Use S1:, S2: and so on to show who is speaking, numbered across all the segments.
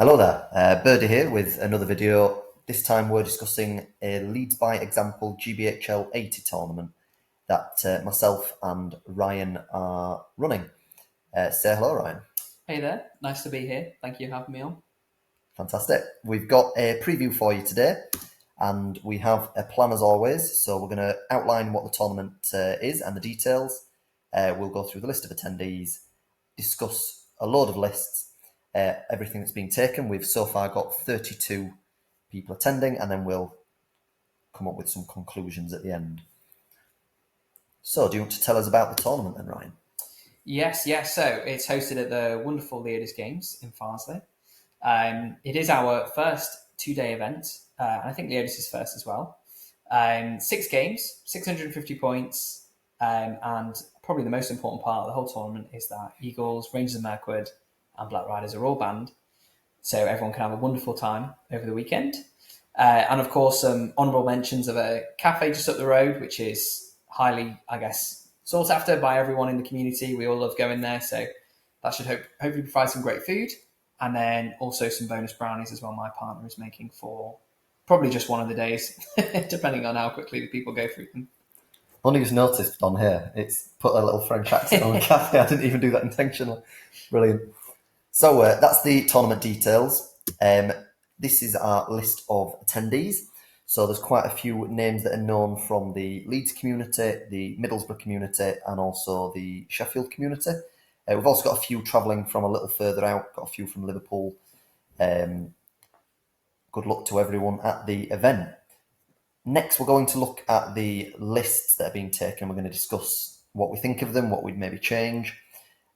S1: Hello there, Birdie here with another video. This time we're discussing a Leeds by example GBHL 80 tournament that myself and Ryan are running. Say hello, Ryan.
S2: Hey there, nice to be here. Thank you for having me on.
S1: Fantastic. We've got a preview for you today and we have a plan as always. So we're going to outline what the tournament is and the details. We'll go through the list of attendees, discuss a load of lists, everything that's being taken. We've so far got 32 people attending, and then we'll come up with some conclusions at the end. So, do you want to tell us about the tournament then, Ryan?
S2: Yes. So it's hosted at the wonderful Leodis Games in Far Harad. It is our first 2-day event. I think Leodis is first as well. 6 games, 650 points, and probably the most important part of the whole tournament is that Eagles, Rangers of Mirkwood, and Black Riders are all banned, so everyone can have a wonderful time over the weekend. And of course, some honourable mentions of a cafe just up the road, which is highly, sought after by everyone in the community. We all love going there, so that should hopefully provide some great food. And then also some bonus brownies as well my partner is making for probably just one of the days, depending on how quickly the people go through them.
S1: Only just noticed on here, it's put a little French accent on the cafe. I didn't even do that intentionally. Brilliant. So that's the tournament details. This is our list of attendees. So there's quite a few names that are known from the Leeds community, the Middlesbrough community, and also the Sheffield community. We've also got a few travelling from a little further out, got a few from Liverpool. Good luck to everyone at the event. Next, we're going to look at the lists that are being taken. We're going to discuss what we think of them, what we'd maybe change.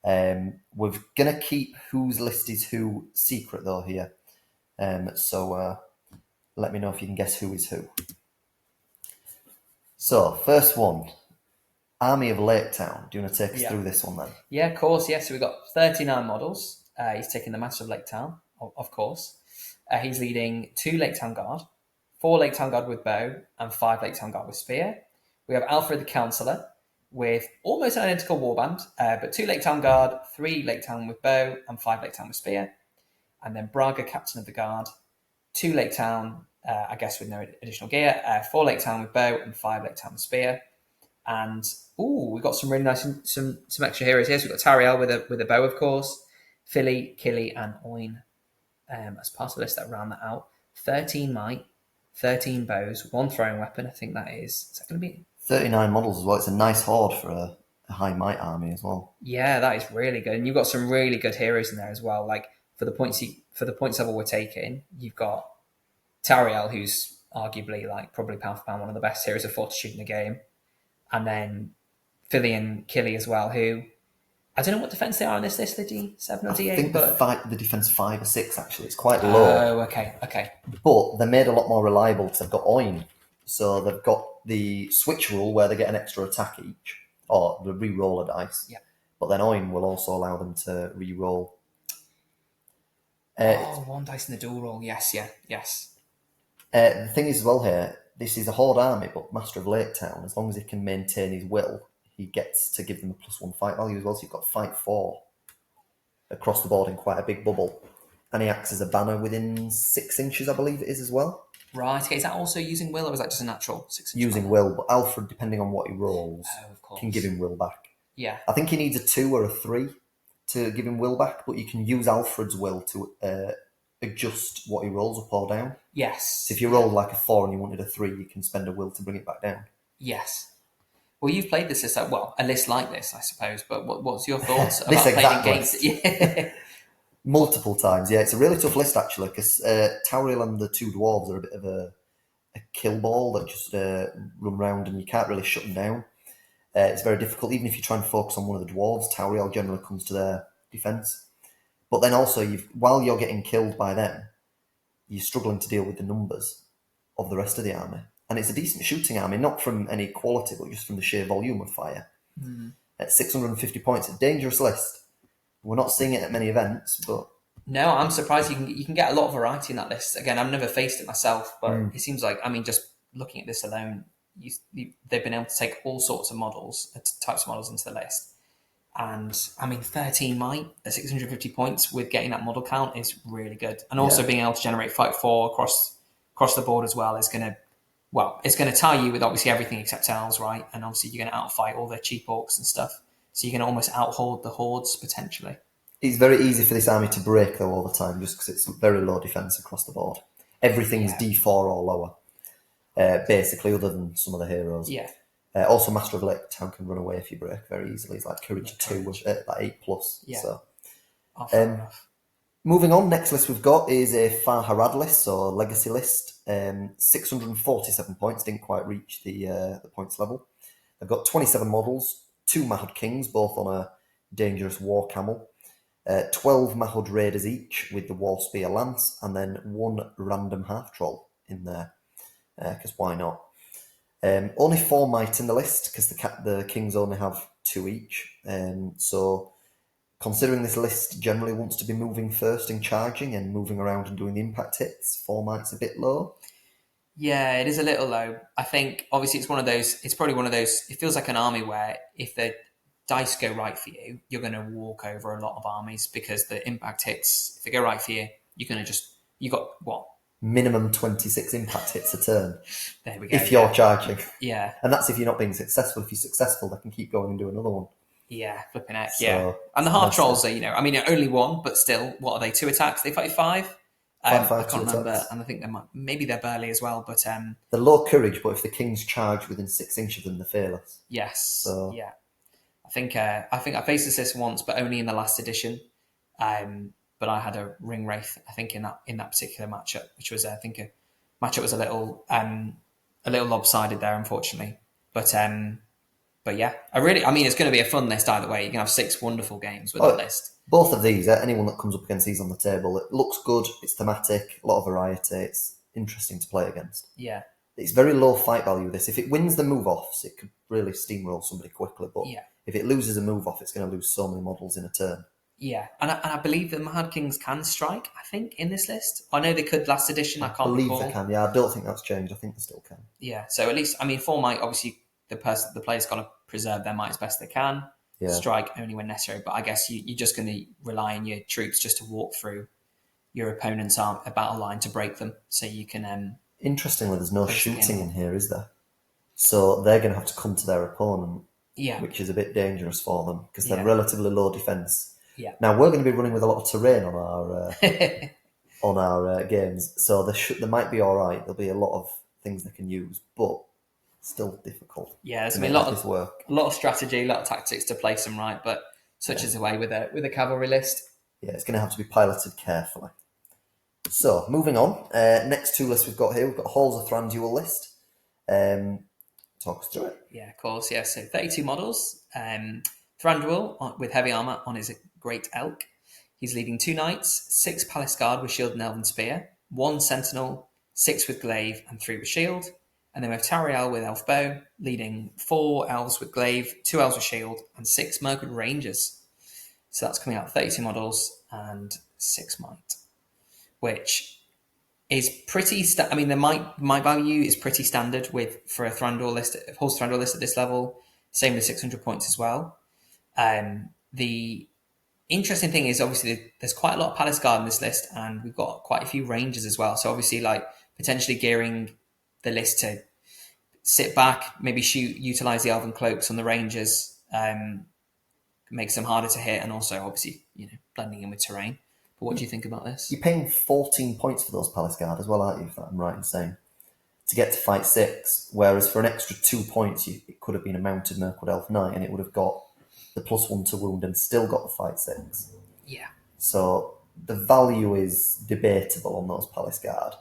S1: We're going to keep whose list is who secret though here. So let me know if you can guess who is who. So, first one, Army of Lake Town. Do you want to take us through this one then?
S2: Yeah, of course. Yes, so we've got 39 models. He's taking the Master of Lake Town, of course. He's leading 2 Lake Town Guard, 4 Lake Town Guard with bow, and 5 Lake Town Guard with spear. We have Alfred the Counsellor with almost an identical warband, but 2 Lake Town Guard, 3 Lake Town with bow, and 5 Lake Town with spear. And then Braga, Captain of the Guard, 2 Lake Town, with no additional gear, 4 Lake Town with bow, and 5 Lake Town with spear. And we've got some really nice, some extra heroes here. So we've got Tariel with a bow, of course, Philly, Killy, and Oin as part of the list that round that out. 13 might, 13 bows, 1 throwing weapon. I think that is. Is that going to be
S1: 39 models as well? It's a nice horde for a high might army as well.
S2: Yeah, that is really good. And you've got some really good heroes in there as well. Like for the points level we're taking, you've got Tariel, who's arguably probably pound for pound one of the best heroes of Fortitude in the game. And then Philly and Killy as well, who I don't know what defense they are on this list, the D7 or D8.
S1: I think the defense 5 or 6 actually. It's quite low.
S2: Oh, okay.
S1: But they're made a lot more reliable because they've got Oin. So they've got the switch rule where they get an extra attack each, or the re-roll a dice.
S2: Yeah.
S1: But then Oin will also allow them to re-roll.
S2: 1 dice in the dual roll. Yes.
S1: The thing is as well here, this is a horde army, but Master of Lake Town, as long as he can maintain his will, he gets to give them a +1 fight value as well. So you've got fight 4 across the board in quite a big bubble. And he acts as a banner within 6 inches, I believe it is as well.
S2: Right, okay. Is that also using will, or is that just a natural 6 inch?
S1: Using will, but Alfred, depending on what he rolls, can give him will back.
S2: Yeah.
S1: I think he needs a 2 or a 3 to give him will back, but you can use Alfred's will to adjust what he rolls up or down.
S2: Yes.
S1: So if you rolled like a 4 and you wanted a 3, you can spend a will to bring it back down.
S2: Yes. Well, you've played this list, a list like this, I suppose, but what's your thoughts about
S1: This
S2: playing
S1: exact
S2: against it?
S1: Multiple times, yeah. It's a really tough list, actually, because Tauriel and the 2 dwarves are a bit of a kill ball that just run around and you can't really shut them down. It's very difficult. Even if you try and focus on one of the dwarves, Tauriel generally comes to their defence. But then also, while you're getting killed by them, you're struggling to deal with the numbers of the rest of the army. And it's a decent shooting army, not from any quality, but just from the sheer volume of fire. At 650 points, a dangerous list. We're not seeing it at many events, but...
S2: No, I'm surprised you can get a lot of variety in that list. Again, I've never faced it myself, but it seems like, just looking at this alone, they've been able to take all sorts of models, types of models into the list. And I mean, 13 might at 650 points with getting that model count is really good. And also being able to generate Fight 4 across the board as well is going to, it's going to tie you with obviously everything except elves, right? And obviously you're going to outfight all the cheap orcs and stuff. So you can almost out-horde the hordes potentially.
S1: It's very easy for this army to break though all the time, just because it's very low defense across the board. Everything's D4 or lower, basically, other than some of the heroes.
S2: Yeah.
S1: Also, Master of Lake Town can run away if you break very easily. It's like Courage 2, like 8+.
S2: Yeah.
S1: So.
S2: Fair enough.
S1: Moving on, next list we've got is a Far Harad list, so legacy list. 647 points, didn't quite reach the points level. They've got 27 models, 2 Mahud Kings, both on a dangerous war camel, 12 Mahud Raiders each with the War Spear Lance, and then 1 random half troll in there, because why not? Only 4 might in the list, because the Kings only have 2 each. So considering this list generally wants to be moving first and charging and moving around and doing the impact hits, 4 might's a bit low.
S2: Yeah, it is a little low. I think obviously it's probably one of those, it feels like an army where if the dice go right for you, you're going to walk over a lot of armies because the impact hits, if they go right for you, you're going to you got what?
S1: Minimum 26 impact hits a turn.
S2: There we go.
S1: If you're charging.
S2: Yeah.
S1: And that's if you're not being successful. If you're successful, they can keep going and do another one.
S2: Yeah, flipping heck, yeah. And the half trolls are, only 1, but still, what are they? 2 attacks? They fight 5? I can't remember.
S1: Attacks.
S2: And I think maybe they're burly as well, but
S1: they're low courage, but if the Kings charge within 6 inches of them, they're fearless.
S2: Yes.
S1: So
S2: yeah. I think I faced this once, but only in the last edition. But I had a Ring Wraith, I think, in that particular matchup, which was I think a matchup was a little lopsided there, unfortunately. But yeah, it's going to be a fun list either way. You can have 6 wonderful games with that list.
S1: Both of these, anyone that comes up against these on the table, it looks good, it's thematic, a lot of variety, it's interesting to play against.
S2: Yeah.
S1: It's very low fight value, this. If it wins the move-offs, it could really steamroll somebody quickly, but if it loses a move-off, it's going to lose so many models in a turn.
S2: Yeah, and I believe the Mahad Kings can strike, I think, in this list. I know they could last edition, I can't recall.
S1: They can, yeah. I don't think that's changed. I think they still can.
S2: Yeah, so at least, 4 might, obviously, the player's got to preserve their might as best they can. Yeah. Strike only when necessary, but I guess you're just going to rely on your troops just to walk through your opponent's battle line to break them, so you can...
S1: Interestingly, there's no shooting in here, is there? So they're going to have to come to their opponent, which is a bit dangerous for them, because they're relatively low defence.
S2: Yeah.
S1: Now, we're going to be running with a lot of terrain on our on our games, so they might be all right. There'll be a lot of things they can use, but still difficult.
S2: Yeah, there's going to be a lot of strategy, a lot of tactics to place them right, but such is the way with a cavalry list.
S1: Yeah, it's going to have to be piloted carefully. So, moving on, next 2 lists we've got here, we've got Halls of Thranduil list. Talk us through it.
S2: Yeah, of course, yeah. So 32 models. Thranduil with heavy armour on his Great Elk. He's leading 2 knights, 6 palace guard with shield and elven spear, 1 sentinel, 6 with glaive and 3 with shield. And then we have Tariel with elf bow, leading 4 elves with glaive, 2 elves with shield, and 6 Mirkwood rangers. So that's coming out 32 models and 6 might, which is pretty... the might value is pretty standard for a Thranduil list, a Halls Thranduil list at this level. Same with 600 points as well. The interesting thing is obviously there's quite a lot of palace guard in this list, and we've got quite a few rangers as well. So obviously, potentially gearing the list to sit back, maybe utilize the elven cloaks on the rangers, makes them harder to hit, and also obviously blending in with terrain. But what do you think about this?
S1: You're paying 14 points for those palace guard as well, aren't you? If I'm right in saying, to get to fight 6, whereas for an extra 2 points, it could have been a mounted Mirkwood elf knight, and it would have got the +1 to wound and still got the fight 6.
S2: Yeah.
S1: So the value is debatable on those palace guard.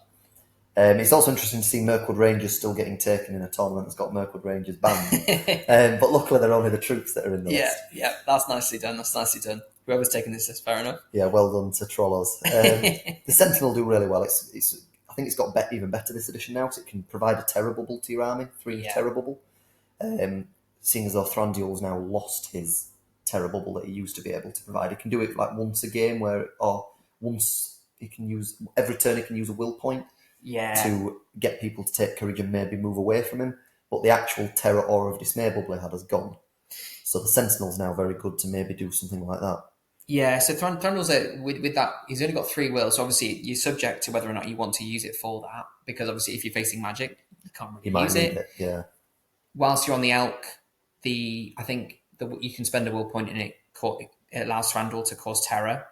S1: It's also interesting to see Mirkwood Rangers still getting taken in a tournament that's got Mirkwood Rangers banned. But luckily they're only the troops that are in the list.
S2: Yeah, that's nicely done. Whoever's taken this is fair enough.
S1: Yeah, well done to Trollers. The Sentinel do really well. I think it's got even better this edition now, so it can provide a terror bubble to your army, 3 terror bubble. Seeing as though Thranduil's now lost his terror bubble that he used to be able to provide. He can do it once a game, once he can use, every turn he can use a will point to get people to take courage and maybe move away from him. But the actual terror aura of dismay bubble he had has gone. So the Sentinel's now very good to maybe do something like that.
S2: Yeah, so Thranduil's with that, he's only got 3 wills, so obviously you're subject to whether or not you want to use it for that, because obviously if you're facing magic, you can't
S1: You
S2: really
S1: might
S2: use
S1: need
S2: it.
S1: it, yeah.
S2: Whilst you're on the Elk, I think you can spend a will point and it allows Thranduil to cause terror,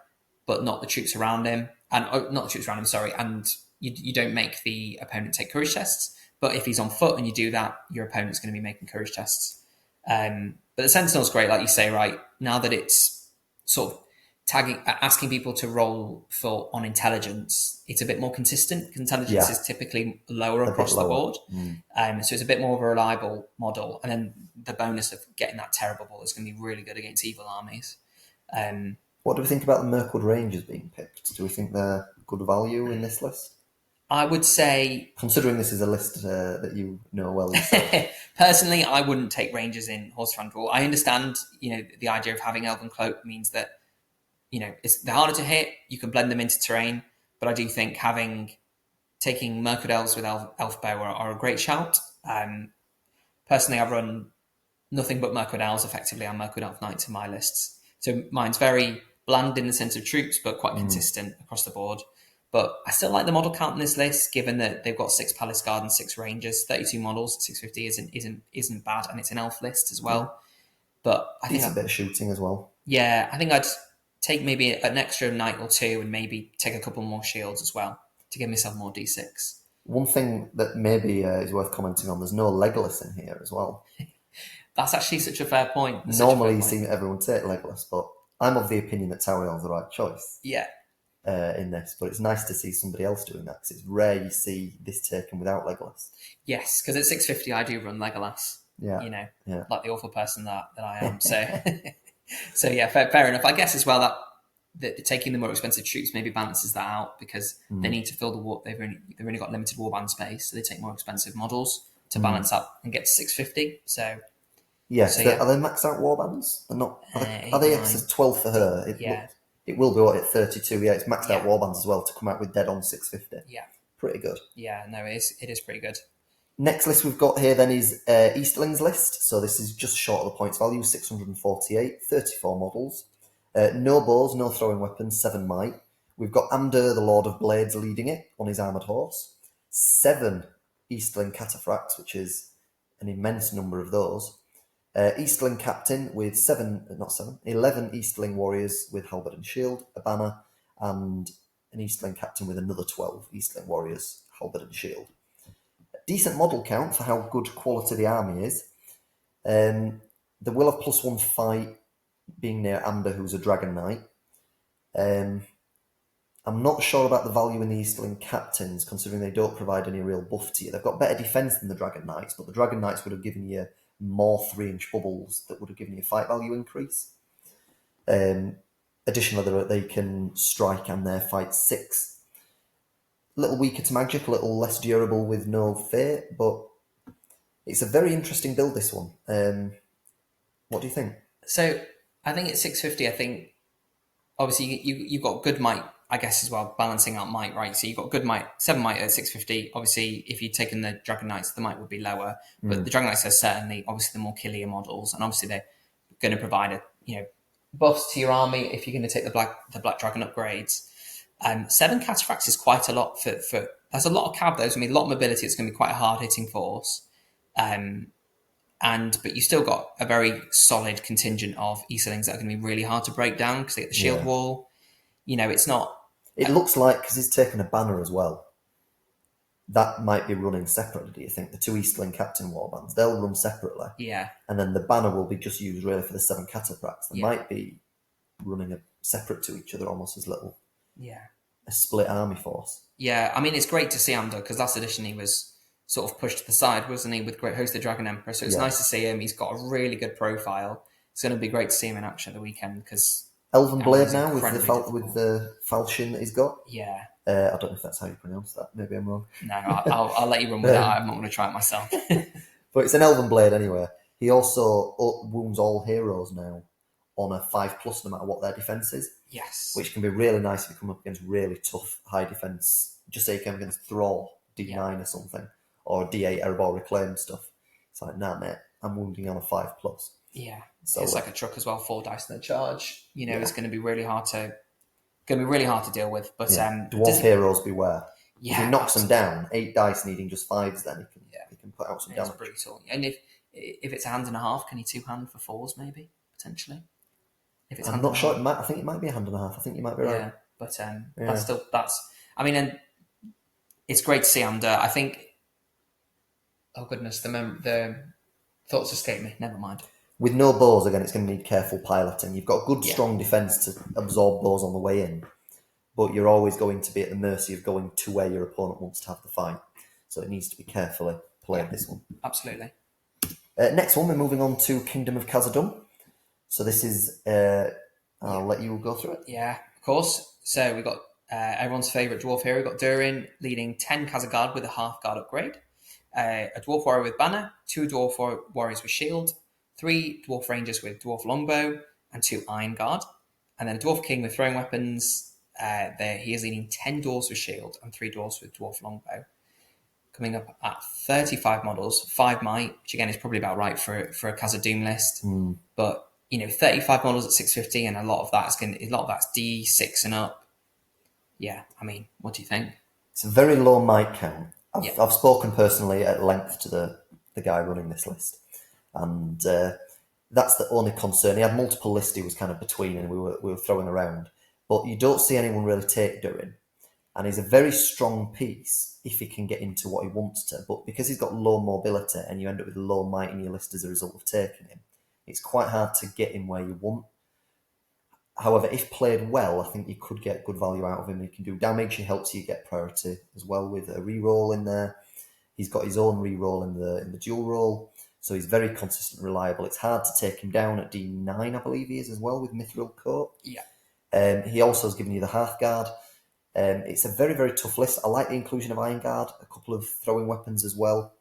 S2: but not the troops around him, and not the troops around him, sorry, and you don't make the opponent take courage tests, but if he's on foot and you do that, your opponent's going to be making courage tests. But the Sentinel's great, like you say, right? Now that it's sort of asking people to roll on intelligence, it's a bit more consistent. Intelligence is typically lower across the board, so it's a bit more of a reliable model. And then the bonus of getting that terrible is going to be really good against evil armies.
S1: What do we think about the Mirkwood Rangers being picked? Do we think they're good value in this list?
S2: I would say,
S1: considering this is a list that you know well yourself.
S2: Personally, I wouldn't take Rangers in Horse Thranduil. I understand, the idea of having Elven Cloak means that, they're harder to hit. You can blend them into terrain, but I do think taking Mirkwood Elves with Elf Bow are a great shout. Personally, I run nothing but Mirkwood Elves effectively and Mirkwood Elf Knights in my lists. So mine's very bland in the sense of troops, but quite consistent across the board. But I still like the model count in this list, given that they've got 6 Palace Guard and 6 Rangers. 32 models at 650 isn't bad, and it's an elf list as well. But I think
S1: it's a bit of shooting as well.
S2: Yeah, I think I'd take maybe an extra knight or 2 and maybe take a couple more shields as well to give myself more d6.
S1: One thing that maybe is worth commenting on, there's no Legolas in here as well.
S2: That's actually such a fair point.
S1: Normally you see everyone take Legolas, but I'm of the opinion that Tauriel's the right choice.
S2: Yeah.
S1: In this, but it's nice to see somebody else doing that, because it's rare you see this taken without Legolas.
S2: Yes, because at 650 I do run Legolas.
S1: Yeah.
S2: Like the awful person that I am. So, so yeah, fair enough. I guess as well that taking the more expensive troops maybe balances that out, because they need to fill the war. They've only got limited warband space, so they take more expensive models to balance up and get to 650. So
S1: yes, are they maxed out warbands? They're not. Are they X's 12 for her? It will be at 32. Yeah, it's maxed out warbands as well to come out with dead on 650.
S2: Yeah,
S1: pretty good.
S2: Yeah, no, it is pretty good.
S1: Next list we've got here then is Easterlings list. So this is just short of the points value, 648, 34 models. No bows, no throwing weapons, 7 might. We've got Amdur, the Lord of Blades, leading it on his armoured horse. 7 Easterling cataphracts, which is an immense number of those. Easterling captain with 11 Easterling warriors with halberd and shield, a banner, and an Easterling captain with another 12 Easterling warriors, halberd and shield. Decent model count for how good quality the army is. The will have +1 fight, being near Amber, who's a dragon knight. I'm not sure about the value in the Easterling captains, considering they don't provide any real buff to you. They've got better defence than the dragon knights, but the dragon knights would have given you more 3-inch bubbles that would have given you a fight value increase. Additionally, they can strike and their fight 6. A little weaker to magic, a little less durable with no fate, but it's a very interesting build, this one. What do you think?
S2: So I think at 650, I think obviously you've got good might, I guess, as well, balancing out might, right? So you've got good might, 7 might at 650. Obviously, if you'd taken the Dragon Knights, the might would be lower. But the Dragon Knights are certainly, obviously, the more killier models, and obviously they're going to provide buffs to your army if you're going to take the Black Dragon upgrades. 7 cataphracts is quite a lot for there's a lot of cab, those. I mean, a lot of mobility. It's going to be quite a hard hitting force. But you still got a very solid contingent of Easterlings that are going to be really hard to break down because they get the shield wall. It's not.
S1: It looks like, because he's taken a banner as well, that might be running separately, do you think? The 2 Easterling captain warbands, they'll run separately.
S2: Yeah.
S1: And then the banner will be just used really for the 7 cataphracts. They might be running separate to each other, almost as little.
S2: Yeah.
S1: A split army force.
S2: Yeah, I mean, it's great to see Amdur, because last edition he was sort of pushed to the side, wasn't he, with Great Host of the Dragon Emperor. So it's nice to see him. He's got a really good profile. It's going to be great to see him in action at the weekend, because
S1: Elven Blade now with the falchion that he's got.
S2: Yeah.
S1: I don't know if that's how you pronounce that. Maybe I'm wrong.
S2: No, I'll let you run with that. I'm not going to try it myself.
S1: But it's an Elven Blade anyway. He also wounds all heroes now on a 5+, no matter what their defense is.
S2: Yes.
S1: Which can be really nice if you come up against really tough high defense. Just say you come against Thrall, D9 or something, or D8 Erebor Reclaim stuff. It's like, nah, mate, I'm wounding on a 5+.
S2: Yeah,
S1: So
S2: it's like a truck as well. 4 dice in the charge.
S1: Yeah.
S2: It's going to be really hard to deal with. But
S1: Dwarf heroes beware. If he knocks them
S2: absolutely.
S1: down, 8 dice needing just 5s, then he can put out some
S2: It's
S1: damage.
S2: brutal. And if it's a hand and a half, can he 2-hand for 4s maybe potentially? If it's
S1: I'm
S2: hand
S1: not
S2: and a
S1: sure.
S2: half.
S1: I think it might be a hand and a half. I think you might be right.
S2: Yeah, but that's. I mean, and it's great to see under. I think. Oh goodness, the thoughts escape me. Never mind.
S1: With no bows, again, it's going to need careful piloting. You've got good, strong defense to absorb bows on the way in, but you're always going to be at the mercy of going to where your opponent wants to have the fight. So it needs to be carefully played, this one.
S2: Absolutely.
S1: Next one, we're moving on to Kingdom of Khazad-dum. So this is... I'll let you go through it.
S2: Yeah, of course. So we've got everyone's favourite dwarf hero. We've got Durin leading 10 Khazad with a half guard upgrade. A dwarf warrior with banner, 2 dwarf warriors with shield, 3 dwarf rangers with dwarf longbow, and 2 iron guard. And then a dwarf king with throwing weapons. He is leading 10 dwarves with shield and 3 dwarves with dwarf longbow. Coming up at 35 models, 5 might, which again is probably about right for a Khazad-dum list. But 35 models at 650, and a lot of that's D6 and up. Yeah, I mean, what do you think?
S1: It's a very low might count. I've spoken personally at length to the guy running this list, and that's the only concern. He had multiple lists he was kind of between, and we were throwing around, but you don't see anyone really take Durin, and he's a very strong piece if he can get into what he wants to. But because he's got low mobility, and you end up with low might in your list as a result of taking him, it's quite hard to get him where you want. However, if played well, I think you could get good value out of him. He can do damage. He helps you get priority as well with a reroll in there. He's got his own reroll in the dual roll, so he's very consistent and reliable. It's hard to take him down at D9, I believe he is as well, with Mithril Coat.
S2: Yeah.
S1: He also has given you the half guard. It's a very, very tough list. I like the inclusion of Iron Guard, a couple of throwing weapons as well.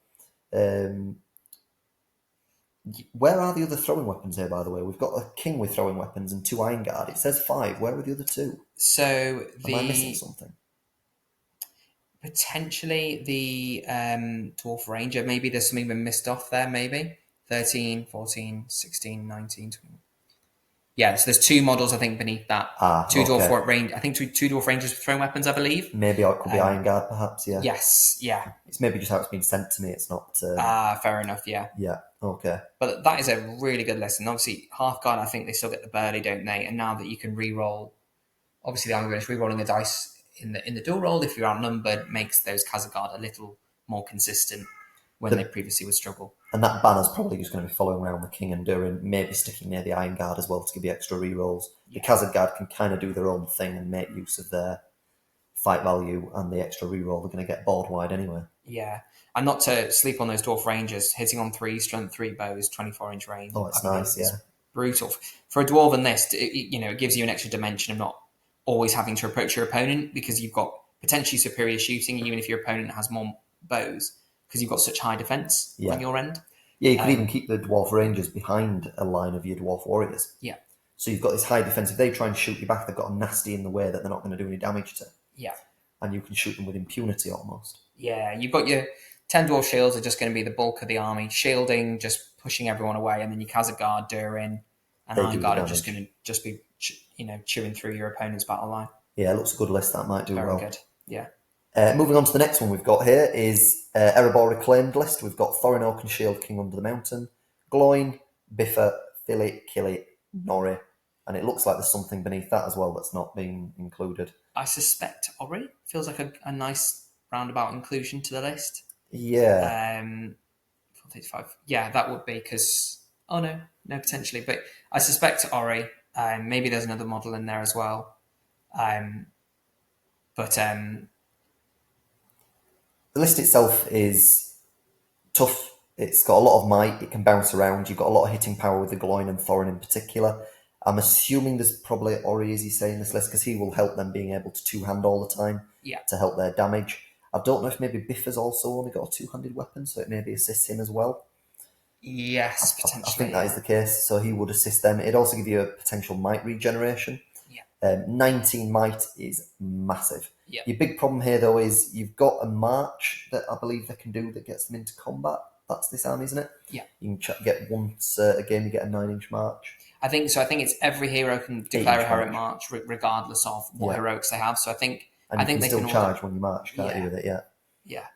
S1: Where are the other throwing weapons here, by the way? We've got a king with throwing weapons and 2 Iron Guard. It says 5. Where are the other 2?
S2: So
S1: Am I missing something?
S2: Potentially the Dwarf Ranger. Maybe there's something been missed off there, maybe. 13, 14, 16, 19, 20. Yeah, so there's 2 models, I think, beneath that. Dwarf Rangers. I think two Dwarf Rangers with throwing weapons, I believe.
S1: Maybe it could be Iron Guard, perhaps, yeah.
S2: Yes, yeah.
S1: It's maybe just how it's been sent to me. It's not...
S2: fair enough, yeah.
S1: Yeah, okay.
S2: But that is a really good list. And obviously, half guard, I think they still get the burly, don't they? And now that you can re-roll... Obviously, the Iron re-rolling the dice in the dual roll, if you're outnumbered, makes those Khazad a little more consistent when they previously would struggle.
S1: And that banner's probably just going to be following around the King and Durin, maybe sticking near the Iron Guard as well to give you extra rerolls. The Khazad Guard can kind of do their own thing and make use of their fight value and the extra reroll. They're going to get board wide anyway.
S2: Yeah, and not to sleep on those Dwarf Rangers, hitting on 3, strength 3 bows, 24-inch range.
S1: Oh, it's nice, yeah.
S2: Brutal. For a Dwarven list, it gives you an extra dimension of not always having to approach your opponent because you've got potentially superior shooting, even if your opponent has more bows, because you've got such high defense on your end.
S1: Yeah, you could even keep the Dwarf Rangers behind a line of your Dwarf Warriors.
S2: Yeah.
S1: So you've got this high defense. If they try and shoot you back, they've got a nasty in the way that they're not going to do any damage to.
S2: Yeah.
S1: And you can shoot them with impunity almost.
S2: Yeah, you've got your 10 Dwarf Shields are just going to be the bulk of the army, shielding, just pushing everyone away, and then your Khazad Guard, Durin, and Iron Guard are just going to be chewing through your opponent's battle line.
S1: Yeah, it looks a good list. That might do well.
S2: Very good, yeah.
S1: Moving on to the next one we've got here is Erebor Reclaimed list. We've got Thorin Oakenshield, King Under the Mountain, Gloin, Biffa, Philly, Killy, Norrie, and it looks like there's something beneath that as well that's not being included.
S2: I suspect Ori feels like a nice roundabout inclusion to the list.
S1: Yeah.
S2: 435. Yeah, that would be because... Oh, no, potentially. But I suspect Ori. Maybe there's another model in there as well.
S1: The list itself is tough. It's got a lot of might. It can bounce around. You've got a lot of hitting power with the Gloin and Thorin in particular. I'm assuming there's probably Ori, as you say, in this list, because he will help them being able to two-hand all the time to help their damage. I don't know if maybe Biffa's also only got a two-handed weapon, so it maybe assists him as well.
S2: Yes, potentially.
S1: I think that is the case, so he would assist them. It'd also give you a potential might regeneration. 19 might is massive. Your big problem here, though, is you've got a march that I believe they can do that gets them into combat. That's this army, isn't it?
S2: Yeah.
S1: You can get once a game, you get a 9-inch march.
S2: I think so. I think it's every hero can declare a
S1: 8-inch
S2: heroic march regardless of what
S1: Yeah.
S2: heroics they have. So I think
S1: And
S2: I
S1: you
S2: think
S1: can
S2: they
S1: still
S2: can
S1: charge
S2: order,
S1: when you march, can't you, with it? Yeah.
S2: yeah,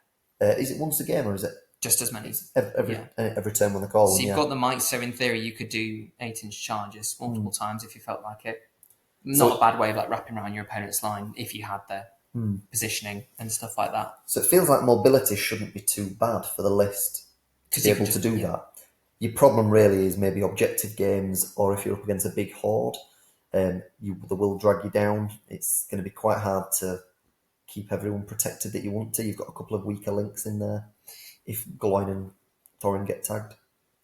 S1: Is it once a game or is it
S2: just as many.
S1: every turn when they call
S2: So
S1: them?
S2: you've
S1: Yeah.
S2: got the might. So in theory, you could do 8-inch charges multiple times if you felt like it.
S1: So-
S2: Not a bad way of like wrapping around your opponent's line if you had the positioning and stuff like that.
S1: So it feels like mobility shouldn't be too bad for the list to be
S2: you can
S1: able to do that. Your problem really is maybe objective games, or if you're up against a big horde, they will drag you down. It's going to be quite hard to keep everyone protected that you want to. You've got a couple of weaker links in there if Gawain and Thorin get tagged.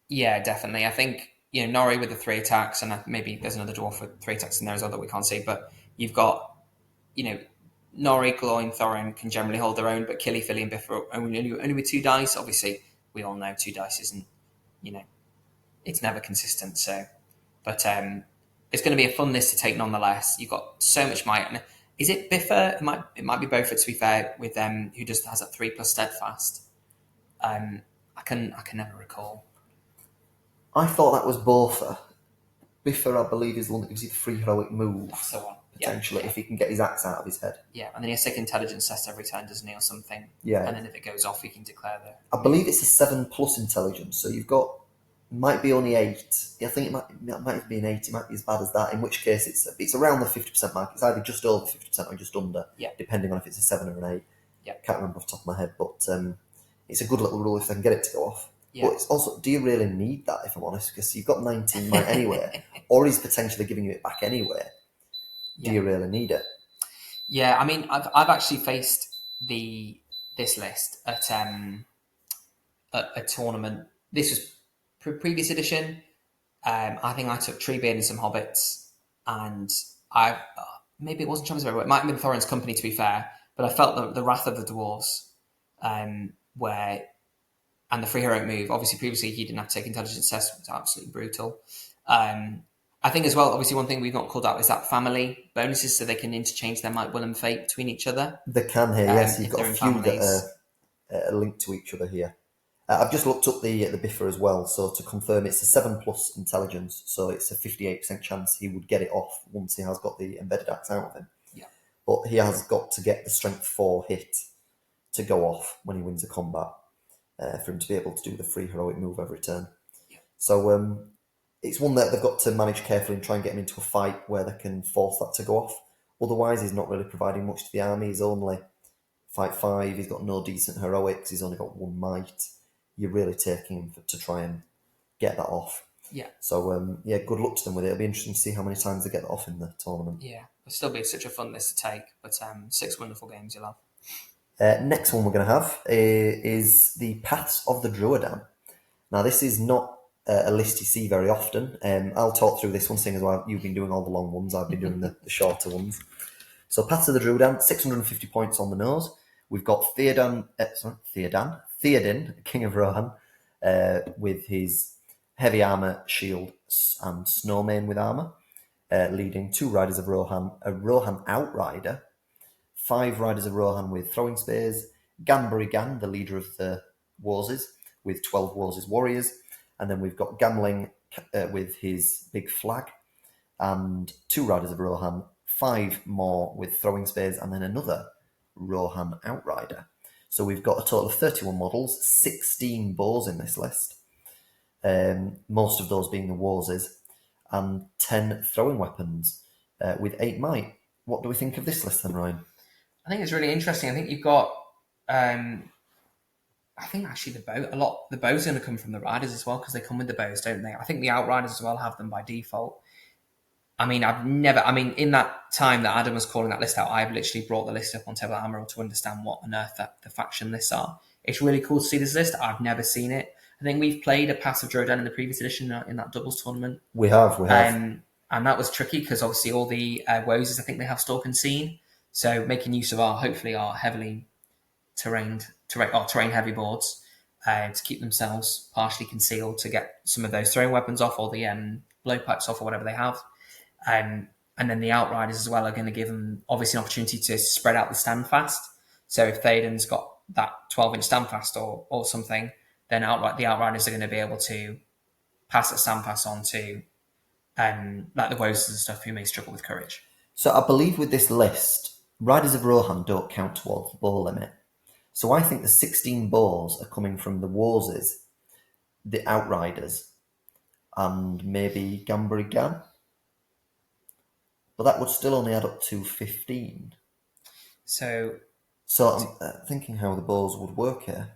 S2: Yeah, definitely. I think, Norrie with the 3 attacks, and maybe there's another dwarf with 3 attacks in there as well that we can't see, but you've got, Norrie, Gawain, Thorin can generally hold their own, but Killy, Philly, and Biff are only with 2 dice. Obviously, we all know 2 dice isn't, it's never consistent. So, but it's going to be a fun list to take nonetheless. You've got so much might. And is it Biffa? It might be Beaufort, to be fair, with who has that 3+ steadfast. I can never recall.
S1: I thought that was Botha. Biffa, I believe, is the one that gives you the free heroic move.
S2: That's the one.
S1: Potentially, if he can get his axe out of his head.
S2: Yeah, and then he has 6 intelligence test every turn, doesn't he, or something?
S1: Yeah.
S2: And then if it goes off, he can declare the...
S1: I believe it's a 7+ intelligence, so you've got... Might be only 8. I think it might be an 8. It might be as bad as that. In which case, it's around the 50% mark. It's either just over 50% or just under, depending on if it's a 7 or an 8.
S2: Yeah.
S1: Can't remember off the top of my head, but it's a good little rule if they can get it to go off.
S2: Yeah.
S1: But it's also, do you really need that, if I'm honest? Because you've got 19 might anyway, or he's potentially giving you it back anyway. Do you really need it?
S2: Yeah, I mean, I've actually faced this list at a tournament. This was previous edition. I think I took Treebeard and some hobbits, and I maybe it wasn't Champions of Everywhere. It might have been Thorin's Company, to be fair, but I felt the wrath of the dwarves, and the free heroic move. Obviously, previously he didn't have to take intelligence tests. It was absolutely brutal. I think as well, obviously, one thing we've not called out is that family bonuses, so they can interchange their might, will, and fate between each other.
S1: They can here, yes. You've got a few that are linked to each other here. I've just looked up the Biffa as well, so to confirm, it's a 7+ intelligence, so it's a 58% chance he would get it off once he has got the embedded axe out of him.
S2: Yeah.
S1: But he has got to get the strength 4 hit to go off when he wins a combat for him to be able to do the free heroic move every turn.
S2: Yeah.
S1: So it's one that they've got to manage carefully and try and get him into a fight where they can force that to go off. Otherwise, he's not really providing much to the army. He's only fight 5. He's got no decent heroics. He's only got 1 might. You're really taking him to try and get that off.
S2: Yeah.
S1: So, good luck to them with it. It'll be interesting to see how many times they get that off in the tournament.
S2: Yeah. It'll still be such a fun list to take, but 6 wonderful games you'll have.
S1: Next one we're going to have is the Paths of the Druadan. Now, this is not a list you see very often. I'll talk through this one, seeing as well you've been doing all the long ones, I've been doing the shorter ones. So, Paths of the Druadan, 650 points on the nose. We've got Theoden, King of Rohan, with his heavy armour, shield, and snowmane with armour, leading 2 riders of Rohan, a Rohan outrider, 5 riders of Rohan with throwing spears, Ganbarigan, the leader of the Warses, with 12 Warses warriors, and then we've got Gamling with his big flag, and 2 riders of Rohan, 5 more with throwing spears, and then another Rohan outrider. So we've got a total of 31 models, 16 bows in this list, most of those being the Warses, and 10 throwing weapons with 8 might. What do we think of this list then, Ryan?
S2: I think it's really interesting. I think you've got, I think actually the bows are going to come from the riders as well, because they come with the bows, don't they? I think the outriders as well have them by default. I mean, in that time that Adam was calling that list out, I've literally brought the list up on Table Admiral to understand what on earth the faction lists are. It's really cool to see this list. I've never seen it. I think we've played a Pass of Druadan in the previous edition in that doubles tournament.
S1: We have.
S2: And that was tricky because obviously all the Woses, I think they have Stalk and Scene. So making use of our heavily terrain heavy boards to keep themselves partially concealed to get some of those throwing weapons off or the blowpipes off or whatever they have. And then the Outriders as well are going to give them obviously an opportunity to spread out the standfast. So if Theoden's got that 12-inch standfast or something, then the Outriders are going to be able to pass a stand pass on to like the Woes and stuff who may struggle with courage.
S1: So I believe with this list, Riders of Rohan don't count towards the bow limit. So I think the 16 bows are coming from the Woses, the Outriders, and maybe Gambari Gan. But that would still only add up to 15.
S2: So
S1: I'm thinking how the bows would work here.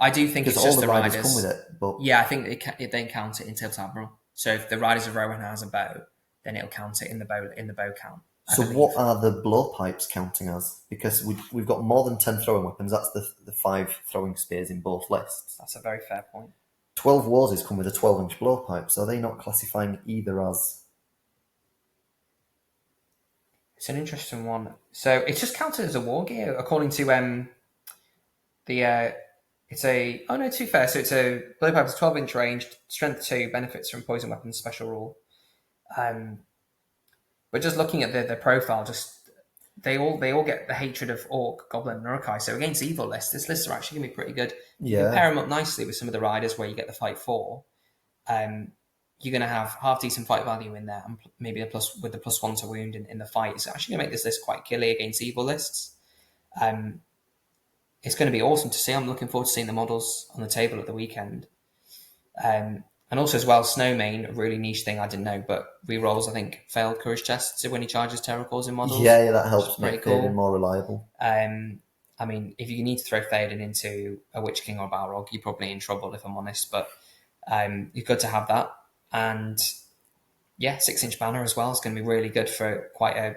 S2: I do think it's
S1: Because
S2: just
S1: all
S2: the
S1: the riders
S2: Riders.
S1: come with it. But
S2: Yeah, I think it then count it in Tabletop Admiral. So if the Riders of Rohan has a bow, then it'll count it in the bow count.
S1: so what are the blowpipes counting as? Because we've got more than 10 throwing weapons. That's the 5 throwing spears in both lists.
S2: That's a very fair point.
S1: 12 Woses come with a 12-inch blowpipe, so are they not classifying either as...
S2: It's an interesting one. So it's just counted as a war gear according to it's a too fair. So it's a blowpipe is 12-inch range, strength 2, benefits from poison weapons special rule. But just looking at the profile, just they all get the hatred of Orc, Goblin, and Urukai. So against evil lists, this list are actually going to be pretty good. You can pair them up nicely with some of the riders where you get the fight 4. You're going to have half decent fight value in there, and maybe a plus with the +1 to wound in the fight. It's actually going to make this list quite killy against evil lists. It's going to be awesome to see. I'm looking forward to seeing the models on the table at the weekend. And also as well, Snowmane, a really niche thing I didn't know, but rerolls, I think, failed courage tests when he charges terror cores in models.
S1: Yeah, that helps make Theoden more reliable.
S2: I mean, if you need to throw Theoden into a Witch King or a Balrog, you're probably in trouble, if I'm honest, but you're good to have that. And yeah, 6-inch banner as well is going to be really good for quite a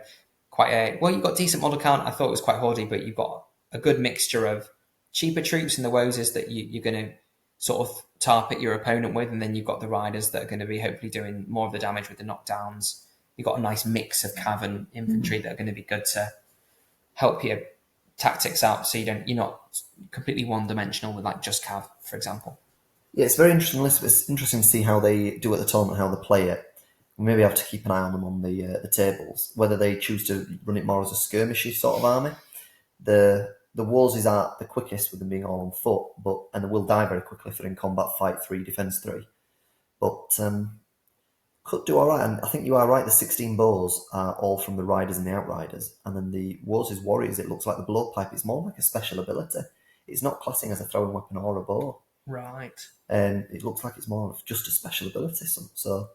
S2: well, you've got decent model count. I thought it was quite Horde, but you've got a good mixture of cheaper troops in the Woses that you're going to sort of tarp at your opponent with, and then you've got the Riders that are going to be hopefully doing more of the damage with the knockdowns. You've got a nice mix of Cav and infantry that are going to be good to help your tactics out, so you're not completely one-dimensional with like just Cav, for example.
S1: Yeah, it's very interesting list. It's interesting to see how they do at the tournament, how they play it. We maybe have to keep an eye on them on the tables, whether they choose to run it more as a skirmishy sort of army. The Woses aren't the quickest with them being all on foot, and they will die very quickly if they're in combat, fight 3, defense 3. But could do all right. And I think you are right, the 16 bows are all from the Riders and the Outriders. And then the Woses Warriors, it looks like the blowpipe is more like a special ability. It's not classing as a throwing weapon or a bow.
S2: Right.
S1: It looks like it's more of just a special ability. So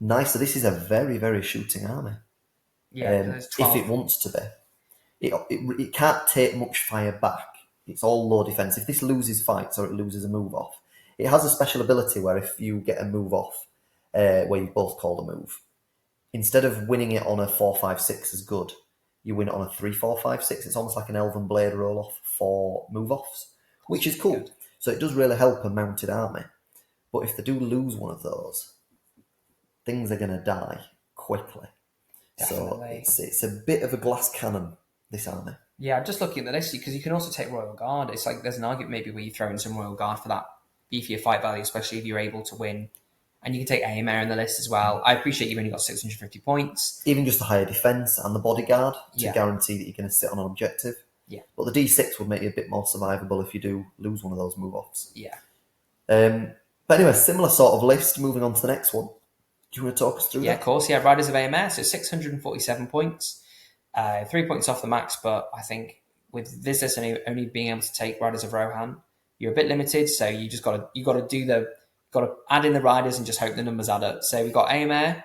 S1: nice. So this is a very, very shooting army.
S2: Yeah,
S1: if it wants to be. It can't take much fire back. It's all low defense. If this loses fights or it loses a move off, it has a special ability where if you get a move off, where you've both called a move, instead of winning it on a 4-5-6 as good, you win it on a 3-4-5-6. It's almost like an Elven Blade roll off for move offs, which is cool. So it does really help a mounted army. But if they do lose one of those, things are going to die quickly.
S2: Definitely.
S1: So it's a bit of a glass cannon, this army.
S2: Yeah, I'm just looking at the list because you can also take Royal Guard. It's like there's an argument maybe where you throw in some Royal Guard for that beefier fight value, especially if you're able to win. And you can take Eomer in the list as well. I appreciate you've only got 650 points.
S1: Even just the higher defense and the bodyguard to guarantee that you're going to sit on an objective.
S2: Yeah.
S1: But the D6 would make you a bit more survivable if you do lose one of those move-offs.
S2: Yeah.
S1: But anyway, similar sort of list. Moving on to the next one. Do you want to talk us through that?
S2: Yeah, of course. Yeah, Riders of Eomer, so 647 points. 3 points off the max, but I think with this list only being able to take Riders of Rohan, you're a bit limited, so you got to add in the Riders and just hope the numbers add up. So we've got Eomer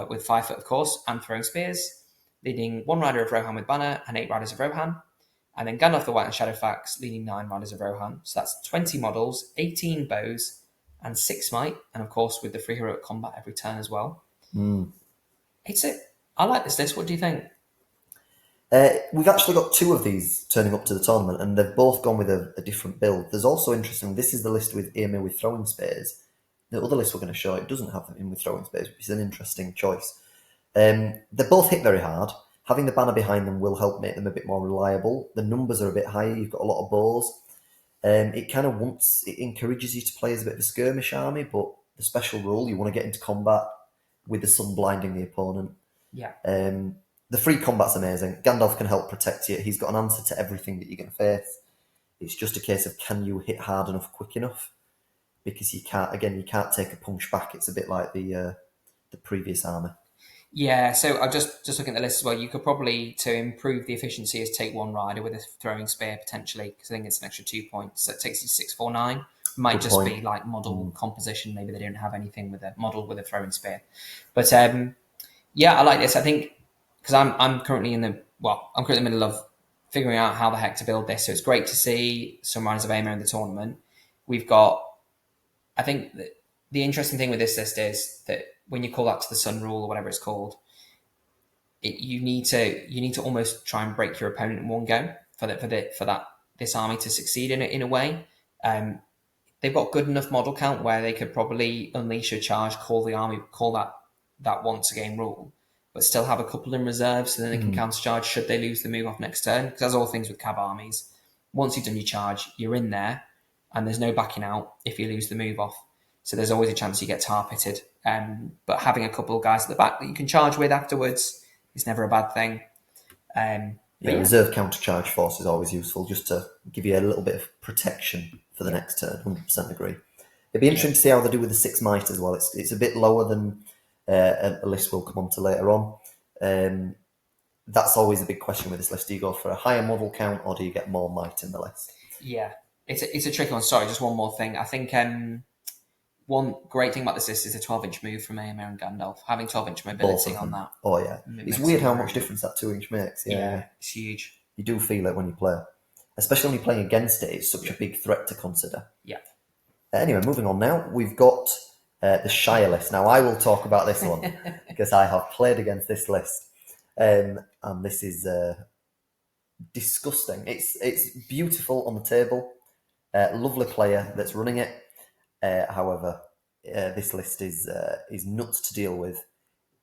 S2: with 5 foot, of course, and throwing spears, leading 1 Rider of Rohan with banner and 8 Riders of Rohan. And then Gandalf the White and Shadowfax leading 9 Riders of Rohan. So that's 20 models, 18 bows, and 6 smite. And of course, with the free heroic combat every turn as well. I like this list. What do you think?
S1: We've actually got 2 of these turning up to the tournament, and they've both gone with a different build. There's also interesting, this is the list with Eomer with throwing spears. The other list we're going to show, it doesn't have them in with throwing spears, which is an interesting choice. They both hit very hard. Having the banner behind them will help make them a bit more reliable. The numbers are a bit higher. You've got a lot of bows. It encourages you to play as a bit of a skirmish army, but the special rule, you want to get into combat with the sun blinding the opponent.
S2: Yeah.
S1: The free combat's amazing. Gandalf can help protect you. He's got an answer to everything that you're going to face. It's just a case of can you hit hard enough, quick enough. because you can't take a punch back. It's a bit like the previous army.
S2: Yeah, so I'm just looking at the list as well. You could probably, to improve the efficiency, is take one rider with a throwing spear potentially, because I think it's an extra 2 points. So it takes you to 649. Might
S1: Good
S2: just
S1: point.
S2: be like model composition. Maybe they don't have anything with a model with a throwing spear. But yeah, I like this. I think because I'm currently in the middle of figuring out how the heck to build this. So it's great to see some riders of Eomer in the tournament. We've got. I think that the interesting thing with this list is that when you call that to the Sun Rule or whatever it's called, you need to almost try and break your opponent in one go for this army to succeed in a way. They've got good enough model count where they could probably unleash a charge, call that once a game rule, but still have a couple in reserve so then they can counter charge should they lose the move off next turn. Because as all things with cab armies, once you've done your charge, you're in there, and there's no backing out if you lose the move off. So there's always a chance you get tar pitted. But having a couple of guys at the back that you can charge with afterwards is never a bad thing.
S1: Reserve counter-charge force is always useful, just to give you a little bit of protection for the next turn. 100% agree. It'd be interesting to see how they do with the 6 might as well. It's a bit lower than a list we'll come on to later on. That's always a big question with this list. Do you go for a higher model count, or do you get more might in the list?
S2: Yeah, it's a tricky one. Sorry, just one more thing. I think one great thing about this list is a 12-inch move from Eomer and Gandalf. Having 12-inch mobility on that.
S1: Oh, yeah. It's weird how much difference that 2-inch makes.
S2: Yeah, it's huge.
S1: You do feel it when you play. Especially when you're playing against it, it's such a big threat to consider.
S2: Yeah.
S1: Anyway, moving on now. We've got the Shire list. Now, I will talk about this one because I have played against this list. And this is disgusting. It's beautiful on the table. Lovely player that's running it. However, this list is nuts to deal with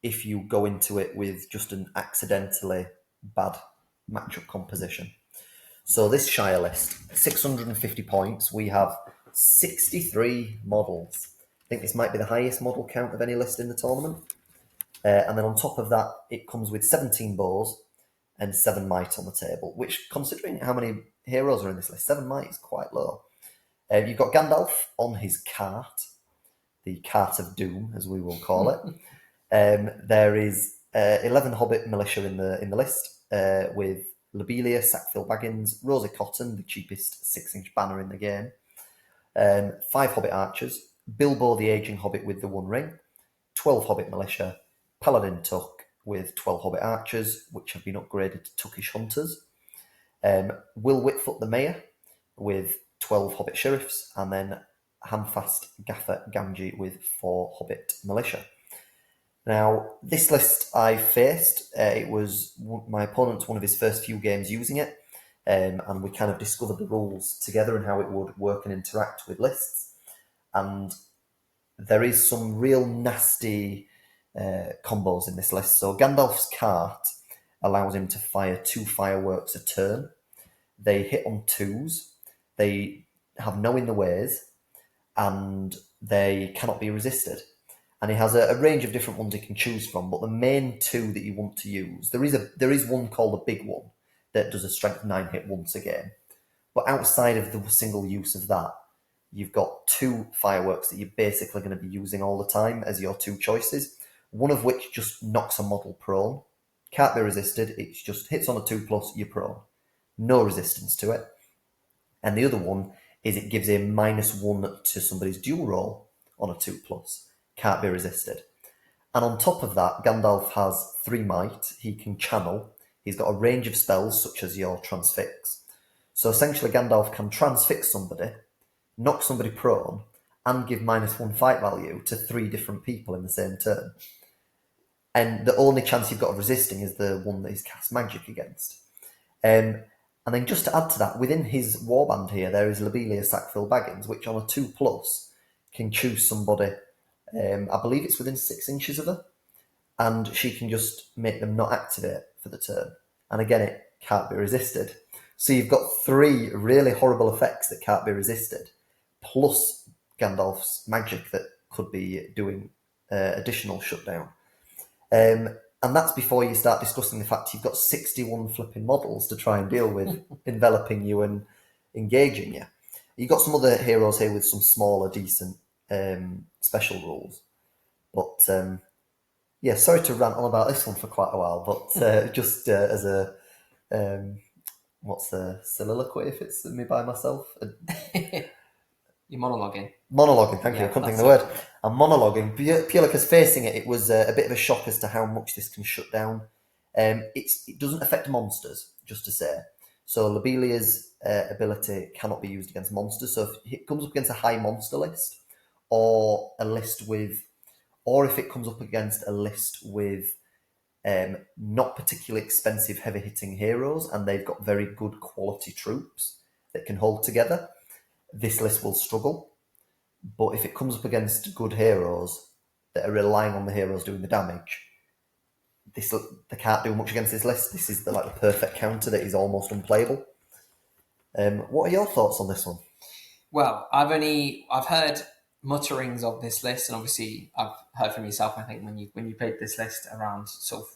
S1: if you go into it with just an accidentally bad matchup composition. So this Shire list, 650 points. We have 63 models. I think this might be the highest model count of any list in the tournament. And then on top of that, it comes with 17 bows and 7 might on the table, which, considering how many heroes are in this list, 7 might is quite low. You've got Gandalf on his cart, the Cart of Doom, as we will call it. There is 11 Hobbit militia in the list, with Lobelia, Sackville Baggins, Rosie Cotton, the cheapest 6-inch banner in the game, 5 Hobbit archers, Bilbo the aging Hobbit with the 1 ring, 12 Hobbit militia, Paladin Tuck with 12 Hobbit archers, which have been upgraded to Tuckish hunters, Will Whitfoot the mayor with 12 Hobbit sheriffs, and then Handfast Gaffer Gamgee with 4 Hobbit militia. Now, this list I faced, it was my opponent's one of his first few games using it, and we kind of discovered the rules together and how it would work and interact with lists. And there is some real nasty combos in this list. So Gandalf's cart allows him to fire 2 fireworks a turn. They hit on 2s. They have no in the ways, and they cannot be resisted. And he has a range of different ones he can choose from, but the main 2 that you want to use, there is one called a big one that does a strength 9 hit once a game. But outside of the single use of that, you've got 2 fireworks that you're basically going to be using all the time as your 2 choices, one of which just knocks a model prone. Can't be resisted, it just hits on a 2+, you're prone. No resistance to it. And the other one is it gives a -1 to somebody's dual roll on a 2+. Can't be resisted. And on top of that, Gandalf has 3 might. He can channel. He's got a range of spells such as your transfix. So essentially Gandalf can transfix somebody, knock somebody prone, and give -1 fight value to 3 different people in the same turn. And the only chance you've got of resisting is the one that he's cast magic against. And then just to add to that, within his warband here, there is Lobelia Sackville Baggins, which on a 2+ can choose somebody, I believe it's within 6 inches of her, and she can just make them not activate for the turn. And again, it can't be resisted. So you've got 3 really horrible effects that can't be resisted, plus Gandalf's magic that could be doing additional shutdown. And that's before you start discussing the fact you've got 61 flipping models to try and deal with enveloping you and engaging you. You've got some other heroes here with some smaller, decent special rules. But yeah, sorry to rant on about this one for quite a while, but just as a what's the soliloquy if it's me by myself?
S2: You're monologuing.
S1: Monologuing, thank you. I couldn't think of the word. I'm monologuing. Purely because facing it was a bit of a shock as to how much this can shut down. It doesn't affect monsters, just to say. So Lobelia's ability cannot be used against monsters. So if it comes up against a high monster list, or a list with, or if it comes up against a list with not particularly expensive heavy hitting heroes and they've got very good quality troops that can hold together, this list will struggle. But if it comes up against good heroes that are relying on the heroes doing the damage, they can't do much against this list. This is the perfect counter that is almost unplayable. What are your thoughts on this one?
S2: Well, I've heard mutterings of this list, and obviously I've heard from yourself. I think when you played this list around, sort of,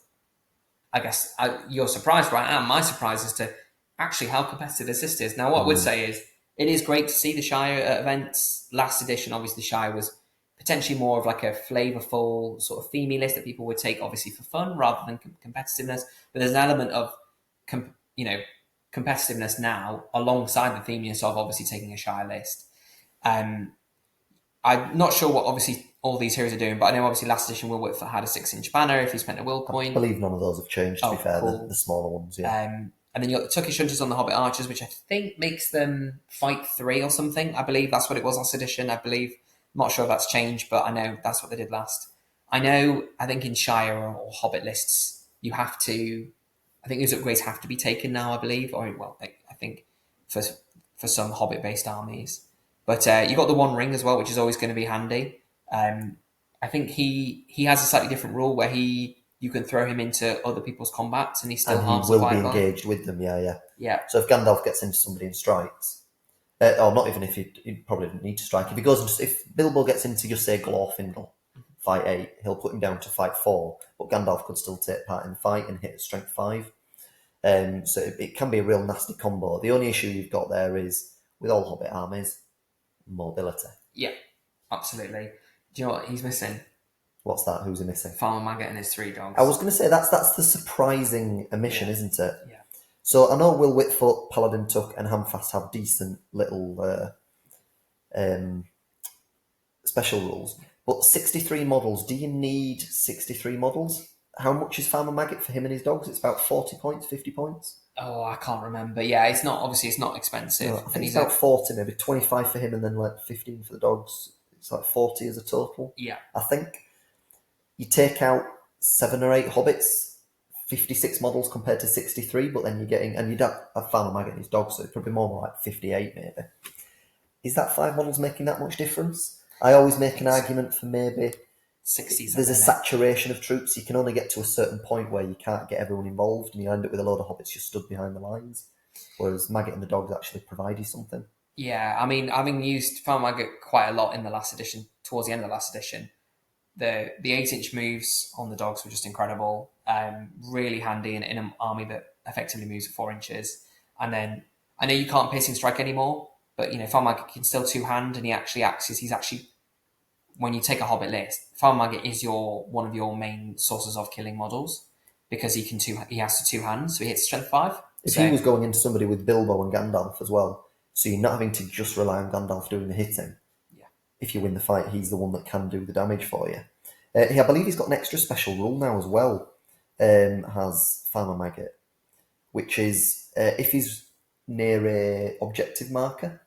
S2: I guess you're surprised, right? And my surprise as to actually how competitive this list is. Now, what I would say is it is great to see the Shire at events. Last edition, obviously, the Shire was potentially more of like a flavorful sort of themey list that people would take, obviously, for fun rather than competitiveness. But there's an element of competitiveness now alongside the themeness of obviously taking a Shire list. I'm not sure what obviously all these heroes are doing, but I know obviously last edition Will Whitfoot had a 6-inch banner if he spent a will coin.
S1: I believe none of those have changed, to be fair, cool. the smaller ones, yeah.
S2: And then you got the Tuckish Hunters on the Hobbit Archers, which I think makes them fight 3 or something. I believe that's what it was last edition. I'm not sure if that's changed, but I know that's what they did last. I think in Shire or Hobbit lists, you have to, I think those upgrades have to be taken now, I believe, or well, I think for some Hobbit-based armies. But you got the One Ring as well, which is always going to be handy. I think he has a slightly different rule where you can throw him into other people's combats and he still
S1: and he will be engaged with them. Yeah. So if Gandalf gets into somebody and strikes, or not even if he probably didn't need to strike. If Bilbo gets into, just say, Glorfindel, fight 8, he'll put him down to fight 4, but Gandalf could still take part in the fight and hit strength 5. So it can be a real nasty combo. The only issue you've got there is, with all Hobbit armies, mobility.
S2: Yeah, absolutely. Do you know what he's missing?
S1: What's that? Who's he missing?
S2: Farmer Maggot and his 3 dogs.
S1: I was going to say that's the surprising omission, isn't it?
S2: Yeah.
S1: So I know Will Whitfoot, Paladin Tuck, and Hamfast have decent little special rules, but 63 models. Do you need 63 models? How much is Farmer Maggot for him and his dogs? It's about 40 points, 50 points.
S2: Oh, I can't remember. Yeah, it's not expensive.
S1: No, I think it's about 40, maybe 25 for him, and then 15 for the dogs. It's 40 as a total.
S2: Yeah,
S1: I think. You take out 7 or 8 hobbits, 56 models compared to 63, but then you're getting, and you don't have Farmer Maggot and his dogs, so it's probably more like 58 maybe. Is that 5 models making that much difference? I always make an argument for maybe
S2: 60.
S1: There's a saturation of troops. You can only get to a certain point where you can't get everyone involved, and you end up with a load of hobbits just stood behind the lines, whereas Maggot and the dogs actually provide you something.
S2: Yeah, I mean, having used Farmer Maggot quite a lot in the last edition, towards the end of the last edition, the 8-inch moves on the dogs were just incredible. Really handy in an army that effectively moves at 4 inches. And then I know you can't piercing strike anymore, but Farmer Maggot can still 2-hand, and he's actually when you take a Hobbit list, Farmer Maggot is one of your main sources of killing models because he has to 2-hand, so he hits strength 5.
S1: If he was going into somebody with Bilbo and Gandalf as well, so you're not having to just rely on Gandalf doing the hitting. If you win the fight, he's the one that can do the damage for you. I believe he's got an extra special rule now as well, has Farmer Maggot, which is if he's near a objective marker,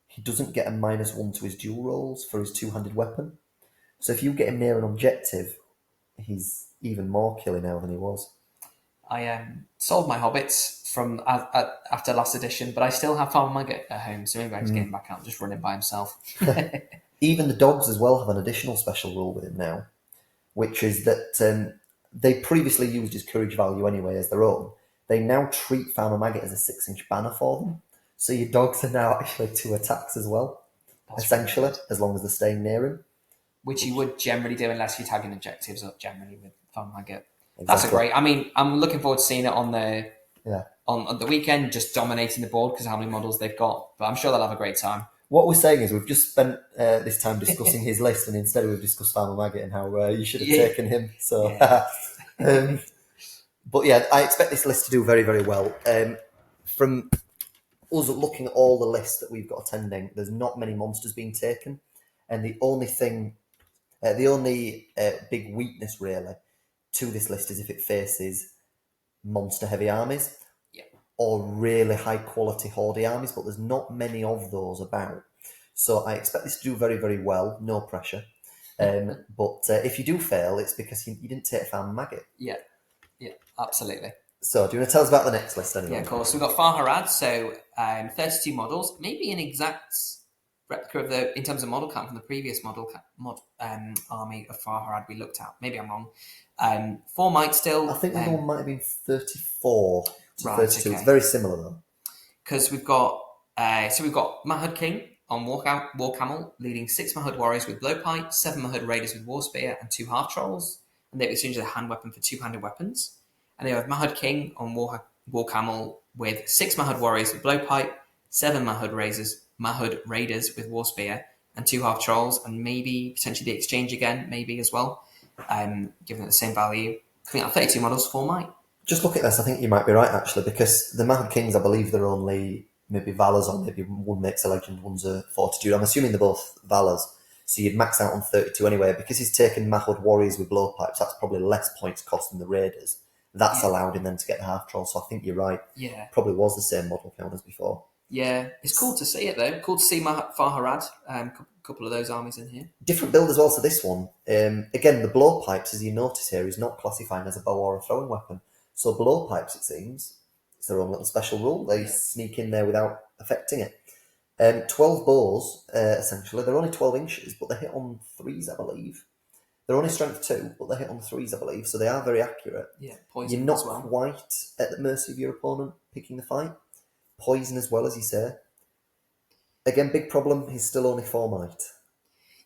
S1: he doesn't get a -1 to his dual rolls for his 2-handed weapon. So if you get him near an objective, he's even more killing now than he was.
S2: I sold my hobbits from after last edition, but I still have Farmer Maggot at home, so maybe I just get him back out and just run him by himself.
S1: Even the dogs as well have an additional special rule with him now, which is that they previously used his courage value anyway as their own. They now treat Farmer Maggot as a 6-inch banner for them. So your dogs are now actually 2 attacks as well, essentially, as long as they're staying near him.
S2: Which you would generally do unless you're tagging objectives up generally with Farmer Maggot. Exactly. That's a great... I mean, I'm looking forward to seeing it on the weekend, just dominating the board because of how many models they've got. But I'm sure they'll have a great time.
S1: What we're saying is we've just spent this time discussing his list, and instead we've discussed Farmer Maggot and how you should have taken him. So, but yeah, I expect this list to do very, very well. From us looking at all the lists that we've got attending, there's not many monsters being taken, and the only big weakness really to this list is if it faces monster heavy armies or really high quality Horde armies, but there's not many of those about. So I expect this to do very, very well. No pressure. But if you do fail, it's because you didn't take Farmer Maggot.
S2: Yeah, absolutely.
S1: So do you want to tell us about the next list anyway?
S2: Yeah, of course. We've got Far Harad, so 32 models, maybe an exact replica of in terms of model count from the previous army of Far Harad we looked at. Maybe I'm wrong. 4 might still.
S1: I think the one might have been 34 to 32.
S2: Okay.
S1: It's very similar though.
S2: Because we've got Mahud King on War Camel, leading 6 Mahud warriors with blowpipe, 7 Mahud raiders with war spear, and 2 half trolls, and they've exchanged their hand weapon for 2-handed weapons. And they have Mahud King on War Camel with 6 Mahud warriors with blowpipe, 7 Mahud raiders with war spear, and 2 half trolls, and maybe potentially the exchange again, maybe as well. Given it the same value, I think 32 models, 4 might.
S1: Just look at this. I think you might be right actually, because the Mahud Kings, I believe, they're only maybe Valors, or maybe one makes a legend, one's a fortitude. I'm assuming they're both Valors, so you'd max out on 32 anyway. Because he's taken Mahud warriors with blowpipes, that's probably less points cost than the raiders. That's allowed him then to get the half troll. So I think you're right.
S2: Yeah,
S1: probably was the same model count as before.
S2: Yeah, it's cool to see it though. Cool to see Far Harad. A couple of those armies in here.
S1: Different build as well to this one. Again, the blowpipes, as you notice here, is not classifying as a bow or a throwing weapon. So blowpipes, it seems, it's their own little special rule. They sneak in there without affecting it. 12 bows, essentially. They're only 12 inches, but they hit on 3s, I believe. They're only strength 2, but they hit on 3s, I believe. So they are very accurate.
S2: Yeah, poison.
S1: You're not
S2: as well.
S1: quite at the mercy of your opponent picking the fight. Poison as well, as you say. Again, big problem, he's still only 4 might.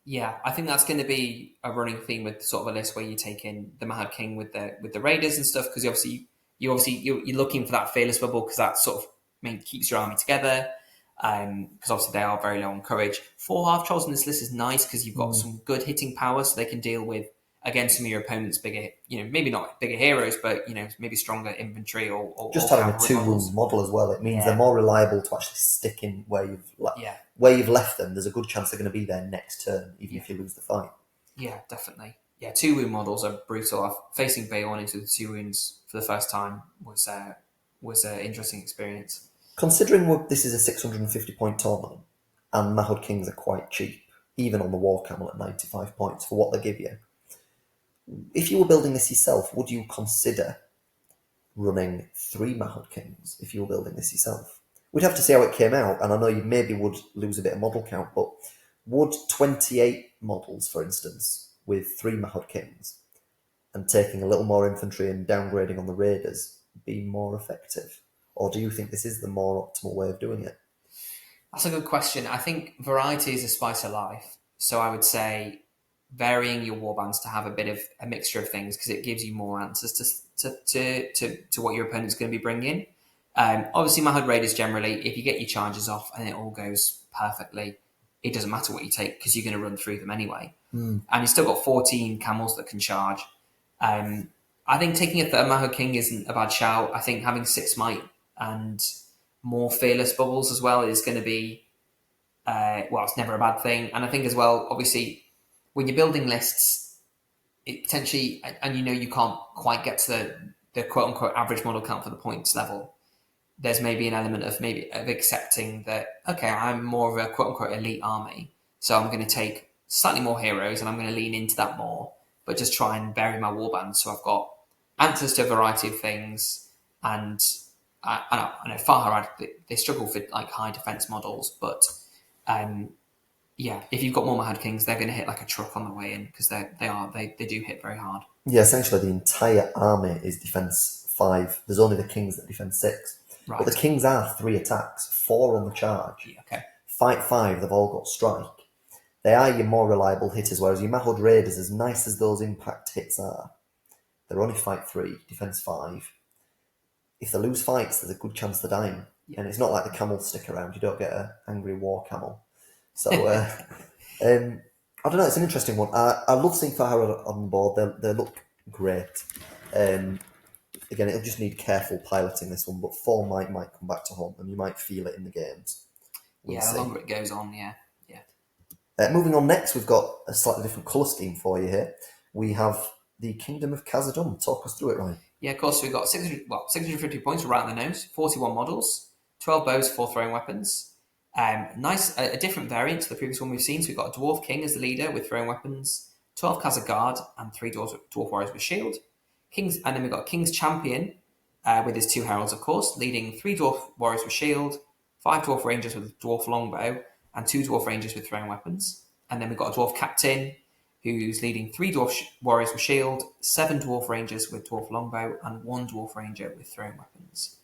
S2: Yeah, I think that's going to be a running theme with sort of a list where you take in the Mahud King with the raiders and stuff, because you're looking for that fearless bubble, because that sort of keeps your army together. Because obviously they are very low on courage. 4 half trolls in this list is nice because you've got some good hitting power, so they can deal with against some of your opponent's bigger, maybe not bigger heroes, but maybe stronger infantry or
S1: just
S2: or
S1: having a 2-wound model as well. It means they're more reliable to actually stick in where you've left them. There's a good chance they're going to be there next turn, even if you lose the fight. Yeah,
S2: definitely. Yeah, 2-wound models are brutal. Facing Beorn into the 2 wounds for the first time was an interesting experience.
S1: Considering this is a 650-point tournament, and Mahud Kings are quite cheap, even on the War Camel at 95 points for what they give you. If you were building this yourself, would you consider running 3 Mahud Kings if you were building this yourself? We'd have to see how it came out, and I know you maybe would lose a bit of model count, but would 28 models, for instance, with 3 Mahud Kings, and taking a little more infantry and downgrading on the raiders, be more effective? Or do you think this is the more optimal way of doing it?
S2: That's a good question. I think variety is a spice of life. So I would say varying your warbands to have a bit of a mixture of things, because it gives you more answers to what your opponent's going to be bringing. Obviously, Mahud Raiders generally, if you get your charges off and it all goes perfectly, it doesn't matter what you take because you're going to run through them anyway. And you've still got 14 camels that can charge. I think taking a third Mahud King isn't a bad shout. I think having 6 might and more fearless bubbles as well is going to be, it's never a bad thing. And I think as well, obviously, when you're building lists, it potentially, and you can't quite get to the quote-unquote average model count for the points level, there's maybe an element of accepting that, okay, I'm more of a quote-unquote elite army, so I'm going to take slightly more heroes and I'm going to lean into that more, but just try and vary my warband so I've got answers to a variety of things. And I know Far Harad, they struggle for high defense models, but if you've got more Mahud Kings, they're going to hit like a truck on the way in, because they do hit very hard.
S1: Yeah, essentially the entire army is defense 5. There's only the Kings that defend 6. Right. But the Kings are 3 attacks, 4 on the charge.
S2: Yeah, okay.
S1: Fight 5, they've all got strike. They are your more reliable hitters, whereas your Mahud Raiders, as nice as those impact hits are, they're only fight 3, defense 5. If they lose fights, there's a good chance they're dying. Yeah. And it's not like the camels stick around. You don't get an angry war camel. So I don't know. It's an interesting one. I love seeing Far Harad on the board. They look great. Again, it'll just need careful piloting this one, but 4 might come back to haunt them. You might feel it in the games. We'll
S2: Yeah, the
S1: see.
S2: longer it goes on, yeah.
S1: Moving on next, we've got a slightly different colour scheme for you here. We have the Kingdom of Khazad-dum. Talk us through it, Ryan.
S2: Yeah, of course, we've got 650 points right on the nose, 41 models, 12 bows, 4 throwing weapons. Nice, a different variant to the previous one we've seen. So we've got a Dwarf King as the leader with throwing weapons, 12 Khazad Guard, and 3 Dwarf Warriors with shield. And then we've got King's Champion with his 2 Heralds, of course, leading 3 Dwarf Warriors with shield, 5 Dwarf Rangers with Dwarf Longbow, and 2 Dwarf Rangers with throwing weapons. And then we've got a Dwarf Captain who's leading 3 Dwarf Warriors with shield, 7 Dwarf Rangers with Dwarf Longbow, and 1 Dwarf Ranger with throwing weapons.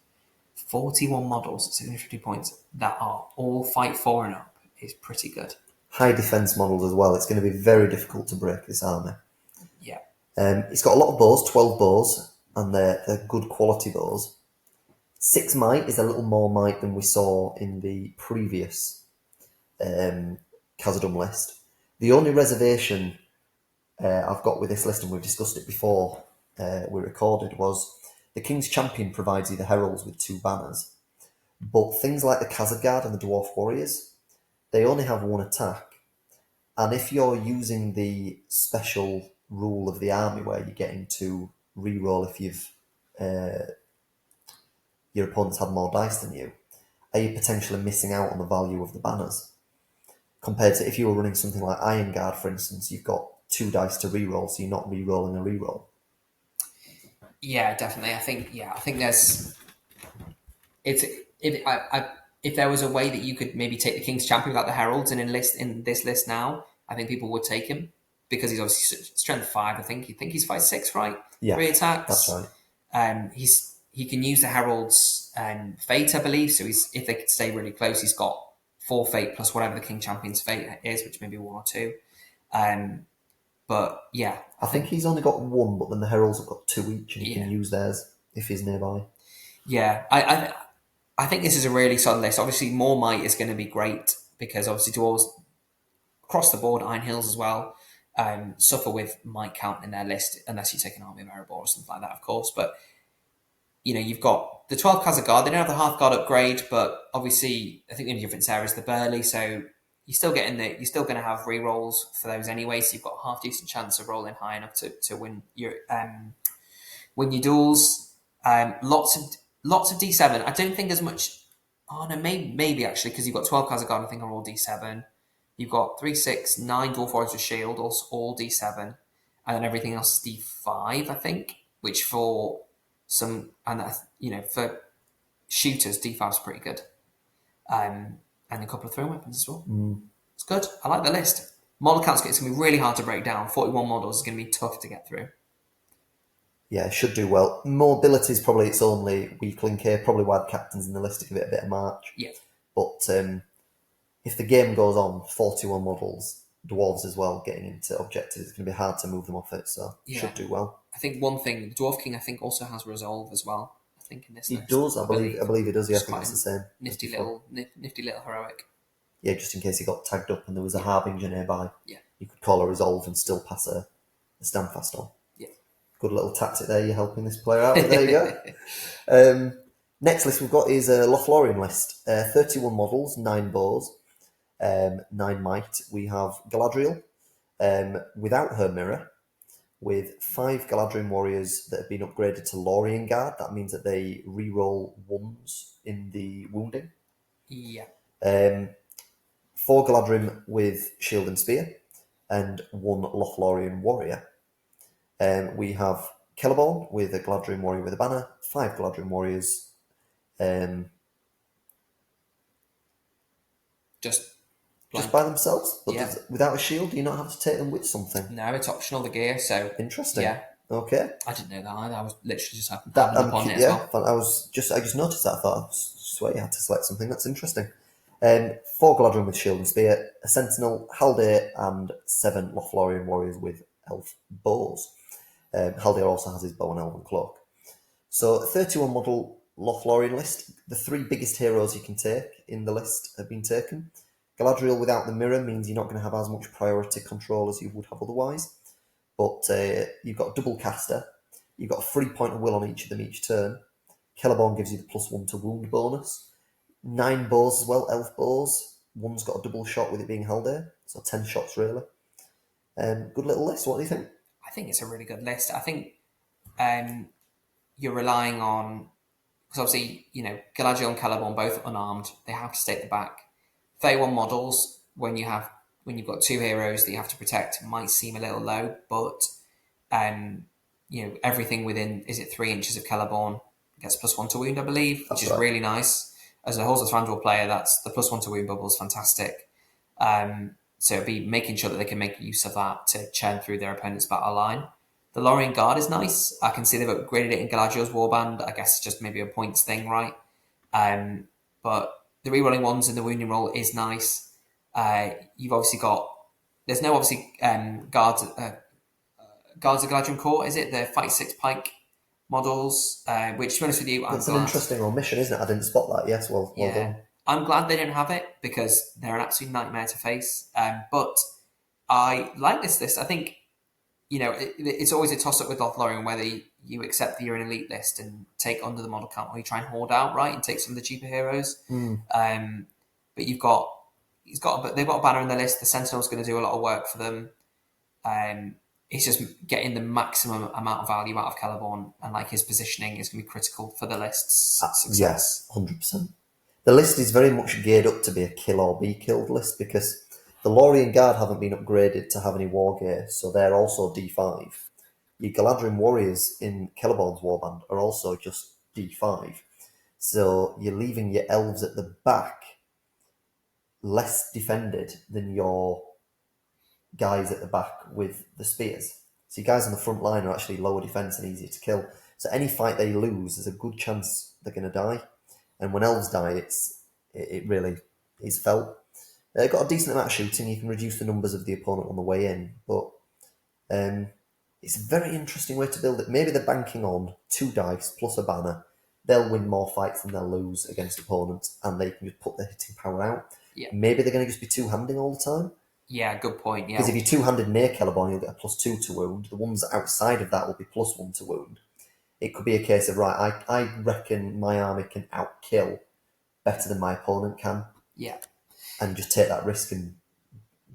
S2: 41 models at 650 points that are all fight 4 and up is pretty good.
S1: High defence models as well. It's going to be very difficult to break this army.
S2: Yeah.
S1: It's got a lot of bows, 12 bows, and they're good quality bows. 6 might is a little more might than we saw in the previous Khazad-dum list. The only reservation I've got with this list, and we've discussed it before we recorded, was the King's Champion provides you the heralds with 2 banners, but things like the Khazad Guard and the Dwarf Warriors, they only have 1 attack, and if you're using the special rule of the army where you're getting to re-roll if you've your opponent's had more dice than you, are you potentially missing out on the value of the banners? Compared to if you were running something like Iron Guard, for instance, you've got 2 dice to re-roll, so you're not re-rolling a re-roll.
S2: Yeah, definitely. I think there's if there was a way that you could maybe take the King's Champion without the Heralds and enlist in this list now, I think people would take him because he's obviously strength 5. I think he's 5'6", right?
S1: Yeah,
S2: 3 attacks.
S1: that's right.
S2: He can use the Herald's fate, I believe. So if they could stay really close, he's got 4 fate plus whatever the King Champion's fate is, which may be 1 or 2. But yeah,
S1: I think he's only got 1, but then the heralds have got 2 each, and he can use theirs if he's nearby.
S2: Yeah, I think this is a really solid list. Obviously, more might is going to be great because obviously dwarves across the board, Iron Hills as well, suffer with might count in their list unless you take an army of Erebor or something like that, of course. But you've got the 12 Khazad Guard. They don't have the Half Guard upgrade, but obviously, I think the only difference there is the Burly. So you're still getting you're still going to have re-rolls for those anyway. So you've got a half decent chance of rolling high enough to win your duels. Lots of D7. I don't think as much. Oh no, maybe actually because you've got 12 Khazad Guard. I think are all D7. You've got 3, 6, 9 Dwarf Warriors with shield, all D7, and then everything else is D5. I think, which for some for shooters, D5 is pretty good. And a couple of throwing weapons as well. It's good. I like the list. Model count's going to be really hard to break down. 41 models is going to be tough to get through.
S1: Yeah, it should do well. Mobility is probably its only weak link here. Probably why the captain's in the list to give it a bit of march.
S2: Yeah.
S1: But if the game goes on, 41 models, dwarves as well, getting into objectives, it's going to be hard to move them off it. So it should do well.
S2: I think one thing, the Dwarf King, I think also has Resolve as well. I think in this
S1: he
S2: list.
S1: does. I believe he does. Yeah, I think it's the same.
S2: Nifty little heroic.
S1: Yeah, just in case he got tagged up and there was a Harbinger nearby.
S2: Yeah.
S1: You could call a Resolve and still pass a Standfast on.
S2: Yeah.
S1: Good little tactic there. You're helping this player out. There you go. Next list we've got is a Lothlorien list. 31 models, 9 bows, 9 might. We have Galadriel without her mirror, with 5 Galadriel warriors that have been upgraded to Lorien Guard. That means that they re-roll 1s in the wounding.
S2: Yeah.
S1: 4 Galadrim with shield and spear, and 1 Lothlorien warrior. We have Celeborn with a Galadrim warrior with a banner, 5 Galadrim warriors.
S2: Just
S1: by themselves, but without a shield. Do you not have to take them with something?
S2: No, it's optional, the gear. So
S1: interesting.
S2: Yeah.
S1: Okay.
S2: I didn't know that either. I was literally just having
S1: That
S2: upon it as well.
S1: I just noticed that. I thought I swear you had to select something. That's interesting. 4 Galadrim with shield and spear, a Sentinel, Haldir, and 7 Lothlorien warriors with elf bows. Haldir also has his bow and elven cloak. So 31 model Lothlorien list. The 3 biggest heroes you can take in the list have been taken. Galadriel without the mirror means you're not going to have as much priority control as you would have otherwise. But you've got a double caster. You've got a 3 point of will on each of them each turn. Celeborn gives you the +1 to wound bonus. 9 bows as well, elf bows. One's got a double shot with it being Haldir, so 10 shots really. Good little list. What do you think?
S2: I think it's a really good list. I think you're relying on, because obviously, Galadriel and Celeborn both unarmed. They have to stay at the back. 31 models when you've got 2 heroes that you have to protect might seem a little low, but everything within 3 inches of Celeborn gets +1 to wound, I believe, which is really nice. As a Halls of Thranduil player, that's the +1 to wound bubble is fantastic. So it'd be making sure that they can make use of that to churn through their opponent's battle line. The Lothlorien Guard is nice. I can see they've upgraded it in Galadriel's Warband. I guess it's just maybe a points thing, right? But the rerolling ones in the wounding roll is nice. You've obviously got... There's no obviously guards of Galadriel Court, is it? The Fight 6 Pike models, which, to be honest with you,
S1: That's an interesting omission, isn't it? I didn't spot that. Yes, well done.
S2: I'm glad they didn't have it because they're an absolute nightmare to face. But I like this list. I think, it's always a toss-up with Lothlorien whether you accept that you're an elite list and take under the model count, or you try and hoard out, right, and take some of the cheaper heroes. But they've got a banner in the list. The Sentinel's going to do a lot of work for them. It's just getting the maximum amount of value out of Celeborn, and his positioning is going to be critical for the list's success.
S1: Yes, 100%. The list is very much geared up to be a kill or be killed list because the Lothlorien Guard haven't been upgraded to have any war gear, so they're also D5. Your Galadriel warriors in Celeborn's warband are also just D5. So you're leaving your elves at the back less defended than your guys at the back with the spears. So your guys on the front line are actually lower defense and easier to kill. So any fight they lose, there's a good chance they're going to die. And when elves die, it really is felt. They've got a decent amount of shooting. You can reduce the numbers of the opponent on the way in, but it's a very interesting way to build it. Maybe they're banking on 2 dice plus a banner. They'll win more fights than they'll lose against opponents, and they can just put their hitting power out.
S2: Yeah.
S1: Maybe they're going to just be two-handing all the time.
S2: Yeah, good point. Yeah,
S1: because if you're two-handed near Celeborn, you'll get a +2 to wound. The ones outside of that will be +1 to wound. It could be a case of, right, I reckon my army can outkill better than my opponent can.
S2: Yeah.
S1: And just take that risk and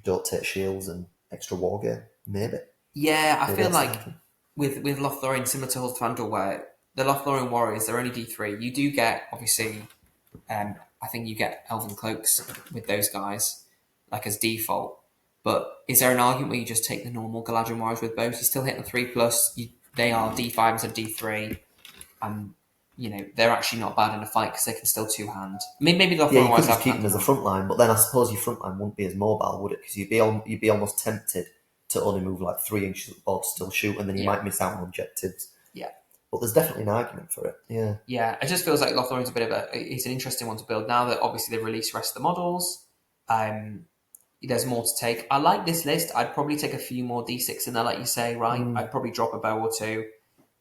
S1: don't take shields and extra war gear, maybe.
S2: Yeah, I feel like with Lothlorien, similar to Halls of Thranduil, where the Lothlorien warriors, they're only D3. You do get, obviously, I think you get Elven Cloaks with those guys, as default. But is there an argument where you just take the normal Galadriel warriors with bows? You're still hitting 3+. They are D5 instead of D3. And, they're actually not bad in a fight because they can still two-hand. Maybe the
S1: you could just keep them as a front line, but then I suppose your front line wouldn't be as mobile, would it? Because you'd be almost tempted to only move 3 inches at the board to still shoot, and then you might miss out on objectives.
S2: Yeah.
S1: But there's definitely an argument for it. Yeah.
S2: Yeah, it just feels like Lothlorien's it's an interesting one to build. Now that obviously they've released the rest of the models, there's more to take. I like this list. I'd probably take a few more D6 in there, like you say, right? I'd probably drop a bow or 2.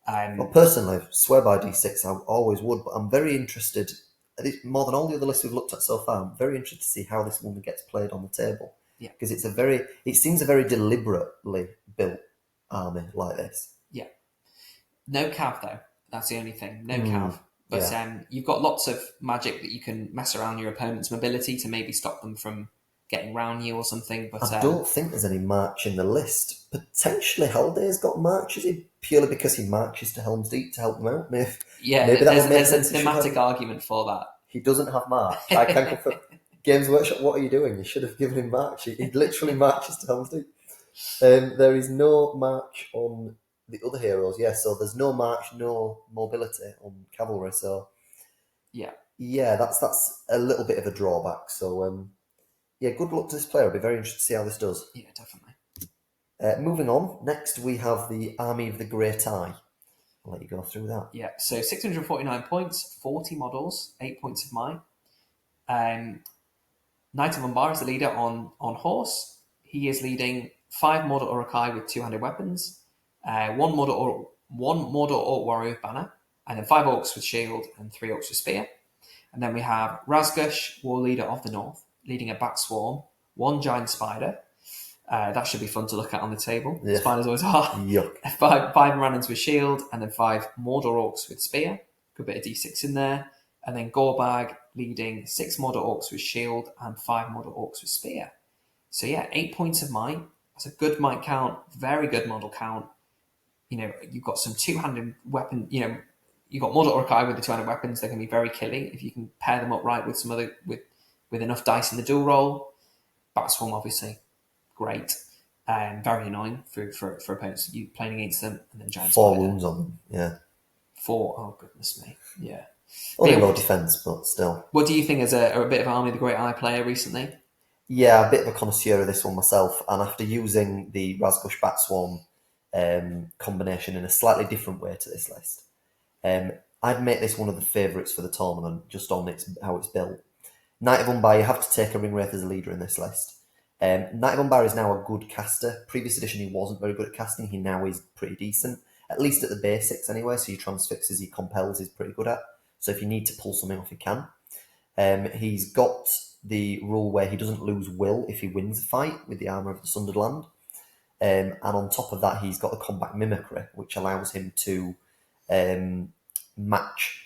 S1: Well, personally, I swear by D6, I always would, but I'm very interested, more than all the other lists we've looked at so far, I'm very interested to see how this one gets played on the table.
S2: Yeah.
S1: Because it seems a very deliberately built army like this.
S2: Yeah. No cav, though. That's the only thing. No cav. But you've got lots of magic that you can mess around your opponent's mobility to maybe stop them from getting round you or something. But
S1: I don't think there's any march in the list. Potentially Haldir's got march, is it? Purely because he marches to Helm's Deep to help them out? Maybe
S2: there's a thematic argument for that.
S1: He doesn't have march. I can't confirm. Games Workshop, what are you doing? You should have given him march. He literally marches to Helm's Deep. There is no march on the other heroes, so there's no march, no mobility on cavalry, so yeah, that's a little bit of a drawback. So good luck to this player. I'll be very interested to see how this does.
S2: Yeah, definitely.
S1: Moving on, next we have the Army of the Great Eye. I'll let you go through that.
S2: Yeah, so 649 points, 40 models, 8 points of mine. Knight of Umbar is the leader on horse. He is leading 5 Mordor Uruk-hai with 2-handed weapons, 1 Mordor Orc warrior with banner, and then 5 orcs with shield and 3 orcs with spear. And then we have Razgush, war leader of the north. leading a bat swarm, 1 giant spider. That should be fun to look at on the table.
S1: Yeah.
S2: Spiders always are.
S1: Yuck.
S2: 5 Morannons with shield, and then 5 Mordor orcs with spear. Good bit of d6 in there. And then Gorbag leading 6 Mordor orcs with shield and 5 Mordor orcs with spear. So yeah, 8 points of might. That's a good might count, very good model count. You've got some two-handed weapon. You've got Mordor Uruk-hai with the two-handed weapons. They're going to be very killy if you can pair them up right with some other with enough dice in the dual roll. Bat Swarm, obviously, great. Very annoying for opponents. You playing against them, and then giant
S1: 4
S2: spider.
S1: wounds on them. Yeah.
S2: 4. Oh goodness me. Yeah.
S1: Only low defense, but still.
S2: What do you think as a bit of Army of the Great Eye player recently?
S1: Yeah, a bit of a connoisseur of this one myself, and after using the Razgush Bat Swarm combination in a slightly different way to this list, I'd make this one of the favourites for the tournament, just on how it's built. Knight of Umbar, you have to take a Ringwraith as a leader in this list. Knight of Umbar is now a good caster. Previous edition, he wasn't very good at casting. He now is pretty decent, at least at the basics anyway. So your transfixes, he compels, he's pretty good at. So if you need to pull something off, he can. He's got the rule where he doesn't lose will if he wins a fight with the Armour of the Sundered Land. And on top of that, he's got the combat mimicry, which allows him to match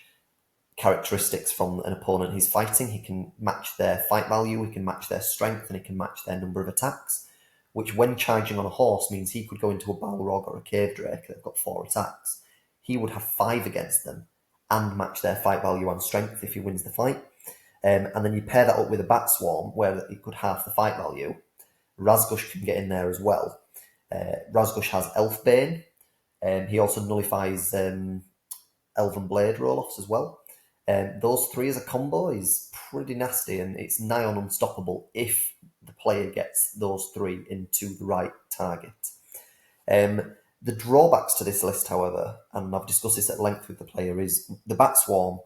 S1: characteristics from an opponent he's fighting. He can match their fight value, he can match their strength, and he can match their number of attacks, which when charging on a horse means he could go into a Balrog or a Cave Drake. They've got 4 attacks. He would have 5 against them and match their fight value and strength if he wins the fight. And then you pair that up with a Bat Swarm, where he could half the fight value. Razgush can get in there as well. Razgush has Elfbane. He also nullifies Elven Blade roll-offs as well. Those 3 as a combo is pretty nasty, and it's nigh on unstoppable if the player gets those 3 into the right target. The drawbacks to this list, however, and I've discussed this at length with the player, is the Bat Swarm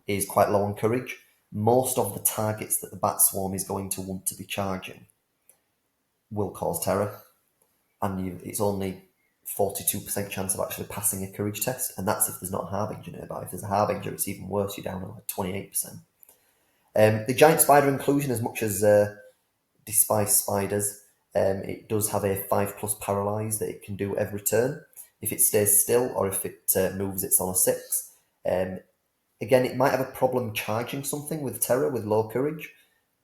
S1: is quite low on courage. Most of the targets that the Bat Swarm is going to want to be charging will cause terror, and it's only 42% chance of actually passing a courage test, and that's if there's not a Harbinger nearby. If there's a Harbinger, it's even worse. You're down to like 28%. The giant spider inclusion, as much as despise spiders, it does have a 5+ paralyze that it can do every turn. If it stays still or if it moves, it's on a 6. Again, it might have a problem charging something with terror, with low courage,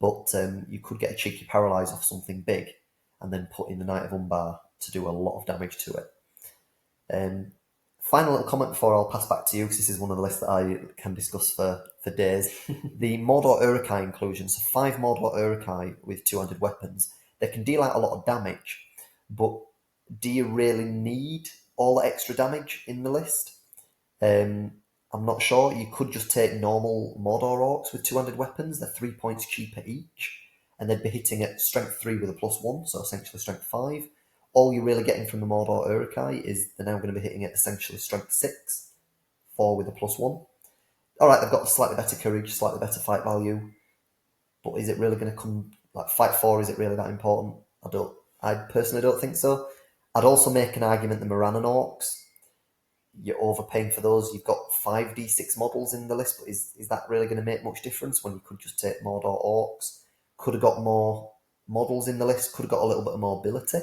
S1: but you could get a cheeky paralyze off something big and then put in the Knight of Umbar to do a lot of damage to it. Final little comment before I'll pass back to you, because this is one of the lists that I can discuss for days. The Mordor Uruk-hai inclusion, so 5 Mordor Uruk-hai with 200 weapons. They can deal out a lot of damage, but do you really need all the extra damage in the list? I'm not sure. You could just take normal Mordor Orcs with 200 weapons. They're 3 points cheaper each, and they'd be hitting at strength 3 with a +1, so essentially strength 5. All you're really getting from the Mordor Uruk-hai is they're now going to be hitting at essentially strength 6, 4 with a +1. Alright, they've got slightly better courage, slightly better fight value, but is it really going to come, like fight 4, is it really that important? I personally don't think so. I'd also make an argument the Morannon Orcs, you're overpaying for those. You've got 5d6 models in the list, but is that really going to make much difference when you could just take Mordor Orcs? Could have got more models in the list, could have got a little bit of mobility.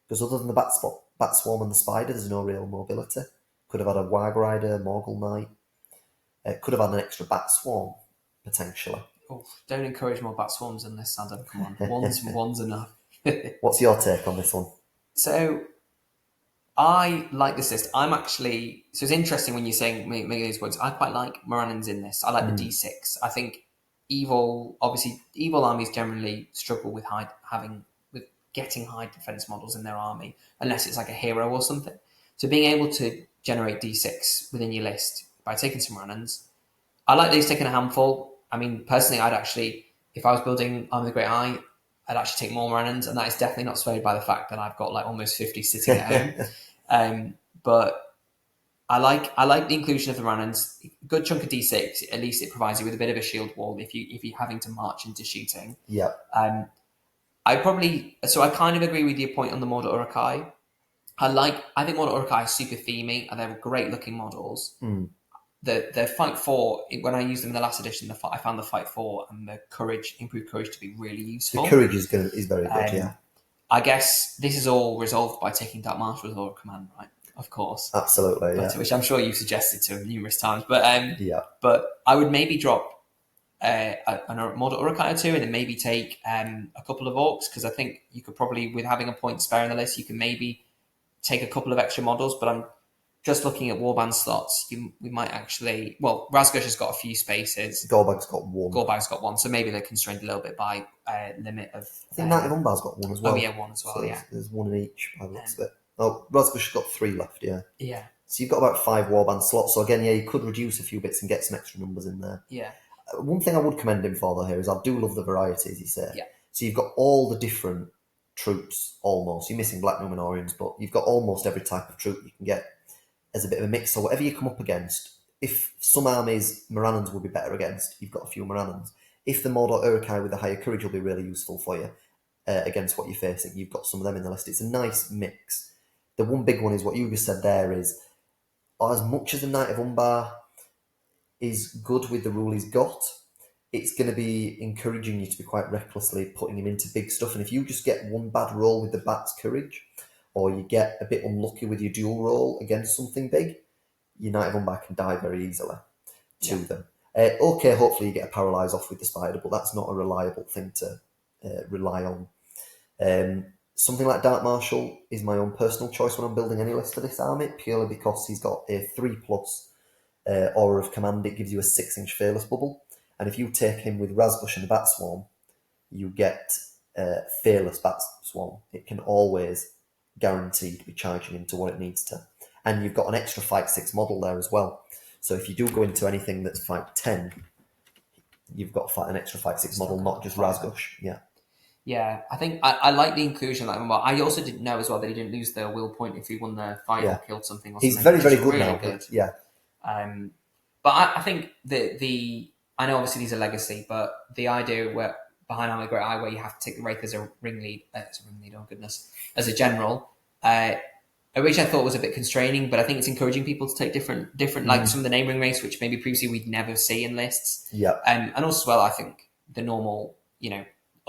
S1: Because other than the Bat Swarm and the Spider, there's no real mobility. Could have had a Warg Rider, Morgul Knight. Could have had an extra Bat Swarm, potentially.
S2: Oh, don't encourage more Bat Swarms than this, Adam. Come on. One's enough.
S1: What's your take on this one?
S2: So, I like this list. So it's interesting when you're saying making these points. I quite like Morannons in this. I like the D6. I think evil armies generally struggle with getting high defense models in their army, unless it's like a hero or something. So being able to generate D6 within your list by taking some Morannons, I like these taking a handful. I mean, personally, if I was building Army of the Great Eye, I'd actually take more Morannons, and that is definitely not swayed by the fact that I've got like almost 50 sitting at home. But I like the inclusion of the Morannons. Good chunk of D6. At least it provides you with a bit of a shield wall if you're having to march into shooting.
S1: Yeah.
S2: I kind of agree with your point on the Mordor Uruk-hai. I think Mordor Uruk-hai is super themey, and they're great looking models. the fight 4, when I used them in the last edition, I found the fight 4 and the improved courage to be really useful.
S1: The courage is very good, yeah.
S2: I guess this is all resolved by taking Dark Marshal with Order of Command, right? Of course.
S1: Absolutely, yeah.
S2: Which I'm sure you've suggested to him numerous times. But
S1: yeah.
S2: But I would maybe drop a Mordor Uruk-hai or two, and then maybe take a couple of Orcs, because I think you could probably, with having a point spare in the list, you can maybe take a couple of extra models. But I'm just looking at warband slots. We might actually... Well, Razgush has got a few spaces.
S1: Gorbag's got one.
S2: Gorbag's got one, so maybe they're constrained a little bit by limit of...
S1: I think Knight of Umbar's got one as well.
S2: Oh, yeah, one as well,
S1: so
S2: yeah.
S1: There's one in each by the looks of it. Oh, Razgush has got 3 left, yeah.
S2: Yeah.
S1: So you've got about 5 warband slots. So again, yeah, you could reduce a few bits and get some extra numbers in there.
S2: Yeah.
S1: One thing I would commend him for, though, here is I do love the variety, as you say.
S2: Yeah.
S1: So you've got all the different troops, almost. You're missing Black Numenorians, but you've got almost every type of troop you can get as a bit of a mix. So whatever you come up against, if some armies Morannons will be better against, you've got a few Morannons. If the Mordor Uruk-hai with the higher courage will be really useful for you against what you're facing, you've got some of them in the list. It's a nice mix. The one big one is what you just said there is, as much as the Knight of Umbar is good with the rule he's got, it's going to be encouraging you to be quite recklessly putting him into big stuff. And if you just get one bad roll with the Bat's courage, or you get a bit unlucky with your dual roll against something big, your Knight of Umbar can die very easily to them. Okay, hopefully you get a paralyze off with the spider, but that's not a reliable thing to rely on. Something like Dark Marshal is my own personal choice when I'm building any list for this army, purely because he's got a 3+ Aura of Command. It gives you a 6-inch Fearless bubble, and if you take him with Razgush and the Bat Swarm, you get Fearless Bat Swarm. It can always guaranteed be charging into what it needs to. And you've got an extra Fight 6 model there as well. So if you do go into anything that's Fight 10, you've got an extra Fight 6 model, not just Razgush. Yeah.
S2: Yeah, I think I like the inclusion. I also didn't know as well that he didn't lose the will point if he won the fight or killed something. Or
S1: He's
S2: something.
S1: very, very good
S2: really
S1: now.
S2: Good.
S1: Yeah.
S2: But I think the I know obviously these are legacy, but the idea behind Army of the Great Eye, where you have to take the Wraith as a ringleader, oh goodness, as a general, which I thought was a bit constraining, but I think it's encouraging people to take different like some of the name ring race, which maybe previously we'd never see in lists.
S1: Yeah.
S2: And also as well, I think the normal,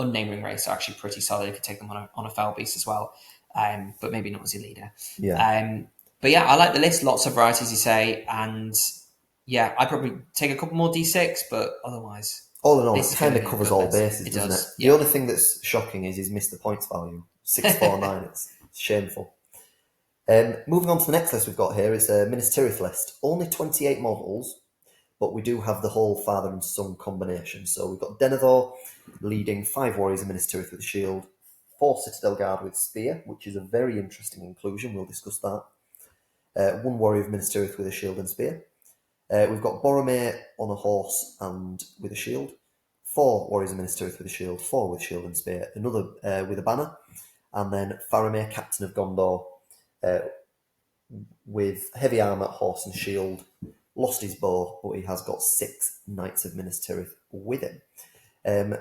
S2: unnamed ring race are actually pretty solid if you take them on a fell beast as well. But maybe not as your leader.
S1: Yeah.
S2: But yeah, I like the list. Lots of varieties, you say, and yeah, I'd probably take a couple more D6, but otherwise,
S1: all in all, it kind of covers all bases, doesn't it?
S2: Yeah.
S1: The only thing that's shocking is he's missed the points value, 649. It's shameful. Moving on to the next list we've got here is a Minas Tirith list. Only 28 models, but we do have the whole father and son combination. So we've got Denethor leading 5 warriors of Minas Tirith with a shield, 4 Citadel Guard with spear, which is a very interesting inclusion. We'll discuss that. 1 warrior of Minas Tirith with a shield and spear. We've got Boromir on a horse and with a shield. 4 warriors of Minas Tirith with a shield, 4 with shield and spear, another with a banner, and then Faramir, Captain of Gondor, with heavy armour, horse and shield. Lost his bow, but he has got 6 Knights of Minas Tirith with him.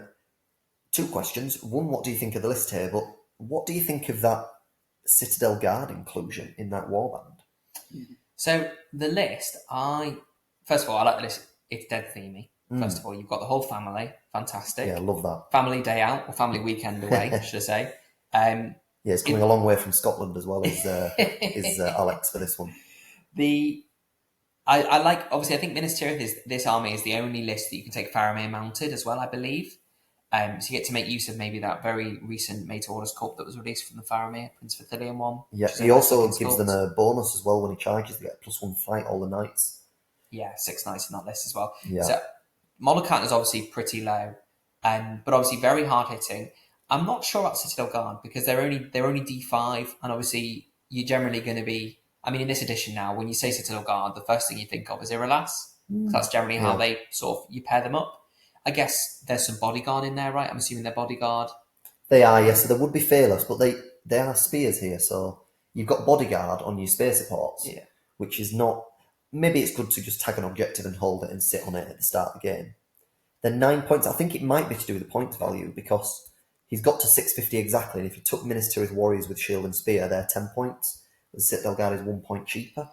S1: 2 questions. 1, what do you think of the list here? But what do you think of that Citadel Guard inclusion in that warband?
S2: So the list, first of all, I like the list. It's dead themey. First of all, you've got the whole family. Fantastic.
S1: Yeah, I love that.
S2: Family day out or family weekend away, should I say.
S1: Yeah, it's coming a long way from Scotland as well, is Alex for this one.
S2: I like, obviously, I think Minas Tirith this army is the only list that you can take Faramir mounted as well, I believe. So you get to make use of maybe that very recent Made to Order sculpt that was released from the Faramir, Prince Vithilion one.
S1: Yeah, he also gives them a bonus as well when he charges. They get +1 fight all the knights.
S2: Yeah, 6 knights in that list as well.
S1: Yeah.
S2: So model count is obviously pretty low, but obviously very hard hitting. I'm not sure about Citadel Guard because they're only D5, and obviously you're generally going to be. I mean, in this edition now, when you say Citadel Guard, the first thing you think of is Irolas. That's generally how they you pair them up. I guess there's some bodyguard in there, right? I'm assuming they're bodyguard.
S1: They are, yes. So they would be fearless, but they are spears here. So you've got bodyguard on your spear supports, which is not. Maybe it's good to just tag an objective and hold it and sit on it at the start of the game. They're 9 points. I think it might be to do with the points value because he's got to 650 exactly. And if you took Minas Tirith warriors with shield and spear, they're 10 points. The Citadel Guard is 1 point cheaper.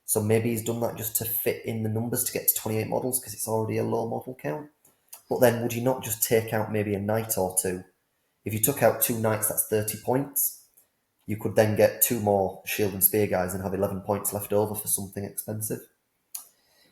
S1: So maybe he's done that just to fit in the numbers to get to 28 models because it's already a low model count. But then would you not just take out maybe a knight or two? If you took out 2 knights, that's 30 points. You could then get 2 more shield and spear guys and have 11 points left over for something expensive.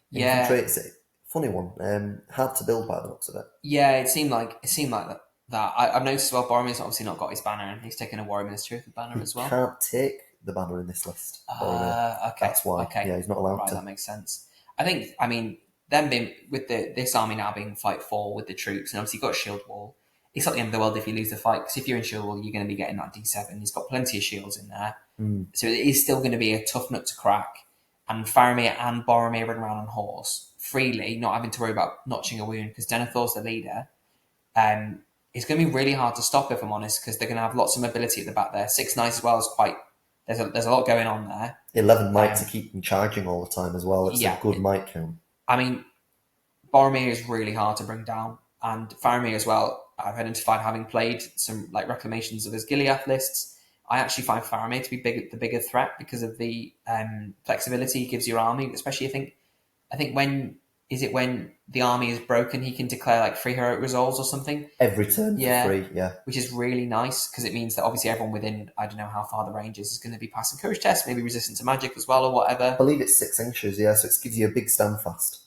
S2: Yeah,
S1: Infantry, it's a funny one. Hard to build by the looks of it.
S2: yeah. It seemed like that. I've noticed as well. Boromir's obviously not got his banner, and he's taken a Warrior Minas Tirith banner as well.
S1: Can't take the banner in this list. Boromir.
S2: Okay,
S1: That's why.
S2: Okay,
S1: Yeah, he's not allowed
S2: right,
S1: to.
S2: that makes sense. I think. I mean, them being with this army now being fight 4 with the troops, and obviously you've got a shield wall. It's not the end of the world if you lose the fight, because if you're in shield wall, you're going to be getting that D7. He's got plenty of shields in there, so it is still going to be a tough nut to crack. And Faramir and Boromir run around on horse freely, not having to worry about notching a wound, because Denethor's the leader. It's going to be really hard to stop, if I'm honest, because they're going to have lots of mobility at the back there. 6 knights as well is quite. There's a lot going on there.
S1: 11 might to keep them charging all the time as well. It's a good might count.
S2: I mean, Boromir is really hard to bring down, and Faramir as well. I've identified, having played some like reclamations of his Gileath lists, I actually find Faramir to be the bigger threat because of the flexibility he gives your army. Especially, I think when the army is broken, he can declare like 3 heroic resolves or something
S1: every turn for free. Yeah,
S2: which is really nice because it means that obviously everyone within, I don't know how far the range is going to be passing courage tests, maybe resistant to magic as well or whatever.
S1: I believe it's 6 inches. Yeah, so it gives you a big standfast.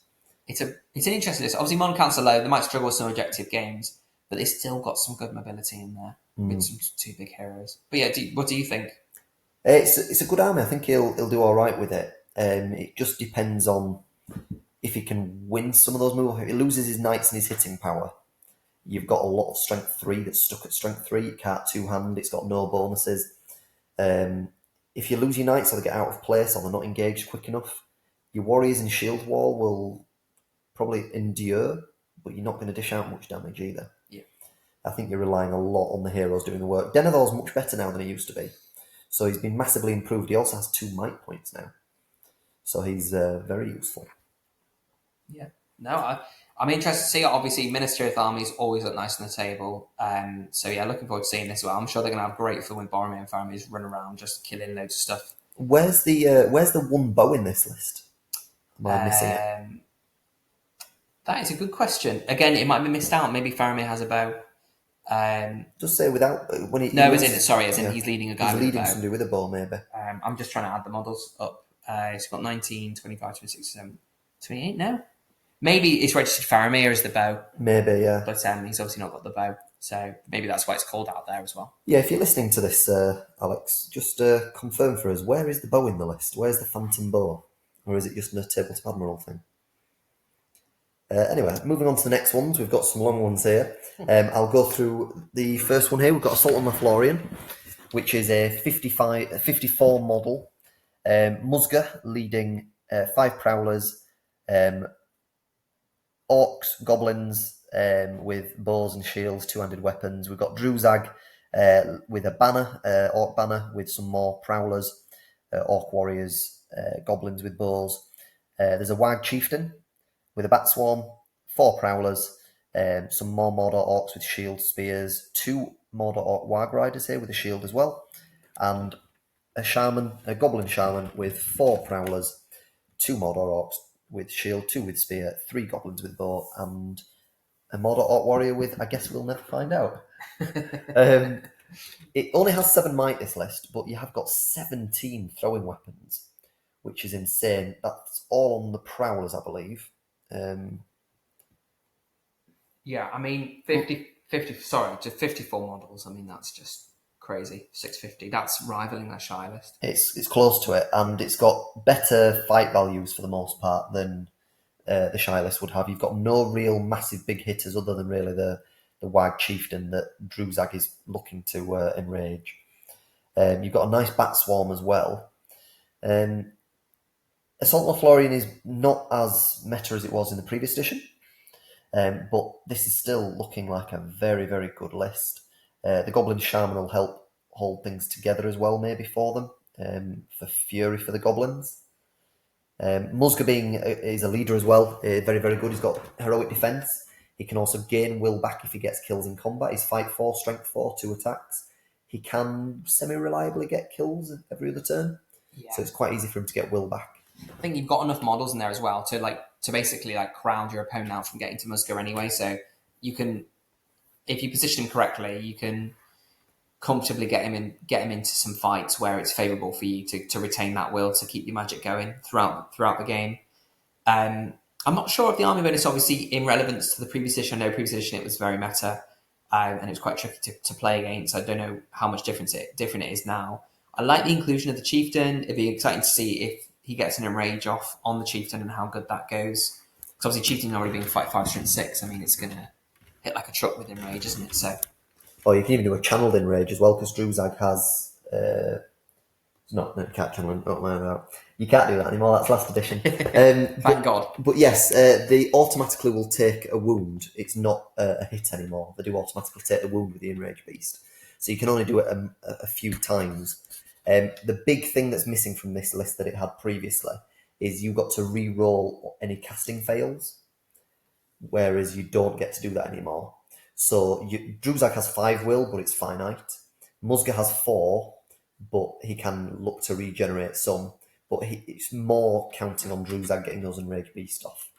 S2: It's an interesting list. Obviously, Mon Counts are low. They might struggle with some objective games, but they still got some good mobility in there with some 2 big heroes. But yeah, what do you think?
S1: It's a good army. I think he'll do all right with it. It just depends on if he can win some of those moves. If he loses his knights and his hitting power, you've got a lot of strength 3 that's stuck at strength 3. It can't 2-hand. It's got no bonuses. If you lose your knights or they get out of place or they're not engaged quick enough, your warriors in shield wall will probably endure, but you're not going to dish out much damage either.
S2: Yeah,
S1: I think you're relying a lot on the heroes doing the work. Denethor's much better now than he used to be, so he's been massively improved. He also has 2 might points now, so he's very useful.
S2: Yeah, no, I'm interested to see. Obviously, Minas Tirith armies always look nice on the table. So yeah, looking forward to seeing this as well. I'm sure they're going to have great fun when Boromir and Faramir run around just killing loads of stuff.
S1: Where's the one bow in this list? Am I missing it?
S2: That is a good question. Again, it might be missed out. Maybe Faramir has a bow.
S1: Just say without when he.
S2: No, he's leading a guy.
S1: He's
S2: with
S1: leading
S2: a bow.
S1: somebody with a bow, maybe.
S2: I'm just trying to add the models up. He's got 19, 25, 26, 27, 28 now. Maybe it's registered Faramir as the bow.
S1: Maybe, yeah.
S2: But he's obviously not got the bow, so maybe that's why it's called out there as well.
S1: Yeah, if you're listening to this, Alex, just confirm for us, where is the bow in the list? Where's the phantom bow? Or is it just a tabletop admiral thing? Anyway, moving on to the next ones. We've got some long ones here. I'll go through the first one here. We've got Assault on Lothlorien, which is a 54 model. Musga leading 5 prowlers, orcs, goblins with bows and shields, 2-handed weapons. We've got Druadan with a banner, orc banner with some more prowlers, orc warriors, goblins with bows. There's a Wag chieftain with a bat swarm, 4 prowlers, some more Mordor orcs with shield spears, 2 Mordor orc Wag riders here with a shield as well, and a goblin shaman with 4 prowlers, 2 Mordor orcs with shield, 2 with spear, 3 goblins with bow, and a Mordor orc warrior with, I guess we'll never find out. It only has 7 might, this list, but you have got 17 throwing weapons, which is insane. That's all on the prowlers, I believe.
S2: Yeah, I mean, 54 models. I mean, that's just crazy. 650. That's rivaling that Shire list.
S1: It's close to it, and it's got better fight values for the most part than the Shire list would have. You've got no real massive big hitters other than really the Wag chieftain that Druadan is looking to enrage. You've got a nice bat swarm as well. Assault Lothlorien is not as meta as it was in the previous edition, but this is still looking like a very, very good list. The Goblin Shaman will help hold things together as well, maybe for them, for Fury for the Goblins. Musga is a leader as well, very, very good. He's got heroic defense. He can also gain will back if he gets kills in combat. He's fight 4, strength 4, 2 attacks. He can semi-reliably get kills every other turn, so it's quite easy for him to get will back.
S2: I think you've got enough models in there as well to basically crowd your opponent out from getting to Muska anyway. So you can, if you position him correctly, you can comfortably get him into some fights where it's favourable for you to retain that will to keep your magic going throughout the game. I'm not sure of the army bonus, obviously, in relevance to the previous edition. I know previous edition it was very meta, and it was quite tricky to play against. I don't know how much different it is now. I like the inclusion of the chieftain. It'd be exciting to see if he gets an enrage off on the chieftain and how good that goes. Because obviously chieftain already being fight 5 strength 6. I mean, it's going to hit like a truck with enrage, isn't it? So.
S1: Or you can even do a channeled enrage as well, because Druzag has. Can't channel. You can't do that anymore. That's last edition.
S2: Thank God.
S1: But yes, they automatically will take a wound. It's not a hit anymore. They do automatically take a wound with the enrage beast, so you can only do it a few times. The big thing that's missing from this list that it had previously is you got to re-roll any casting fails, whereas you don't get to do that anymore. So Druzag has 5 will, but it's finite. Musga has 4, but he can look to regenerate some. But it's more counting on Druzag getting those Enrage Beast off.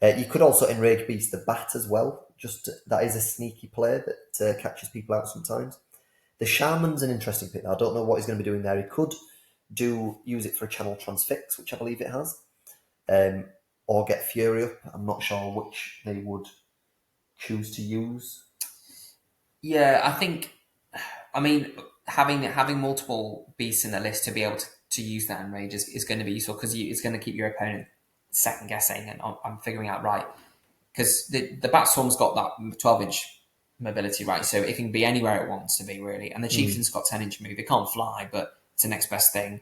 S1: You could also Enrage Beast the Bat as well. That is a sneaky play that catches people out sometimes. The Shaman's an interesting pick. I don't know what he's going to be doing there. He could use it for a Channel Transfix, which I believe it has, or get Fury up. I'm not sure which they would choose to use.
S2: Yeah, I think. I mean, having multiple beasts in the list to be able to use that enrage is going to be useful because it's going to keep your opponent second guessing and I'm figuring out right, because the Bat Swarm's got that 12-inch mobility, right? So it can be anywhere it wants to be, really. And the Chieftain's got 10-inch move. It can't fly, but it's the next best thing.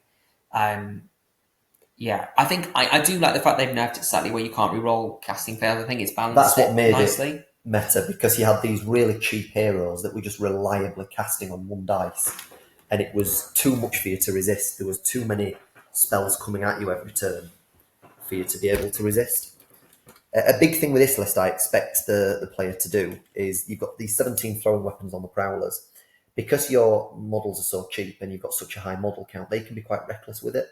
S2: Yeah, I think I do like the fact they've nerfed it slightly where you can't reroll casting fails. I think it's balanced.
S1: That's what made
S2: nicely.
S1: It meta, because you had these really cheap heroes that were just reliably casting on 1 dice, and it was too much for you to resist. There was too many spells coming at you every turn for you to be able to resist. A big thing with this list I expect the player to do is you've got these 17 throwing weapons on the Prowlers. Because your models are so cheap and you've got such a high model count, they can be quite reckless with it,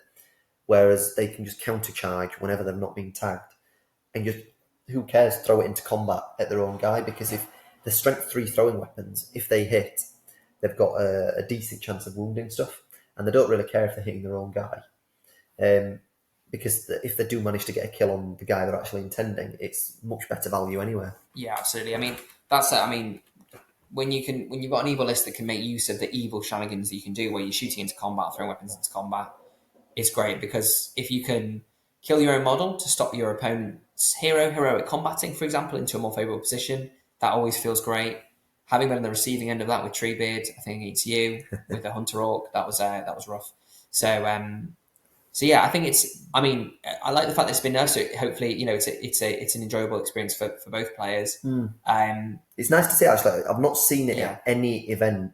S1: whereas they can just countercharge whenever they're not being tagged, and just who cares, throw it into combat at their own guy, because if the strength 3 throwing weapons, if they hit, they've got a decent chance of wounding stuff, and they don't really care if they're hitting their own guy, because if they do manage to get a kill on the guy they're actually intending, it's much better value anyway.
S2: Yeah, absolutely. I mean, when you've got an evil list that can make use of the evil shenanigans that you can do where you're shooting into combat, throwing weapons into combat, it's great, because if you can kill your own model to stop your opponent's heroic combating, for example, into a more favourable position, that always feels great. Having been on the receiving end of that with Treebeard, I think it's you with the Hunter Orc, that was rough. So yeah, I think it's. I mean, I like the fact that it's been nerfed. So hopefully, it's an enjoyable experience for both players.
S1: It's nice to see. Actually, I've not seen it at any event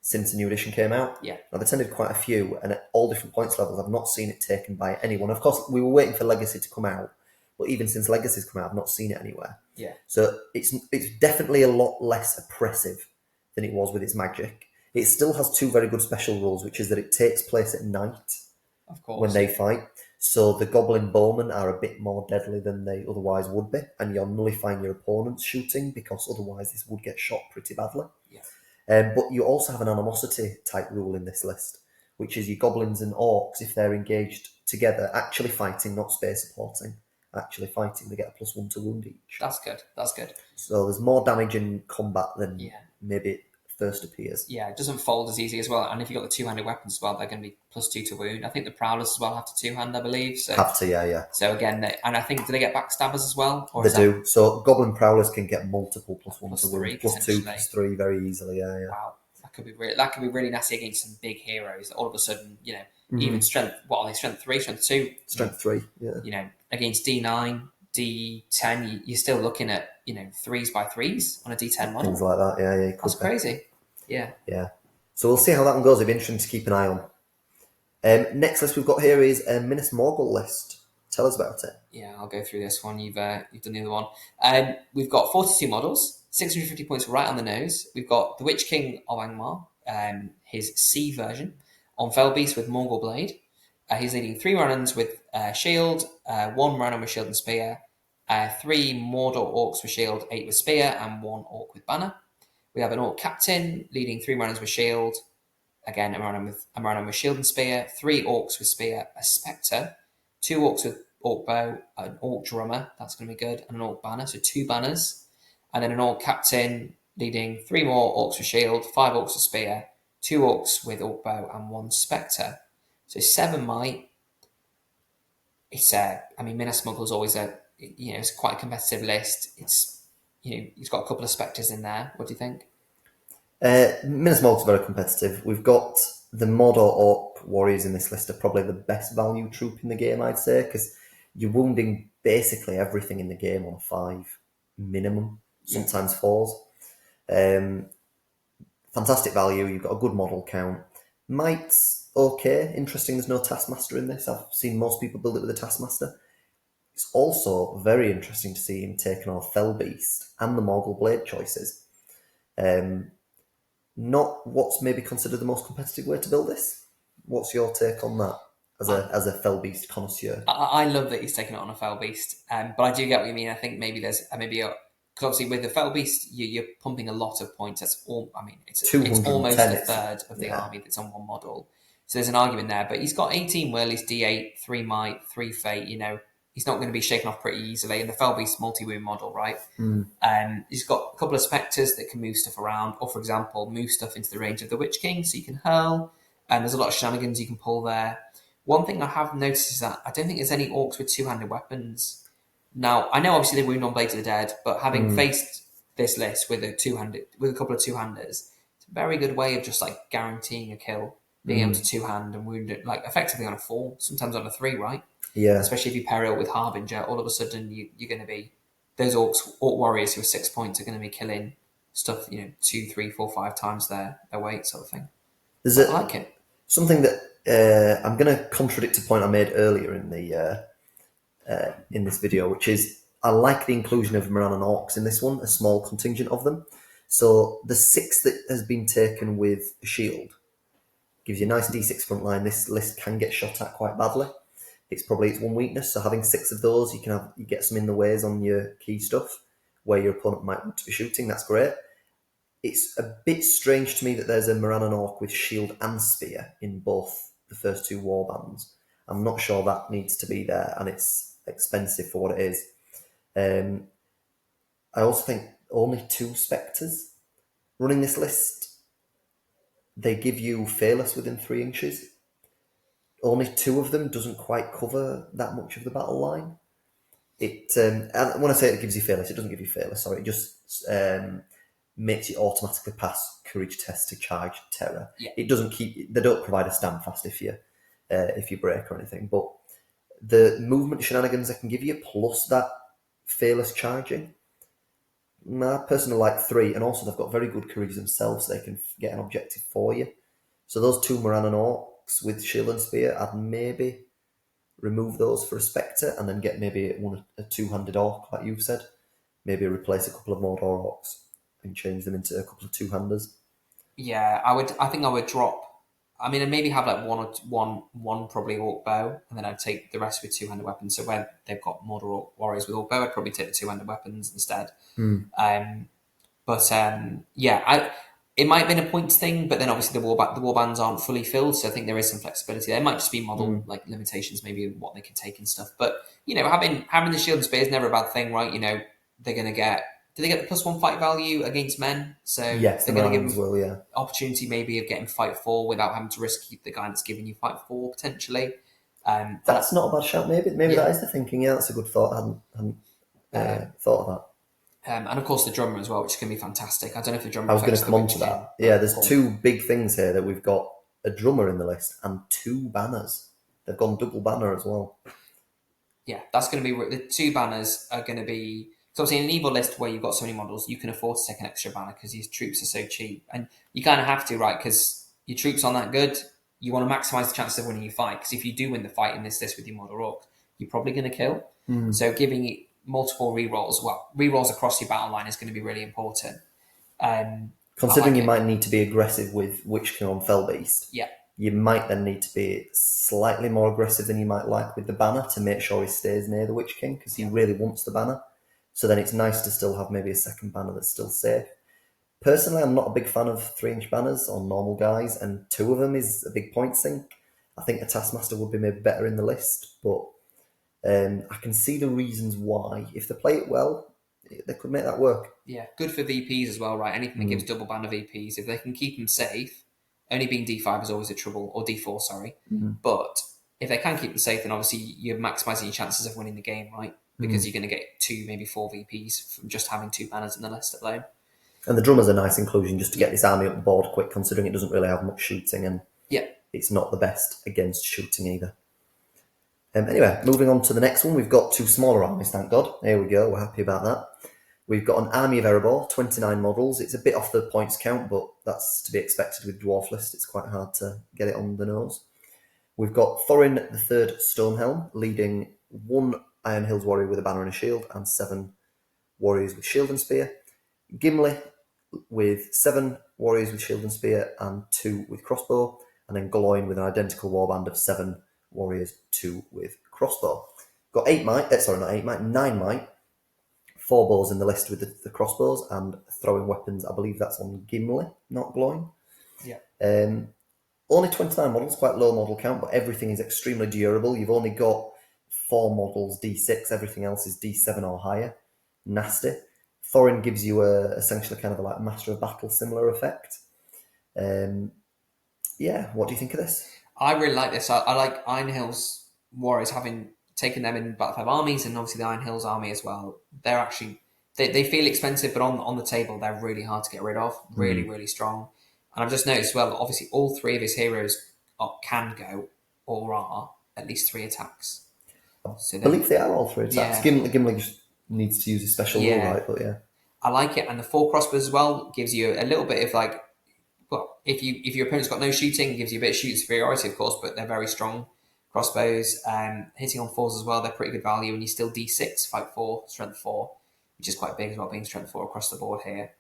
S1: since the new edition came out.
S2: Yeah,
S1: I've attended quite a few, and at all different points levels, I've not seen it taken by anyone. Of course, we were waiting for Legacy to come out, but even since Legacy's come out, I've not seen it anywhere.
S2: Yeah.
S1: So it's definitely a lot less oppressive than it was with its magic. It still has 2 very good special rules, which is that it takes place at night,
S2: of course,
S1: when they fight. So the Goblin Bowmen are a bit more deadly than they otherwise would be, and you're nullifying your opponent's shooting, because otherwise this would get shot pretty badly.
S2: Yeah.
S1: But you also have an animosity type rule in this list, which is your goblins and orcs, if they're engaged together, actually fighting, not space supporting, actually fighting, they get a +1 to wound each.
S2: That's good.
S1: So there's more damage in combat than maybe it first appears.
S2: Yeah, it doesn't fold as easy as well. And if you've got the 2-handed weapons as well, they're going to be +2 to wound. I think the Prowlers as well have to 2-hand, I believe. So,
S1: have to, yeah.
S2: So again, and I think, do they get backstabbers as well? Or
S1: they do. So Goblin Prowlers can get multiple +1 to wound, +2, +3 very easily, yeah.
S2: Wow. That could be really nasty against some big heroes. All of a sudden, even strength. What are they? Strength 3, strength 2,
S1: strength 3. Yeah.
S2: Against D9, D10, you're still looking at 3s by 3s on a D10 model.
S1: Things like that. Yeah.
S2: That's crazy. Yeah.
S1: So we'll see how that one goes. It'll be interesting to keep an eye on. Next list we've got here is a Minas Morgul list. Tell us about it.
S2: Yeah, I'll go through this one. You've done the other one. We've got 42 models, 650 points right on the nose. We've got the Witch King of Angmar, his C version, on Felbeast with Morgul Blade. He's leading 3 Morannons with shield, 1 Morannon with shield and spear, 3 Mordor Orcs with shield, 8 with spear, and 1 Orc with banner. We have an Orc captain leading 3 Morannons with shield, again a Morannon with shield and spear, 3 Orcs with spear, a Spectre, 2 Orcs with Orc bow, an Orc drummer, that's going to be good, and an Orc banner, so 2 banners, and then an Orc captain leading 3 more Orcs with shield, 5 Orcs with spear, 2 Orcs with Orc bow, and 1 Spectre. So 7 might. It's Minas Morgul is always it's quite a competitive list. He's got a couple of Spectres in there. What do you think?
S1: Minas Morgul is very competitive. We've got the Mordor Orc warriors in this list are probably the best value troop in the game, I'd say, because you're wounding basically everything in the game on a 5 minimum, sometimes 4s. Fantastic value. You've got a good model count. Might's okay. Interesting. There's no Taskmaster in this. I've seen most people build it with a Taskmaster. It's also very interesting to see him taking on Fellbeast and the Morgul Blade choices. Not what's maybe considered the most competitive way to build this. What's your take on that as a Fellbeast connoisseur?
S2: I love that he's taking it on a Fellbeast, but I do get what you mean. I think maybe there's because obviously with the Fellbeast you're pumping a lot of points. That's all. It's almost a third of the army that's on one model. So there's an argument there. But he's got 18 will, he's D8, 3 might, 3 fate. He's not going to be shaken off pretty easily. And the Fellbeast multi-wound model, right? He's got a couple of Spectres that can move stuff around, or for example, move stuff into the range of the Witch King, so you can hurl. And there's a lot of shenanigans you can pull there. One thing I have noticed is that I don't think there's any Orcs with 2-handed weapons. Now, I know obviously they wound on Blades of the Dead, but having faced this list with a couple of two-handers, it's a very good way of just like guaranteeing a kill, being able to two-hand and wound it like effectively on a 4, sometimes on a 3, right?
S1: Yeah.
S2: Especially if you pair it with Harbinger, all of a sudden you're going to be those Orc warriors who are 6 points are going to be killing stuff 2, 3, 4, 5 times their weight, sort of thing. I like it.
S1: Something that I'm going to contradict a point I made earlier in the in this video, which is I like the inclusion of Morannon Orcs in this one, a small contingent of them. So the 6 that has been taken with a shield gives you a nice D6 front line. This list can get shot at quite badly. It's probably its one weakness. So having 6 of those, you get some in the ways on your key stuff where your opponent might want to be shooting. That's great. It's a bit strange to me that there's a Morannon Orc with shield and spear in both the first 2 warbands. I'm not sure that needs to be there, and it's expensive for what it is. I also think only 2 Spectres running this list. They give you Fearless within 3 inches. Only 2 of them doesn't quite cover that much of the battle line. And when I say it gives you Fearless, it doesn't give you Fearless. Sorry, it just makes you automatically pass Courage test to charge Terror.
S2: Yeah.
S1: It doesn't they don't provide a stand fast if you break or anything. But the movement shenanigans they can give you plus that Fearless charging, I personally like 3, and also they've got very good Courage themselves, so they can get an objective for you. So those 2 Morannon Orcs with shield and spear, I'd maybe remove those for a Spectre and then get maybe a 2-handed Orc, like you've said. Maybe replace a couple of Mordor Orcs and change them into a couple of 2-handers.
S2: Yeah, I think I would drop. And maybe have like one probably Orc bow, and then I'd take the rest with 2-handed weapons. So where they've got Mordor Orc warriors with Orc bow, I'd probably take the 2-handed weapons instead. It might have been a points thing, but then obviously the warbands aren't fully filled, so I think there is some flexibility. There might just be model like limitations, maybe in what they can take and stuff. But having the shield and spear is never a bad thing, right? They're going to get. Do they get the +1 fight value against men? So
S1: yes,
S2: they're going to give
S1: them
S2: opportunity maybe of getting fight 4 without having to risk the guy that's giving you fight 4 potentially.
S1: That's not a bad shout. Maybe that is the thinking. Yeah, that's a good thought. I hadn't thought of that.
S2: And of course the drummer as well, which is going to be fantastic. I don't know if the drummer.
S1: I was going to come on to that. Yeah, there's 2 big things here that we've got a drummer in the list and 2 banners. They've gone double banner as well.
S2: Yeah, that's going to be the 2 banners are going to be. So obviously in an evil list where you've got so many models, you can afford to take an extra banner because these troops are so cheap, and you kind of have to, right? Because your troops aren't that good. You want to maximise the chances of winning your fight, because if you do win the fight in this list with your Mordor Orc, you're probably going to kill. So giving it multiple rerolls across your battle line is going to be really important.
S1: Considering you might need to be aggressive with Witch King on Fellbeast,
S2: yeah,
S1: You might then need to be slightly more aggressive than you might like with the banner to make sure he stays near the Witch King, because he really wants the banner. So then it's nice to still have maybe a second banner that's still safe. Personally, I'm not a big fan of 3-inch banners on normal guys, and 2 of them is a big point sink. I think a Taskmaster would be maybe better in the list, but I can see the reasons why. If they play it well, they could make that work.
S2: Yeah, good for VPs as well, right? Anything that gives double banner VPs, if they can keep them safe, only being D5 is always a trouble, or D4, sorry. But if they can keep them safe, then obviously you're maximising your chances of winning the game, right? Because you're going to get 2, maybe 4 VPs from just having 2 banners in the list alone.
S1: And the drummer's a nice inclusion just to get this army up the board quick, considering it doesn't really have much shooting, and it's not the best against shooting either. Anyway, moving on to the next one, we've got 2 smaller armies, thank God. Here we go, we're happy about that. We've got an Army of Erebor, 29 models. It's a bit off the points count, but that's to be expected with Dwarf List. It's quite hard to get it on the nose. We've got Thorin III Stonehelm, leading 1 Iron Hills warrior with a banner and a shield, and 7 warriors with shield and spear. Gimli with 7 warriors with shield and spear, and 2 with crossbow. And then Gloin with an identical warband of 7 warriors, 2 with crossbow. Got 8 might, not 8 might, 9 might. 4 bows in the list with the crossbows, and throwing weapons, I believe that's on Gimli, not Gloin.
S2: Yeah.
S1: Only 29 models, quite low model count, but everything is extremely durable. You've only got 4 models D6, everything else is D7 or higher. Nasty. Thorin gives you essentially kind of like a Master of Battle similar effect. What do you think of this?
S2: I really like this. I like Iron Hills warriors, having taken them in Battle 5 armies, and obviously the Iron Hills army as well. They're actually, they feel expensive, but on the table, they're really hard to get rid of. Really, really strong. And I've just noticed as well, obviously all 3 of his heroes can go or are at least 3 attacks.
S1: So I believe they are all 3 attacks.
S2: Yeah.
S1: Gimli just needs to use a special rule, right? But yeah.
S2: I like it. And the 4 crossbows as well gives you a little bit of like, well, if your opponent's got no shooting, it gives you a bit of shooting superiority, of course, but they're very strong crossbows. Hitting on 4s as well, they're pretty good value, and you still D6, fight 4, strength 4, which is quite big as well, being strength 4 across the board here.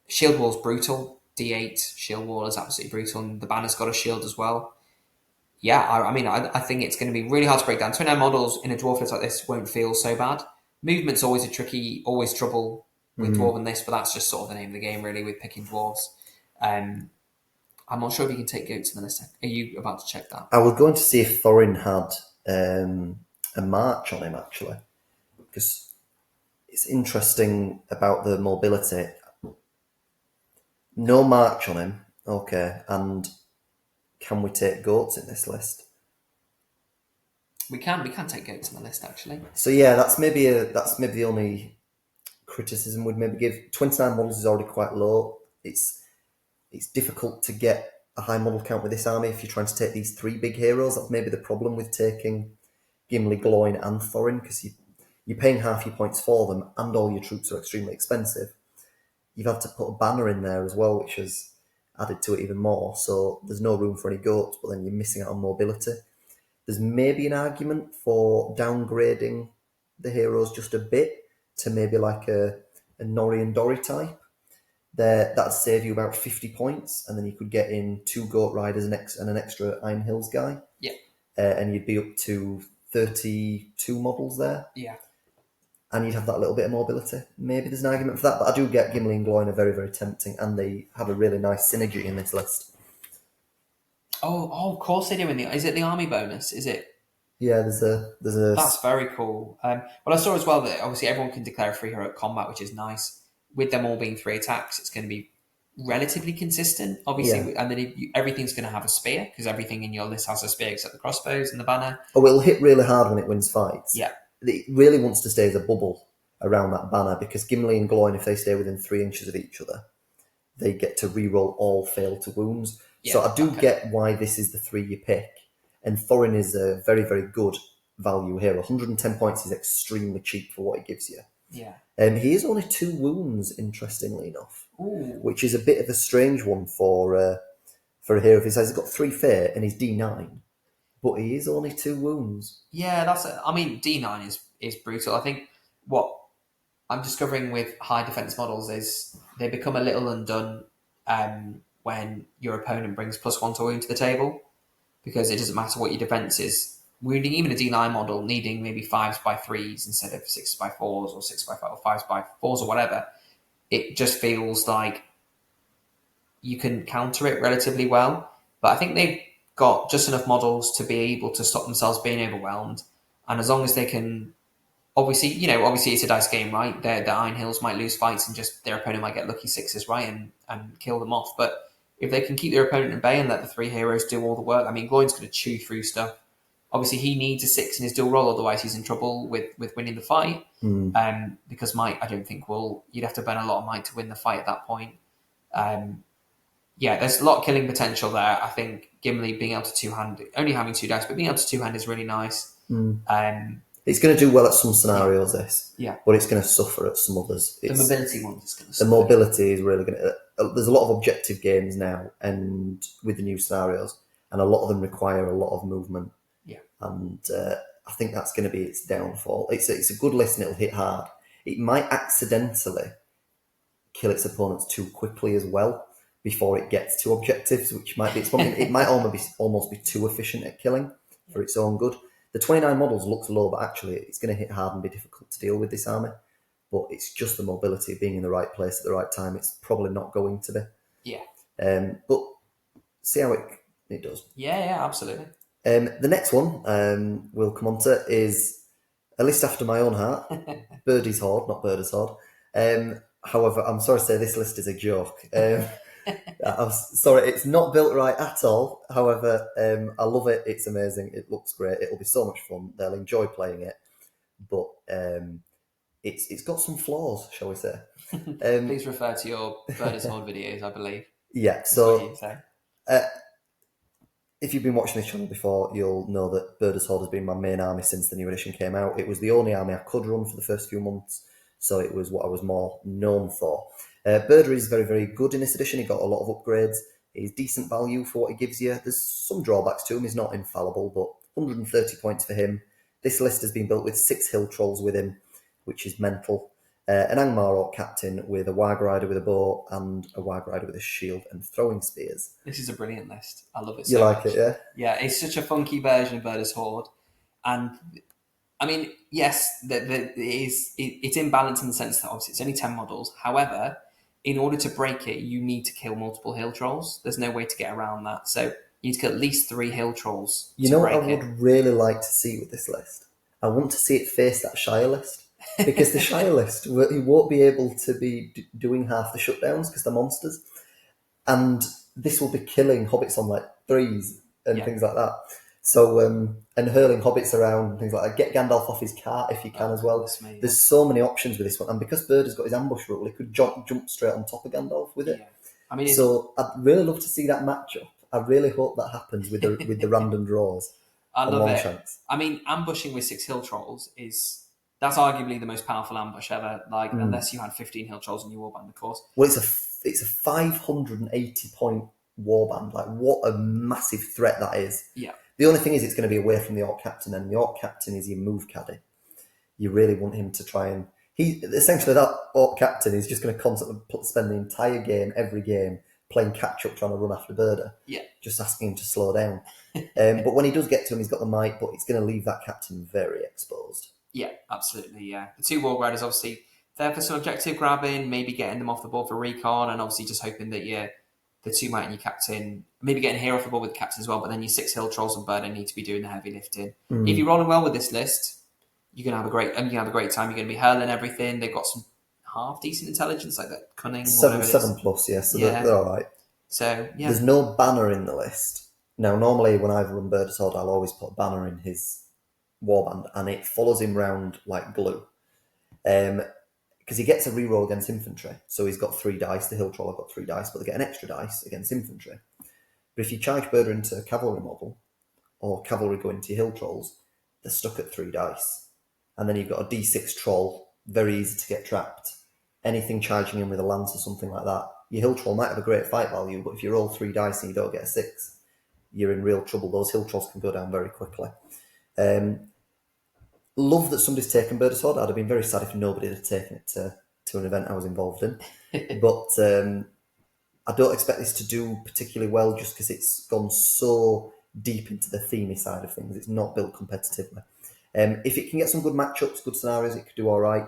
S2: Shield wall's brutal. D8 shield wall is absolutely brutal, and the banner's got a shield as well. Yeah, I think it's going to be really hard to break down. 29 models in a dwarf list like this won't feel so bad. Movement's always always trouble with dwarven lists, but that's just sort of the name of the game, really, with picking dwarves. I'm not sure if you can take goats in the list. Are you about to check that?
S1: I was going to see if Thorin had a march on him, actually, because it's interesting about the mobility. No march on him, okay, and can we take goats in this list?
S2: We can take goats in the list, actually.
S1: So yeah, that's maybe the only criticism we'd maybe give. 29 models is already quite low. It's difficult to get a high model count with this army if you're trying to take these 3 big heroes. That's maybe the problem with taking Gimli, Gloin, and Thorin, because you're paying half your points for them, and all your troops are extremely expensive. You've had to put a banner in there as well, which has added to it even more. So there's no room for any goats, but then you're missing out on mobility. There's maybe an argument for downgrading the heroes just a bit to maybe like a Nori and Dory type. That'd save you about 50 points, and then you could get in 2 goat riders and an extra Iron Hills guy.
S2: Yeah.
S1: And you'd be up to 32 models there.
S2: Yeah.
S1: And you'd have that little bit of mobility. Maybe there's an argument for that, but I do get Gimli and Gloin are very, very tempting, and they have a really nice synergy in this list.
S2: Oh, of course they do. Is it the army bonus? Is it?
S1: Yeah, there's a.
S2: That's very cool. Well, I saw as well that obviously everyone can declare a free hero at combat, which is nice. With them all being 3 attacks, it's going to be relatively consistent, obviously. Yeah. And then everything's going to have a spear, because everything in your list has a spear except the crossbows and the banner.
S1: Oh, it'll hit really hard when it wins fights.
S2: Yeah.
S1: It really wants to stay as a bubble around that banner, because Gimli and Gloin, if they stay within 3 inches of each other, they get to reroll all fail to wounds. Yeah, so I do get why this is the 3 you pick. And Thorin is a very, very good value here. 110 points is extremely cheap for what it gives you.
S2: Yeah.
S1: He is only 2 wounds, interestingly enough.
S2: Ooh.
S1: Which is a bit of a strange one for a hero of his size. He's got 3 fate and he's D9, but he is only 2 wounds.
S2: Yeah, D9 is brutal. I think what I'm discovering with high defense models is they become a little undone when your opponent brings +1 to wound to the table, because it doesn't matter what your defense is. Wounding even a D9 model needing maybe 5s by 3s instead of 6s by 4s or 6s by 5 or 5s by 4s or whatever, it just feels like you can counter it relatively well. But I think they've got just enough models to be able to stop themselves being overwhelmed. And as long as they can, obviously it's a dice game, right? The Iron Hills might lose fights and just their opponent might get lucky 6s, right, and kill them off. But if they can keep their opponent at bay and let the 3 heroes do all the work, I mean, Gloin's going to chew through stuff. Obviously, he needs a 6 in his dual roll, otherwise he's in trouble with winning the fight. Because might, I don't think you'd have to burn a lot of might to win the fight at that point. There's a lot of killing potential there. I think Gimli being able to two-hand, only having 2 dice, but being able to two-hand is really nice.
S1: It's going to do well at some scenarios,
S2: Yeah.
S1: but it's going to suffer at some others.
S2: The mobility one is going to
S1: The mobility is really going to... There's a lot of objective games now, and with the new scenarios, and a lot of them require a lot of movement.
S2: Yeah.
S1: And I think that's going to be its downfall. It's a good list and it'll hit hard. It might accidentally kill its opponents too quickly as well before it gets to objectives, which might be... it might almost be too efficient at killing for its own good. The 29 models looks low, but actually it's going to hit hard and be difficult to deal with this army. But it's just the mobility of being in the right place at the right time. It's probably not going to be.
S2: Yeah.
S1: But see how it does.
S2: Yeah, absolutely.
S1: The next one we'll come on to is a list after my own heart. Birdie's Horde, not Birdie's Horde. However, I'm sorry to say this list is a joke. I'm sorry, it's not built right at all. However, I love it. It's amazing. It looks great. It'll be so much fun. They'll enjoy playing it. But it's got some flaws, shall we say.
S2: Please refer to your Birdie's Horde videos, I believe.
S1: Yeah, so if you've been watching this channel before, you'll know that Birdie's Horde has been my main army since the new edition came out. It was the only army I could run for the first few months, so it was what I was more known for. Birdie is very, very good in this edition. He got a lot of upgrades. He's decent value for what he gives you. There's some drawbacks to him. He's not infallible, but 130 points for him. This list has been built with 6 hill trolls with him, which is mental. An Angmar Orc captain with a Warg Rider with a bow and a Warg Rider with a shield and throwing spears.
S2: This is a brilliant list. I love it
S1: so much. You like it, yeah?
S2: Yeah, it's such a funky version of Birdie's Horde. And, I mean, yes, it's in balance in the sense that obviously it's only 10 models. However, in order to break it, you need to kill multiple hill trolls. There's no way to get around that. So you need to kill at least 3 hill trolls.
S1: You know what I would really like to see with this list? I want to see it face that Shire list. Because the Shire list, he won't be able to be doing half the shutdowns because they're monsters. And this will be killing hobbits on like 3s and things like that. So, and hurling hobbits around and things like that. Get Gandalf off his cart if you can as well. There's so many options with this one. And because Birdie's got his ambush rule, he could jump straight on top of Gandalf with it. Yeah. I mean, so I'd really love to see that matchup. I really hope that happens with the random draws.
S2: I love it. Chance. I mean, ambushing with 6 hill trolls that's arguably the most powerful ambush ever. Like, unless you had 15 hill trolls in your warband, of course.
S1: Well, it's a 580 point warband. Like, what a massive threat that is.
S2: Yeah.
S1: The only thing is, it's going to be away from the Orc Captain, and the Orc Captain is your move caddy. You really want him to try and essentially that Orc Captain is just going to constantly spend the entire game, every game, playing catch up, trying to run after Birder.
S2: Yeah.
S1: Just asking him to slow down. But when he does get to him, he's got the might, but it's going to leave that captain very exposed.
S2: Yeah, absolutely, yeah. The 2 Warg Riders, obviously, there for some objective grabbing, maybe getting them off the board for recon, and obviously just hoping that the 2 might and your captain, maybe getting a hero off the board with the captain as well, but then your 6 hill trolls and Birder need to be doing the heavy lifting. If you're rolling well with this list, you're going to have a great time. You're going to be hurling everything. They've got some half-decent intelligence, like that cunning.
S1: 7 plus, yeah, so they're all right.
S2: So, yeah.
S1: There's no banner in the list. Now, normally when I've run Birdie's Horde, I'll always put a banner in his warband, and it follows him round like glue. Because he gets a reroll against infantry, so he's got 3 dice. The hill troll have got 3 dice, but they get an extra dice against infantry. But if you charge Birder into a cavalry model, or cavalry go into your hill trolls, they're stuck at 3 dice. And then you've got a d6 troll, very easy to get trapped. Anything charging in with a lance or something like that, your hill troll might have a great fight value, but if you roll 3 dice and you don't get a 6, you're in real trouble. Those hill trolls can go down very quickly. Love that somebody's taken Birdie's Horde. I'd have been very sad if nobody had taken it to an event I was involved in. But I don't expect this to do particularly well just because it's gone so deep into the themey side of things. It's not built competitively. If it can get some good matchups, good scenarios, it could do all right.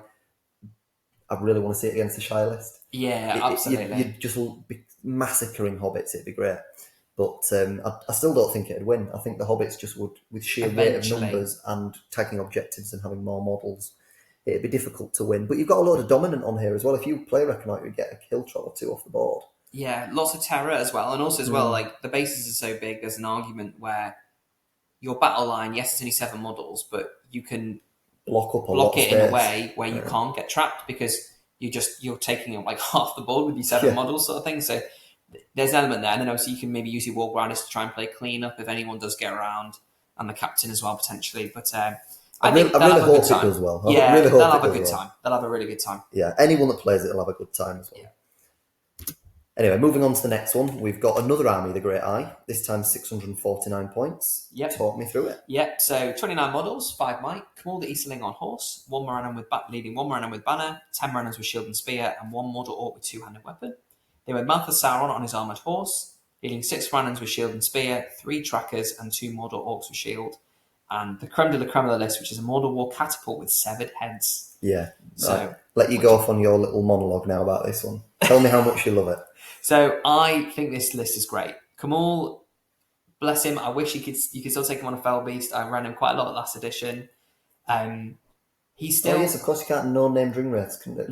S1: I really want to see it against the Shire list.
S2: Yeah, absolutely.
S1: You'd just be massacring hobbits. It'd be great. But I still don't think it'd win. I think the hobbits just would, with sheer weight of numbers and tagging objectives and having more models, it'd be difficult to win. But you've got a load of dominant on here as well. If you play Reckonite, you'd get a kill troll or two off the board.
S2: Yeah, lots of terror as well. And also as well, like, the bases are so big, there's an argument where your battle line, yes, it's only 7 models, but you can block it in a way where you can't get trapped because you're taking up like half the board with your 7 models sort of thing. So there's an element there. And then obviously you can maybe use your war grinders to try and play clean up if anyone does get around, and the captain as well, potentially. But I think they'll have a good time.
S1: Well.
S2: Yeah, they'll have a good time. They'll have a really good time.
S1: Yeah, anyone that plays it will have a good time as well.
S2: Yeah.
S1: Anyway, moving on to the next one, we've got another army of the Great Eye, this time 649 points.
S2: Yep.
S1: Talk me through it.
S2: Yep, so 29 models, 5 might, Khmul the Easterling on horse, 1 Morannon leading 1 Morannon with banner, 10 Morannons with shield and spear, and 1 Mordor Orc with 2-handed weapon. They were Mouth of Sauron on his armoured horse, leading 6 Morannons with shield and spear, 3 trackers, and 2 Mordor Orcs with shield. And the creme de la creme of the list, which is a Mordor War catapult with severed heads.
S1: Yeah.
S2: So
S1: right. Let you go off on your little monologue now about this one. Tell me how much you love it.
S2: So I think this list is great. Khmul, bless him. I wish you could still take him on a Fell Beast. I ran him quite a lot at last edition. He's still.
S1: Oh yes, of course you can't no-name Ring Wraiths, can it?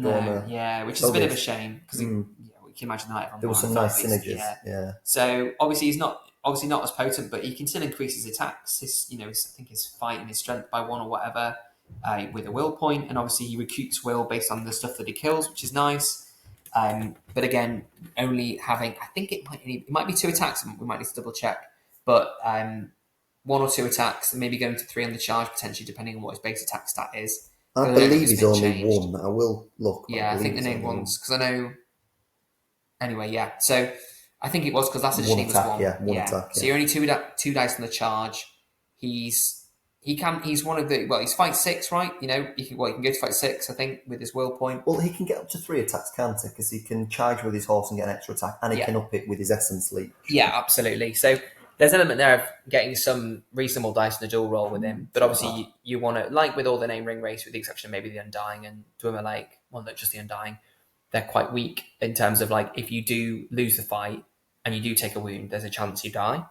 S2: Yeah, which is a bit of a shame because we can imagine that.
S1: There were some nice synergies. Yeah.
S2: So obviously he's not as potent, but he can still increase his attacks. I think his fight and his strength by 1 or whatever with a will point, and obviously he recruits will based on the stuff that he kills, which is nice. But again, only having, I think it might be 2 attacks. We might need to double check, but 1 or 2 attacks, and maybe going to 3 on the charge potentially, depending on what his base attack stat is.
S1: I believe he's only 1. I will look.
S2: Yeah, I think the name ones because I know. Anyway, yeah. So I think it was because last edition he was 1.
S1: Yeah, one attack. Yeah.
S2: So you're only 2 dice on the charge. He's one of the he's fight 6, right? You know, he can go to fight 6, I think, with his will point.
S1: Well, he can get up to 3 attacks, can't he? Because he can charge with his horse and get an extra attack, and he can up it with his essence leech.
S2: Yeah, absolutely. So there's an element there of getting some reasonable dice in the dual roll with him. But obviously you want to, like with all the name ring race, with the exception of maybe the Undying and Dwemer Lake, well, not just the Undying, they're quite weak in terms of like if you do lose the fight and you do take a wound, there's a chance you die.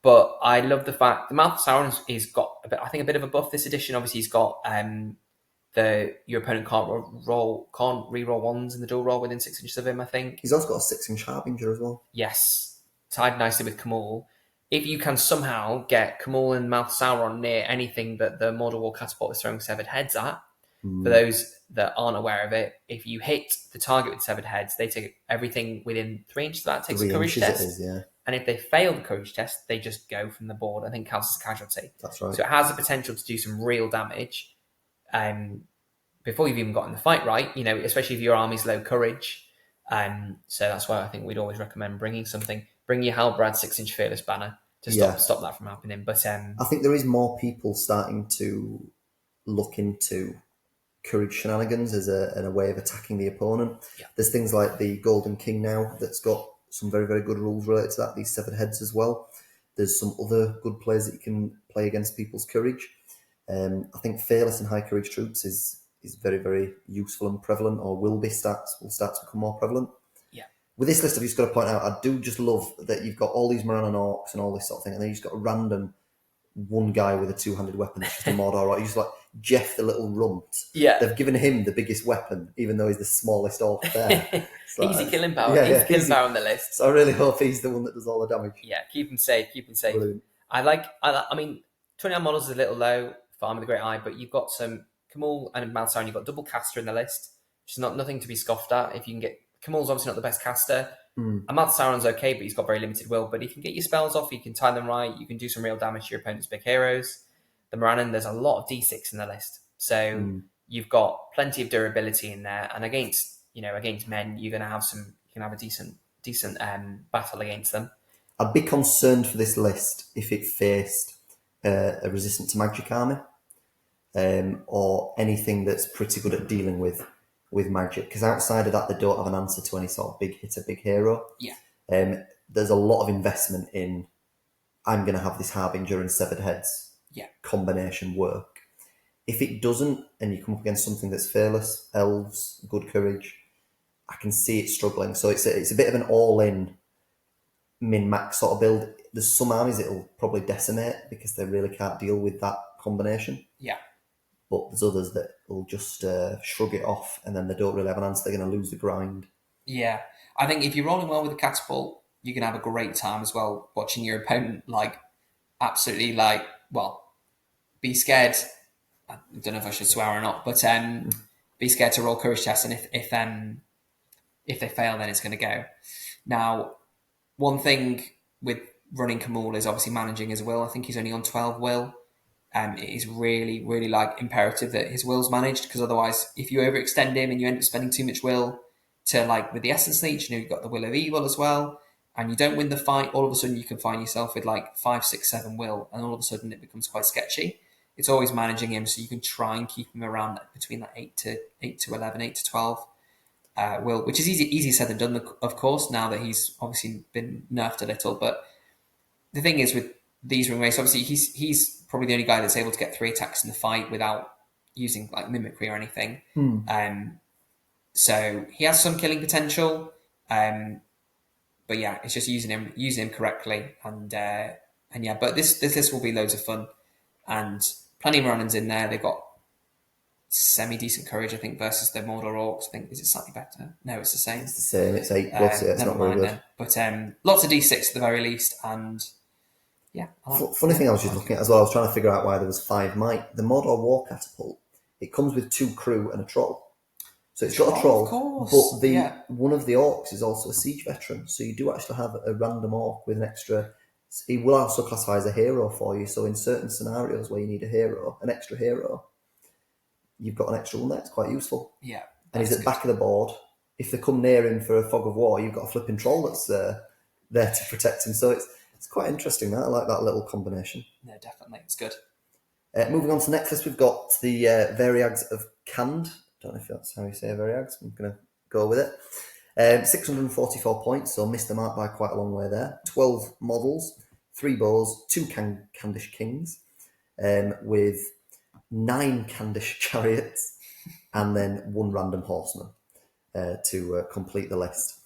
S2: But I love the fact the Mouth of Sauron has got a bit of a buff this edition. Obviously, he's got your opponent can't re-roll ones in the dual roll within 6 inches of him. I think
S1: he's also got a 6-inch Harbinger as well.
S2: Yes, tied nicely with Khmul. If you can somehow get Khmul and Mouth of Sauron near anything that the Mordor War catapult is throwing severed heads at, for those that aren't aware of it, if you hit the target with severed heads, they take everything within 3 inches of that takes a courage test. And if they fail the courage test, they just go from the board. I think counts as a casualty.
S1: That's right.
S2: So it has the potential to do some real damage before you've even gotten the fight right, you know, especially if your army's low courage. So that's why I think we'd always recommend bring your Halbrand 6-inch Fearless banner to stop that from happening. But
S1: I think there is more people starting to look into courage shenanigans as a way of attacking the opponent. Yeah. There's things like the Golden King now that's got some very, very good rules related to that, these severed heads as well. There's some other good plays that you can play against people's courage. I think Fearless and High Courage troops is very, very useful and prevalent, or will start to become more prevalent.
S2: Yeah.
S1: With this list, I've just got to point out, I do just love that you've got all these Morannon Orcs and all this sort of thing, and then you've just got a random one guy with a 2-handed weapon that's just a Mordor, right? He's just like Jeff the little runt.
S2: Yeah.
S1: They've given him the biggest weapon, even though he's the smallest orc there. Like,
S2: easy killing power. Easy killing power on the list.
S1: So I really hope he's the one that does all the damage.
S2: Yeah, keep him safe.
S1: Brilliant.
S2: I mean, 29 models is a little low for Army of the Great Eye, but you've got some Khmul and Mouth Sauron. You've got double caster in the list, which is nothing to be scoffed at. If you can get Khmul's obviously not the best caster. And Mouth Sauron's okay, but he's got very limited will. But he can get your spells off. You can time them right. You can do some real damage to your opponent's big heroes. The Morannon, there's a lot of D6 in the list, so you've got plenty of durability in there. And against men, you're going to have a decent battle against them.
S1: I'd be concerned for this list if it faced a resistant to magic army, or anything that's pretty good at dealing with with magic, because outside of that, they don't have an answer to any sort of big hitter, big hero.
S2: Yeah.
S1: There's a lot of investment in, I'm going to have this Harbinger and Severed Heads combination work. If it doesn't, and you come up against something that's fearless, elves, good courage, I can see it struggling. So it's a bit of an all-in min-max sort of build. There's some armies it'll probably decimate because they really can't deal with that combination.
S2: Yeah.
S1: But there's others that will just shrug it off, and then they don't really have an answer. They're going to lose the grind.
S2: Yeah. I think if you're rolling well with the catapult, you can have a great time as well watching your opponent absolutely be scared. I don't know if I should swear or not, but be scared to roll courage tests, and if they fail, then it's going to go. Now, one thing with running Kamul is obviously managing his will. I think he's only on 12 will. It is really, really imperative that his will's managed, because otherwise, if you overextend him and you end up spending too much will to with the Essence Leech, you've got the Will of Evil as well, and you don't win the fight, all of a sudden you can find yourself with 5, 6, 7 will, and all of a sudden it becomes quite sketchy. It's always managing him so you can try and keep him around between 8 to 11, 8 to 12 will, which is easy said than done, of course, now that he's obviously been nerfed a little. But the thing is with these ring race, obviously he's probably the only guy that's able to get 3 attacks in the fight without using mimicry or anything. So he has some killing potential, but yeah, it's just using him correctly, and yeah. But this will be loads of fun, and plenty of run-ins in there. They've got semi-decent courage, I think, versus the Mordor Orcs. I think, is it slightly better? No, it's the same.
S1: It's the same. It's 8 plus. It's
S2: never
S1: not very
S2: mind
S1: good.
S2: then. But lots of D6 at the very least, and yeah.
S1: Funny thing I was just looking at as well, I was trying to figure out why there was 5 might. The Mordor War Catapult, it comes with 2 crew and a troll. So it's got a troll,
S2: of course.
S1: but one of the orcs is also a siege veteran. So you do actually have a random orc with an extra. He will also classify as a hero for you. So in certain scenarios where you need an extra hero, you've got an extra one there. It's quite useful.
S2: Yeah.
S1: And he's at the back of the board. If they come near him for a fog of war, you've got a flipping troll that's there to protect him. So it's quite interesting. I like that little combination.
S2: No, definitely. It's good.
S1: Moving on to the next list, we've got the Variags of Khand. Don't know if that's how you say Variags. I'm going to go with it. 644 points, so missed the mark by quite a long way there. 12 models, 3 bows, 2 Khandish kings, with 9 Khandish chariots, and then 1 random horseman to complete the list.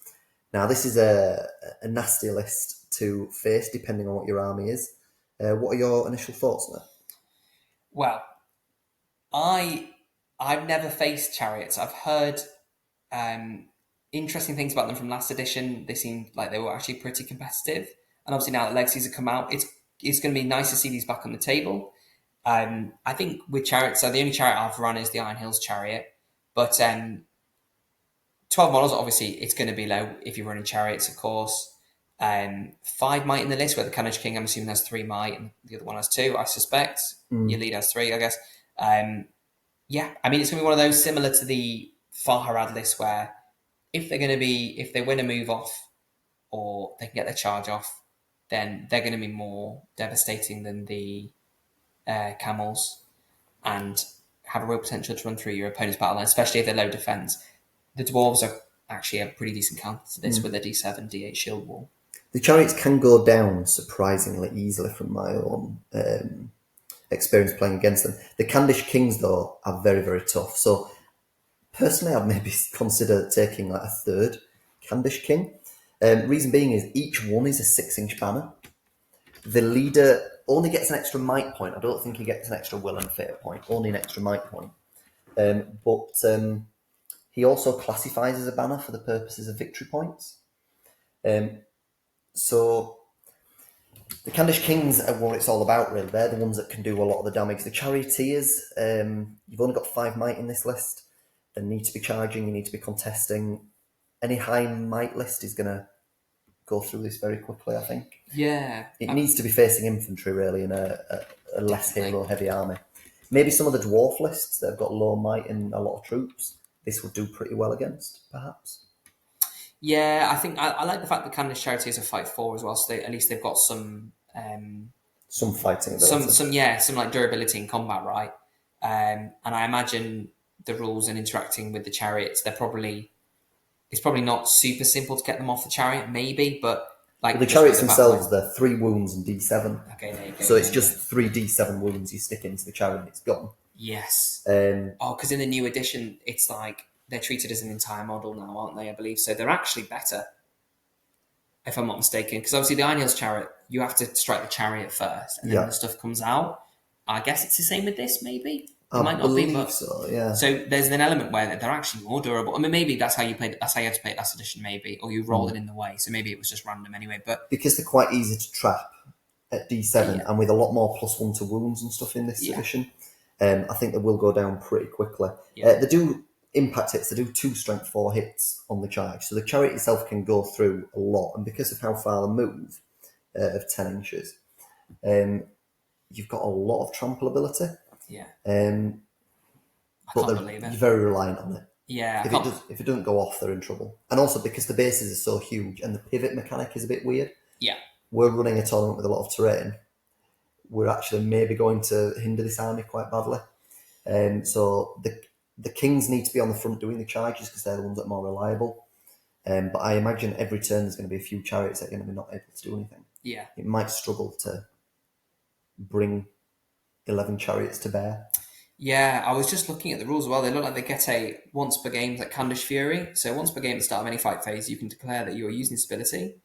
S1: Now, this is a nasty list to face, depending on what your army is. What are your initial thoughts on it?
S2: Well, I've never faced chariots. I've heard interesting things about them from last edition. They seemed like they were actually pretty competitive. And obviously now that Legacies have come out, it's going to be nice to see these back on the table. I think with chariots, so the only chariot I've run is the Iron Hills chariot. But 12 models, obviously, it's going to be low if you're running chariots, of course. 5 might in the list, where the Khandish King, I'm assuming, has 3 might, and the other one has 2, I suspect. Your lead has 3, I guess. Yeah, I mean, it's going to be one of those similar to the Far Harad list, where if they win a move off or they can get their charge off, then they're going to be more devastating than the camels and have a real potential to run through your opponent's battle line, especially if they're low defense. The dwarves are actually a pretty decent counter to this with their D7, D8 shield wall.
S1: The chariots can go down surprisingly easily from my own experience playing against them. The Khandish Kings, though, are very, very tough. So personally, I'd maybe consider taking a 3rd Khandish King. Reason being is each one is a 6-inch banner. The leader only gets an extra might point. I don't think he gets an extra will and fate point, only an extra might point. But he also classifies as a banner for the purposes of victory points. So the Khandish Kings are what it's all about, really. They're the ones that can do a lot of the damage. The Charioteers, you've only got 5 might in this list. They need to be charging, you need to be contesting. Any high might list is going to go through this very quickly, I think.
S2: Yeah.
S1: It needs to be facing infantry, really, in a less hero-heavy army. Maybe some of the dwarf lists that have got low might and a lot of troops, this would do pretty well against, perhaps.
S2: Yeah, I think I like the fact that Khandish Charioteers are fight 4 as well, so at least they've got some
S1: fighting ability.
S2: some durability in combat, right? And I imagine the rules and interacting with the chariots, it's probably not super simple to get them off the chariot, maybe, but like
S1: Well, the
S2: just
S1: chariots
S2: with the battle
S1: themselves, they're 3 wounds and D7.
S2: Okay, there you go.
S1: So it's just 3 D7 wounds you stick into the chariot and it's gone.
S2: Yes.
S1: Um,
S2: because in the new edition, it's like they're treated as an entire model now, aren't they? I believe so. They're actually better, if I'm not mistaken, because obviously the Ironhill's chariot, you have to strike the chariot first, and then the stuff comes out. I guess it's the same with this, maybe. It might not be, but
S1: so, yeah.
S2: So there's an element where they're actually more durable. I mean, maybe that's how you played. That's how you had to play it last edition, maybe, or you roll it in the way. So maybe it was just random anyway. But
S1: because they're quite easy to trap at D7, and with a lot more +1 to wounds and stuff in this edition, I think they will go down pretty quickly. They do impact hits. They do 2 strength 4 hits on the charge, so the chariot itself can go through a lot. And because of how far they move, of 10 inches, you've got a lot of trample ability.
S2: Yeah.
S1: But you're very reliant on it.
S2: Yeah.
S1: If it doesn't go off, they're in trouble. And also because the bases are so huge and the pivot mechanic is a bit weird.
S2: Yeah.
S1: We're running a tournament with a lot of terrain. We're actually maybe going to hinder this army quite badly. So the kings need to be on the front doing the charges because they're the ones that are more reliable. But I imagine every turn there's going to be a few chariots that are going to be not able to do anything.
S2: Yeah.
S1: It might struggle to bring 11 chariots to bear.
S2: Yeah, I was just looking at the rules as well. They look like they get a once per game like Candish Fury. So once per game at the start of any fight phase, you can declare that you are using this ability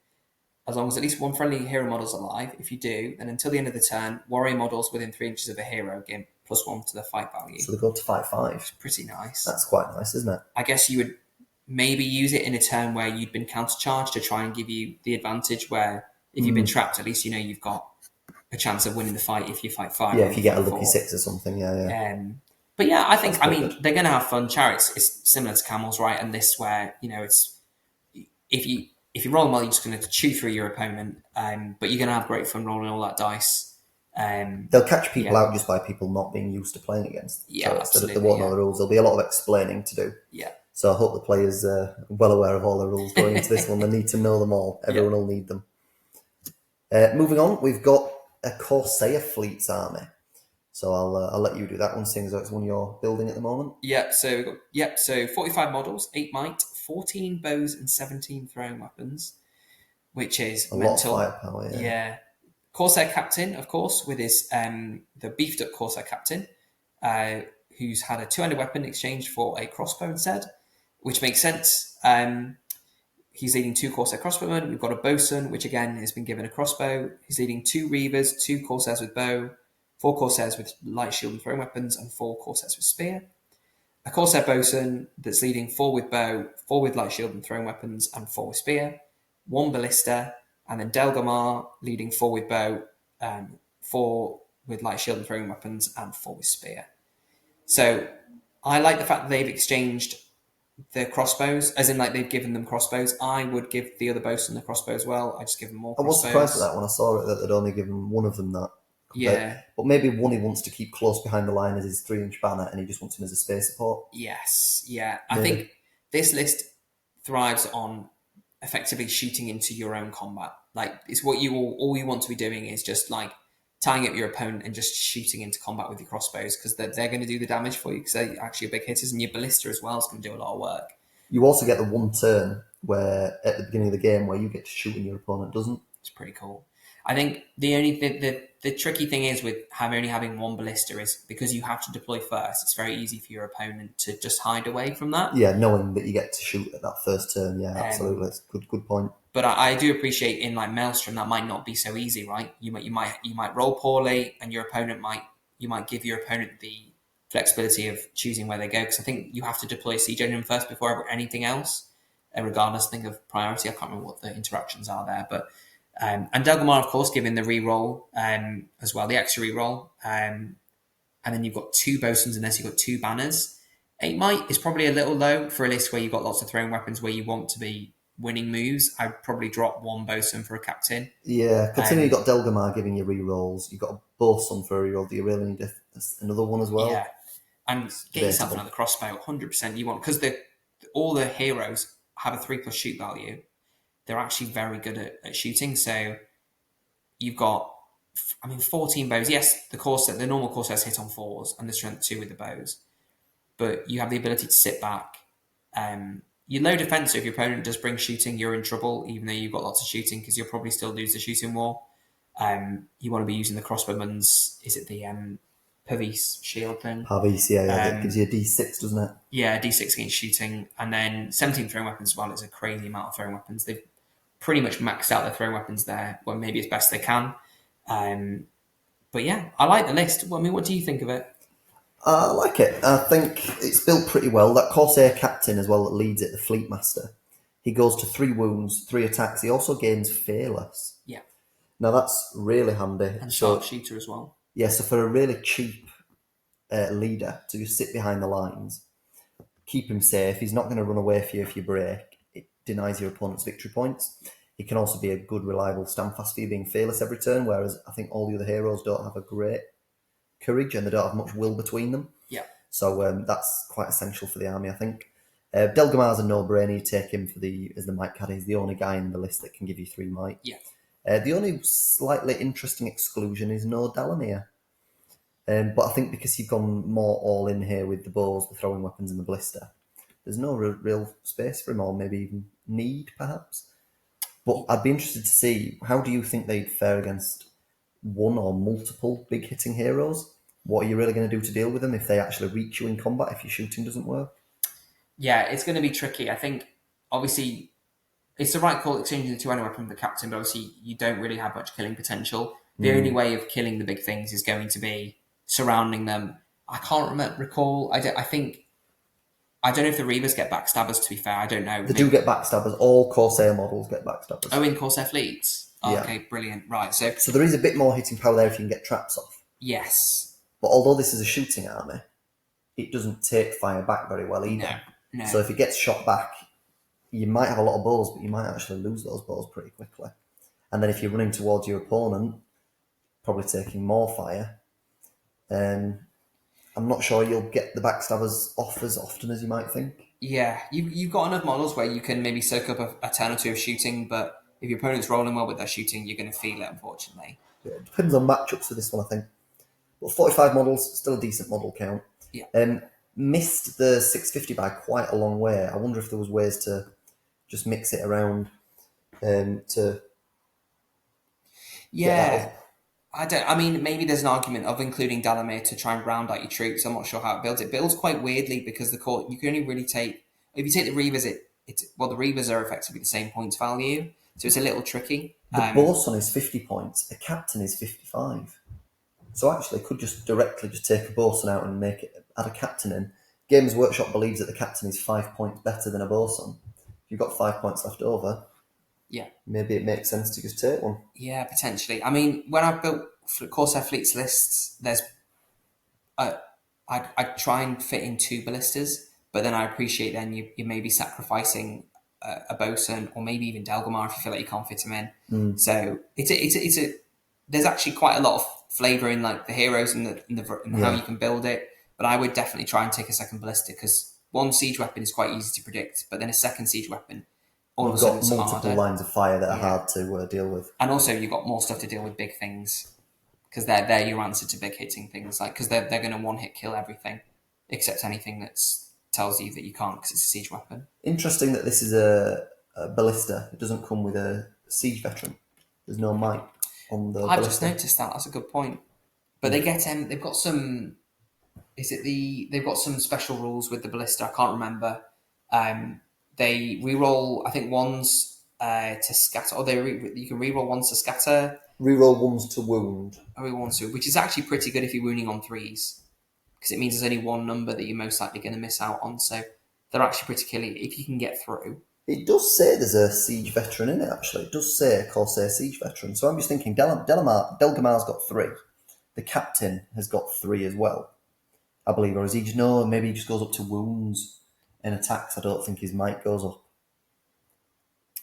S2: as long as at least one friendly hero model is alive. If you do, then until the end of the turn, warrior models within 3 inches of a hero gain +1 to their fight value.
S1: So they go to fight 5.
S2: It's pretty nice.
S1: That's quite nice, isn't it?
S2: I guess you would maybe use it in a turn where you'd been countercharged to try and give you the advantage where if you've been trapped, at least you know you've got a chance of winning the fight if you fight 5.
S1: Yeah, if you get a lucky 6 or something, yeah.
S2: But yeah, I think, they're going to have fun. Chariots is similar to camels, right? And this where, it's, if you roll well, you're just going to chew through your opponent, but you're going to have great fun rolling all that dice.
S1: They'll catch people out just by people not being used to playing against.
S2: Yeah,
S1: so
S2: absolutely.
S1: They won't know the rules. There'll be a lot of explaining to do.
S2: Yeah.
S1: So I hope the players are well aware of all the rules going into this one. They need to know them all. Everyone will need them. Moving on, we've got a Corsair fleets army. So I'll let you do that one, seeing as though it's one you're building at the moment.
S2: So 45 models, 8 might, 14 bows, and 17 throwing weapons, which is
S1: a
S2: mental.
S1: lot of firepower. Yeah.
S2: Corsair captain, of course, with his the beefed up Corsair captain, who's had a 2-handed weapon exchanged for a crossbow instead, which makes sense. He's leading 2 Corsair crossbowmen. We've got a bosun, which again has been given a crossbow. He's leading 2 reavers, 2 Corsairs with bow, 4 Corsairs with light shield and throwing weapons, and 4 Corsairs with spear. A Corsair bosun that's leading 4 with bow, 4 with light shield and throwing weapons, and 4 with spear. 1 ballista, and then Delgamar leading 4 with bow, 4 with light shield and throwing weapons, and 4 with spear. So I like the fact that they've exchanged the crossbows, as in like they've given them crossbows. I would give the other bosun the crossbow as well. I just give them more crossbows.
S1: I was surprised at that when I saw it, that they'd only given one of them that.
S2: Yeah.
S1: But maybe one he wants to keep close behind the line as his 3-inch banner, and he just wants him as a space support.
S2: Yes, yeah. I think this list thrives on effectively shooting into your own combat. Like, it's what all you want to be doing is just like tying up your opponent and just shooting into combat with your crossbows, because they're going to do the damage for you, because they're actually big hitters, and your ballista as well is going to do a lot of work. You
S1: also get the one turn where at the beginning of the game where you get to shoot and your opponent doesn't.
S2: It's pretty cool. I think the tricky thing is with only having 1 ballista is because you have to deploy first. It's very easy for your opponent to just hide away from that.
S1: Yeah, knowing that you get to shoot at that first turn. Yeah, absolutely. It's a good point.
S2: But I do appreciate in like Maelstrom that might not be so easy, right? You might roll poorly, and your opponent might give your opponent the flexibility of choosing where they go. Because I think you have to deploy Siege Engine first before anything else, and regardless, think of priority. I can't remember what the interactions are there, but. And Delgamar, of course, giving the reroll as well, the extra reroll. And then you've got 2 bosuns unless you've got 2 banners. 8 might is probably a little low for a list where you've got lots of throwing weapons where you want to be winning moves. I'd probably drop 1 bosun for a captain.
S1: Yeah, considering you've got Delgamar giving you rerolls, you've got a bosun for a reroll. Do you really need another one as well?
S2: Yeah, and get yourself another crossbow, 100% you want, because all the heroes have a 3+ shoot value. They're actually very good at shooting. So you've got, 14 bows. Yes, the normal Corsairs hit on 4s and the strength 2 with the bows. but you have the ability to sit back. You're low defense, so if your opponent does bring shooting, you're in trouble, even though you've got lots of shooting, because you'll probably still lose the shooting war. You want to be using the crossbowman's, is it the Pavis shield thing?
S1: Pavis, yeah, that gives you a D6, doesn't it?
S2: Yeah, D6 against shooting, and then 17 throwing weapons as well. It's a crazy amount of throwing weapons. They've pretty much maxed out their throwing weapons there, well, maybe as best they can. But yeah, I like the list. I mean, what do you think of it?
S1: I like it. I think it's built pretty well. That Corsair captain as well that leads it, the Fleet Master, he goes to 3 wounds, 3 attacks. He also gains Fearless.
S2: Yeah.
S1: Now that's really handy.
S2: And Sharpshooter as well.
S1: Yeah, so for a really cheap leader to just sit behind the lines, keep him safe. He's not going to run away for you if you break. It denies your opponent's victory points. He can also be a good, reliable standfast for you being fearless every turn, whereas I think all the other heroes don't have a great courage and they don't have much will between them.
S2: Yeah.
S1: So that's quite essential for the army, I think. Delgamar's a no-brainer. You take him as the might caddy. He's the only guy in the list that can give you 3 might.
S2: Yeah.
S1: The only slightly interesting exclusion is no Dalamir. But I think because you've gone more all in here with the bows, the throwing weapons, and the blister, there's no real space for him, or maybe even need, perhaps. But I'd be interested to see, how do you think they'd fare against one or multiple big hitting heroes? What are you really going to do to deal with them if they actually reach you in combat, if your shooting doesn't work?
S2: Yeah, it's going to be tricky. I think, obviously, it's the right call exchanging the 2 enemy weapon with the captain, but obviously you don't really have much killing potential. The only way of killing the big things is going to be surrounding them. I can't recall. I don't know if the Reavers get backstabbers, to be fair. I don't know.
S1: They do get backstabbers. All Corsair models get backstabbers.
S2: Oh, in Corsair fleets? Oh,
S1: Yeah.
S2: okay, brilliant. Right, so
S1: there is a bit more hitting power there if you can get traps off.
S2: yes.
S1: But although this is a shooting army, it doesn't take fire back very well either.
S2: No.
S1: So if it gets shot back, you might have a lot of bows, but you might actually lose those bows pretty quickly. And then if you're running towards your opponent, probably taking more fire, I'm not sure you'll get the backstabbers off as often as you might think.
S2: Yeah, you've got enough models where you can maybe soak up a turn or 2 of shooting, but if your opponent's rolling well with their shooting, you're going to feel it, unfortunately.
S1: Yeah, it depends on matchups for this one, I think. But 45 models, still a decent model count.
S2: Yeah.
S1: Missed the 650 by quite a long way. I wonder if there was ways to just mix it around to...
S2: Yeah. I mean, maybe there's an argument of including Dalamir to try and round out your troops. I'm not sure how it builds. It builds quite weirdly because you can only really take... If you take the Reavers, the Reavers are effectively the same points value, so it's a little tricky.
S1: The bosun is 50 points. A captain is 55. So actually, could just directly take a bosun out and add a captain in. Games Workshop believes that the captain is 5 points better than a bosun. If you've got 5 points left over,
S2: yeah,
S1: maybe it makes sense to just take one.
S2: Yeah, potentially. I mean, when I've built Corsair Fleets lists, I try and fit in 2 ballistas, but then I appreciate then you may be sacrificing a bosun or maybe even Delgamar if you feel like you can't fit him in. So there's actually quite a lot of flavour in like the heroes and how you can build it. But I would definitely try and take a second ballista because one siege weapon is quite easy to predict, but then a second siege weapon, all of a sudden it's harder.
S1: You've got multiple lines of fire that are hard to deal with,
S2: and also you've got more stuff to deal with big things because they're your answer to big hitting things, like because they're going to 1-hit kill everything except anything that tells you that you can't because it's a siege weapon.
S1: Interesting that this is a ballista. It doesn't come with a siege veteran. There's no might on the
S2: I've
S1: ballista.
S2: just noticed that. That's a good point. But they get they've got some. They've got some special rules with the ballista. I can't remember. They reroll. I think ones to scatter, or you can reroll ones to scatter.
S1: Reroll ones to wound.
S2: Which is actually pretty good if you're wounding on 3s, because it means there's only one number that you're most likely going to miss out on. So they're actually pretty killy if you can get through.
S1: It does say there's a siege veteran in it, actually. It does say a Corsair siege veteran. So I'm just thinking Delgamar's got 3. The captain has got 3 as well, I believe. Or is he just... No, maybe he just goes up to wounds and attacks. I don't think his might goes up.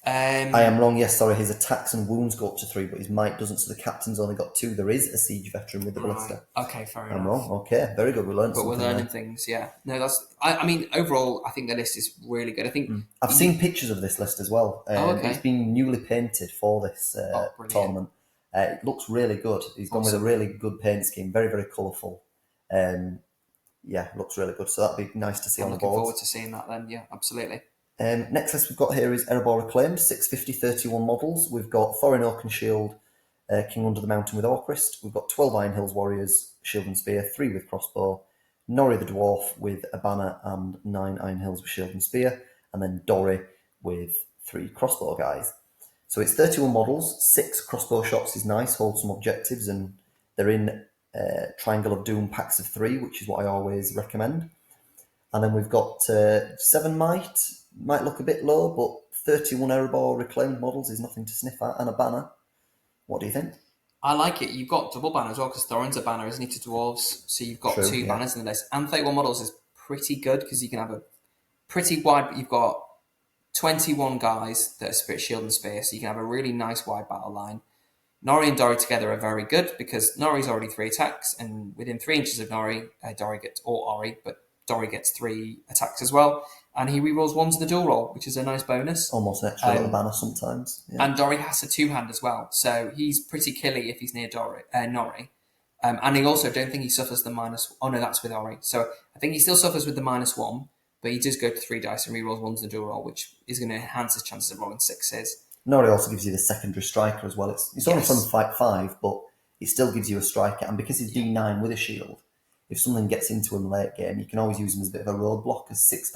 S1: I am wrong. Yes, sorry. His attacks and wounds go up to 3, but his might doesn't. So the captain's only got 2. There is a siege veteran with the ballista.
S2: Okay, fair enough.
S1: I'm wrong. Okay, very good. We learned something.
S2: But we're learning things, yeah. No, that's... I mean, overall, I think the list is really good. I think...
S1: I've seen pictures of this list as well.
S2: Okay.
S1: It's been newly painted for this tournament. It looks really good. He's gone with a really good paint scheme. Very, very colourful. yeah, looks really good. So that'd be nice to see
S2: I'm
S1: on the
S2: looking
S1: boards.
S2: forward to seeing that then. Yeah, absolutely.
S1: Next list we've got here is Erebor Reclaimed, 650, 31 models. We've got Thorin Oakenshield, King Under the Mountain with Orcrist. We've got 12 Iron Hills Warriors, Shield and Spear, 3 with Crossbow. Norri the Dwarf with a banner and 9 Iron Hills with Shield and Spear. And then Dorri with 3 Crossbow guys. So it's 31 models, 6 crossbow shots is nice, hold some objectives, and they're in Triangle of Doom packs of 3, which is what I always recommend. And then we've got 7 might look a bit low, but 31 Erebor Reclaimed models is nothing to sniff at, and a banner. What do you think?
S2: I like it. You've got double banner as well, because Thorin's a banner, isn't he, to dwarves? So you've got
S1: True,
S2: 2
S1: yeah.
S2: banners in the list. And 31 models is pretty good, because you can have a pretty wide... You've got 21 guys that are Spirit Shield and Spear, so you can have a really nice wide battle line. Norri and Dorri together are very good, because Norri's already 3 attacks, and within 3 inches of Norri, Dorri gets... Or Ori, but Dorri gets 3 attacks as well. And he rerolls 1 to the dual roll, which is a nice bonus.
S1: Almost an extra little banner sometimes. Yeah.
S2: And Dorri has a 2-hand as well, so he's pretty killy if he's near Norri. And he also, don't think he suffers the minus... Oh no, that's with Ori. So I think he still suffers with the -1, but he does go to 3 dice and rerolls 1 to the dual roll, which is going to enhance his chances of rolling 6s.
S1: Norri also gives you the secondary striker as well. It's only from fight 5, but it still gives you a striker. And because he's D9 with a shield, if something gets into him late game, you can always use him as a bit of a roadblock, as 6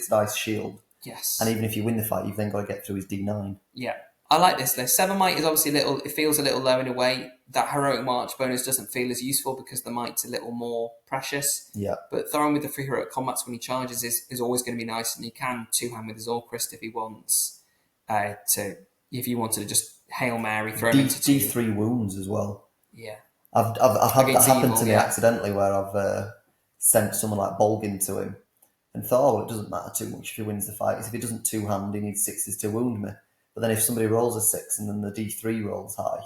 S1: dice shield.
S2: Yes.
S1: And even if you win the fight, you've then got to get through his D9.
S2: Yeah. I like this list. 7 might is obviously it feels a little low in a way. That heroic march bonus doesn't feel as useful because the might's a little more precious.
S1: Yeah.
S2: But Thorin with the 3 heroic combats when he charges is always going to be nice, and he can 2-hand with his Orcrist if he wants if you wanted to just Hail Mary throw him into
S1: D3 wounds as well.
S2: Yeah.
S1: I've had that happen
S2: evil,
S1: to me
S2: yeah.
S1: accidentally, where I've sent someone like Bolgin to him and thought, oh, it doesn't matter too much if he wins the fight. If he doesn't 2-hand, he needs 6s to wound me. But then if somebody rolls a 6 and then the D3 rolls high,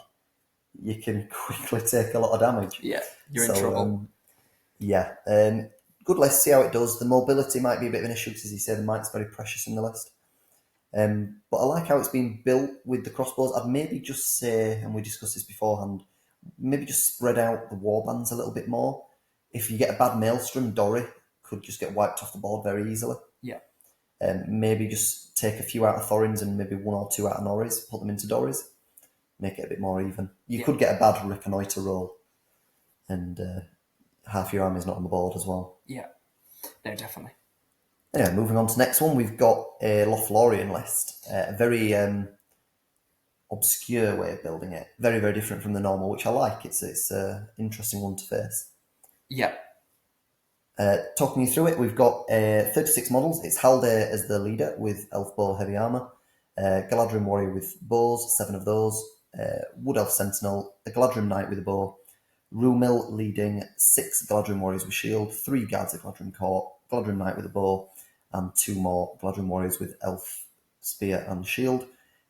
S1: you can quickly take a lot of damage.
S2: Yeah, you're in trouble.
S1: Good list, see how it does. The mobility might be a bit of an issue, because as you say, the might's very precious in the list. But I like how it's been built with the crossbows. I'd maybe just say, and we discussed this beforehand, maybe just spread out the warbands a little bit more. If you get a bad Maelstrom, Dorri could just get wiped off the board very easily.
S2: Yeah.
S1: Maybe just take a few out of Thorin's and maybe 1 or 2 out of Norri's, put them into Dorri's, make it a bit more even. You could get a bad Reconnoiter roll, and half your army's not on the board as well.
S2: Yeah, no, definitely.
S1: Anyway, moving on to the next one, we've got a Lothlorien list. A very obscure way of building it. Very, very different from the normal, which I like. It's an interesting one to face.
S2: Yeah.
S1: Talking you through it, we've got 36 models. It's Haldir as the leader with Elf Bow Heavy Armour, Galadrim Warrior with bows, 7 of those, Wood Elf Sentinel, a Galadrim Knight with a bow, Rumil leading 6 Galadrim Warriors with shield, 3 Guards of Galadrim Court, Galadrim Knight with a bow, and 2 more Galadrim Warriors with Elf Spear and Shield,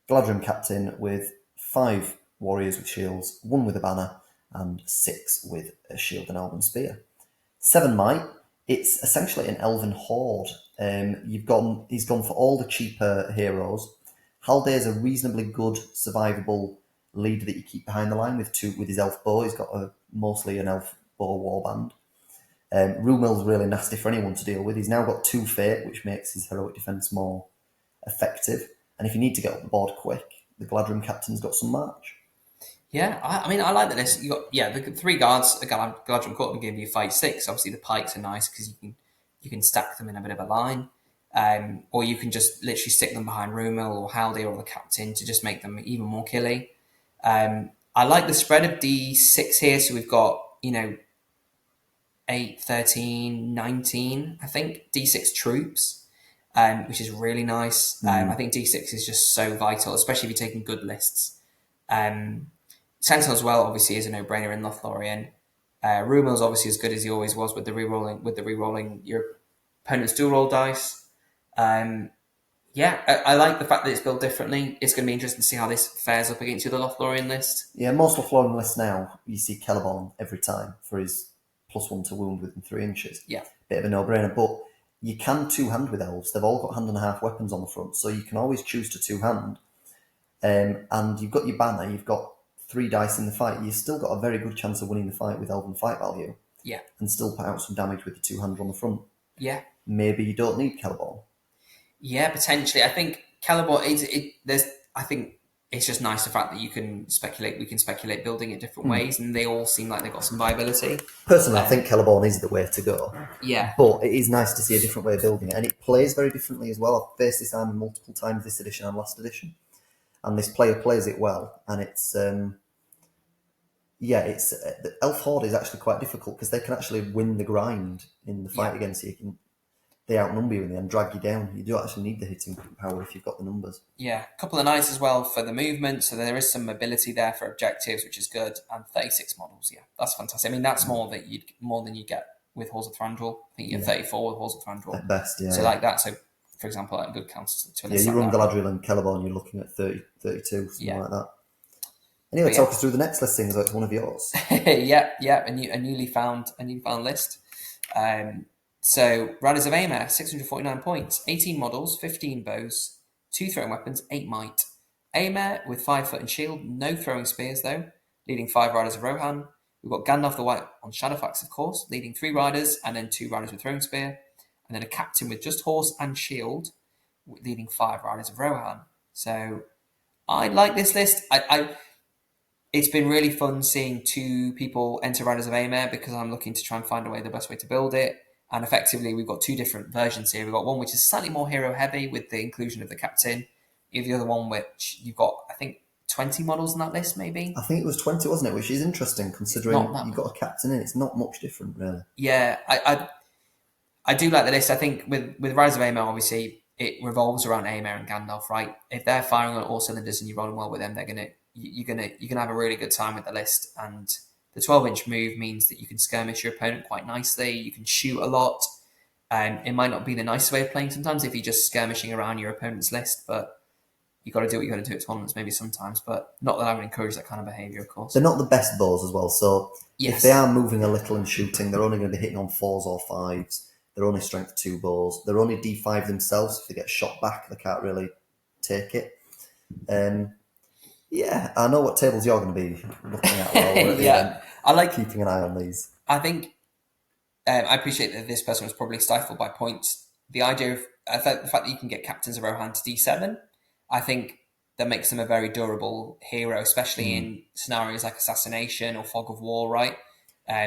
S1: Galadrim Captain with 5 Warriors with shields, 1 with a banner, and 6 with a shield and Elven Spear. 7 might. It's essentially an elven horde. He's gone for all the cheaper heroes. Haldir's a reasonably good, survivable leader that you keep behind the line with his elf bow. He's got mostly an elf bow warband. Rumil's really nasty for anyone to deal with. He's now got 2 fate, which makes his heroic defense more effective. And if you need to get up the board quick, the Galadrim Captain's got some march.
S2: Yeah, I mean, I like that list. You got the 3 guards. Galadrim Court will give you fight 6. Obviously, the pikes are nice because you can stack them in a bit of a line, or you can just literally stick them behind Rumil or Haldir or the captain to just make them even more killy. I like the spread of D6 here. So we've got 8, 13, 19. I think D6 troops, which is really nice. I think D6 is just so vital, especially if you're taking good lists. Sentinel as well, obviously, is a no-brainer in Lothlorien. Rumil's obviously as good as he always was with the rerolling your opponent's dual roll dice. I like the fact that it's built differently. It's going to be interesting to see how this fares up against the other Lothlorien list.
S1: Yeah, most Lothlorien lists now, you see Celeborn every time for his +1 to wound within 3 inches.
S2: Yeah.
S1: Bit of a no-brainer, but you can 2-hand with elves. They've all got 1.5 weapons on the front, so you can always choose to 2-hand. And you've got your banner, you've got 3 dice in the fight. You've still got a very good chance of winning the fight with elven fight value.
S2: Yeah.
S1: and still put out some damage with the two-hander on the front.
S2: Yeah.
S1: Maybe you don't need Celeborn.
S2: Yeah, potentially. I think Celeborn I think it's just nice the fact that we can speculate building it different ways, and they all seem like they've got some viability.
S1: Personally, I think Celeborn is the way to go.
S2: Yeah.
S1: But it is nice to see a different way of building it, and it plays very differently as well. I've faced this army multiple times this edition and last edition, and this player plays it well, and it's the Elf Horde is actually quite difficult because they can actually win the grind in the fight against you. They outnumber you in the end, drag you down. You do actually need the hitting power if you've got the numbers.
S2: Yeah, a couple of knights as well for the movement, so there is some mobility there for objectives, which is good. And 36 models, yeah, that's fantastic. I mean, that's more than you get with Halls of Thranduil. I think you're 34 with Halls of Thranduil.
S1: At best, yeah.
S2: So like that. So, for example, like a good counter to a list
S1: you
S2: like
S1: run
S2: that.
S1: Galadriel and Celeborn, you're looking at 30, 32, something like that. Anyway,
S2: But
S1: talk us through the next list, seeing as though it's one of yours.
S2: a newly found list. So Riders of Eomer, 649 points, 18 models, 15 bows, 2 throwing weapons, 8 might. Eomer with 5 foot and shield, no throwing spears though, leading 5 Riders of Rohan. We've got Gandalf the White on Shadowfax, of course, leading 3 riders and then 2 riders with throwing spear, and then a captain with just horse and shield, leading 5 Riders of Rohan. So I like this list. It's been really fun seeing 2 people enter Riders of Eomer because I'm looking to try and find the best way to build it. And effectively, we've got 2 different versions here. We've got one which is slightly more hero heavy with the inclusion of the captain. You have the other one which you've got, I think, 20 models on that list, maybe?
S1: I think it was 20, wasn't it? Which is interesting considering you've got a captain in. It's not much different, really.
S2: Yeah, I do like the list. I think with Rise of Eomer, obviously, it revolves around Eomer and Gandalf, right? If they're firing on all cylinders and you're rolling well with them, you're gonna have a really good time with the list. And the 12-inch move means that you can skirmish your opponent quite nicely. You can shoot a lot. It might not be the nicest way of playing sometimes if you're just skirmishing around your opponent's list, but you got to do what you got to do at tournaments maybe sometimes. But not that I would encourage that kind of behaviour, of course.
S1: They're not the best bows as well. So if they are moving a little and shooting, they're only going to be hitting on 4s or 5s. They're only strength 2 bows. They're only D5 themselves. If they get shot back, they can't really take it. Yeah, I know what tables you're going to be looking at while we're at the event.
S2: I like
S1: keeping an eye on these.
S2: I think I appreciate that this person was probably stifled by points. The idea of the fact that you can get captains of Rohan to D7, I think that makes them a very durable hero, especially in scenarios like Assassination or Fog of War, right?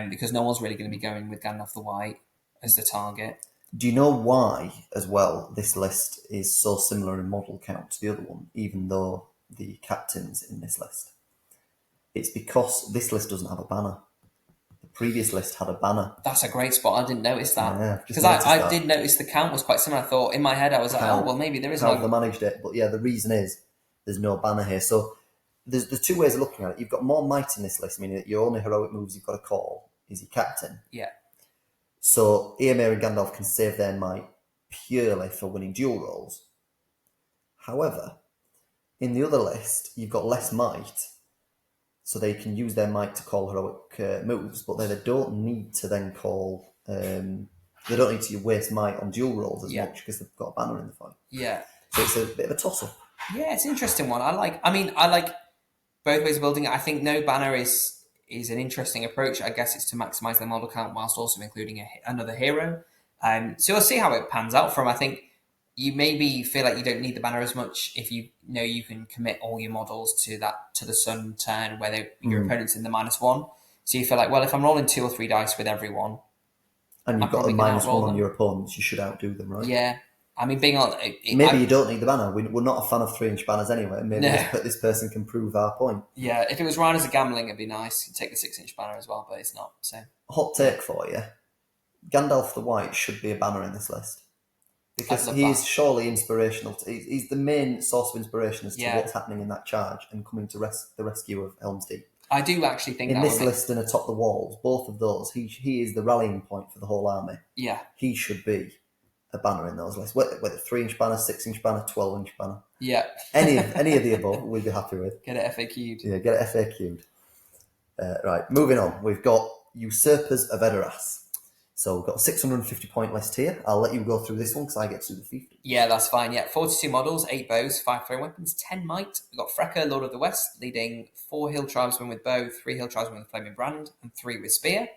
S2: Because no one's really going to be going with Gandalf the White as the target.
S1: Do you know why, as well, this list is so similar in model count to the other one, even though the captains in this list? It's because this list doesn't have a banner. The previous list had a banner.
S2: That's a great spot. I didn't notice that.
S1: Yeah,
S2: because I did notice the count was quite similar. I thought in my head I was like, oh well, maybe there is
S1: how they managed it. But yeah, the reason is there's no banner here. So there's 2 ways of looking at it. You've got more might in this list, meaning that your only heroic moves you've got to call is your captain.
S2: Yeah.
S1: So Eomer and Gandalf can save their might purely for winning duel rolls. However, in the other list, you've got less might, so they can use their might to call heroic moves, but they don't need to then call. They don't need to waste might on duel rolls as much because they've got a banner in the fight.
S2: Yeah.
S1: So it's a bit of a toss-up.
S2: Yeah, it's an interesting one. I like both ways of building it. I think no banner is an interesting approach. I guess it's to maximise the model count whilst also including another hero. So we'll see how it pans out from. I think you maybe feel like you don't need the banner as much if you know you can commit all your models to the sun turn where your opponent's in the -1. So you feel like, well, if I'm rolling 2 or 3 dice with everyone,
S1: and you've got a -1 on your opponents, you should outdo them, right?
S2: Yeah. I mean, being on...
S1: Maybe you don't need the banner. We're not a fan of 3-inch banners anyway. Maybe this person can prove our point.
S2: Yeah, if it was Riders of Gambling, it'd be nice. You'd take the 6-inch banner as well, but it's not. So
S1: hot take for you. Gandalf the White should be a banner in this list. Because he is surely inspirational. He's the main source of inspiration as to what's happening in that charge and coming to the rescue of Helm's Deep.
S2: I do actually think
S1: in this list and atop the walls, both of those, he is the rallying point for the whole army.
S2: Yeah.
S1: He should be a banner in those lists. Whether 3-inch banner, 6-inch banner, 12-inch banner.
S2: Yeah.
S1: Any of the above we'd be happy with.
S2: Get it FAQ'd.
S1: Yeah, get it FAQ'd. Right, moving on. We've got Usurpers of Edas. So we've got a 650 point list here. I'll let you go through this one because I get to do the 50.
S2: Yeah, that's fine. Yeah, 42 models, 8 bows, 5 throwing weapons, 10 might. We've got Frecker, Lord of the West, leading 4 hill tribesmen with bow, 3 hill tribesmen with flaming brand, and 3 with spear.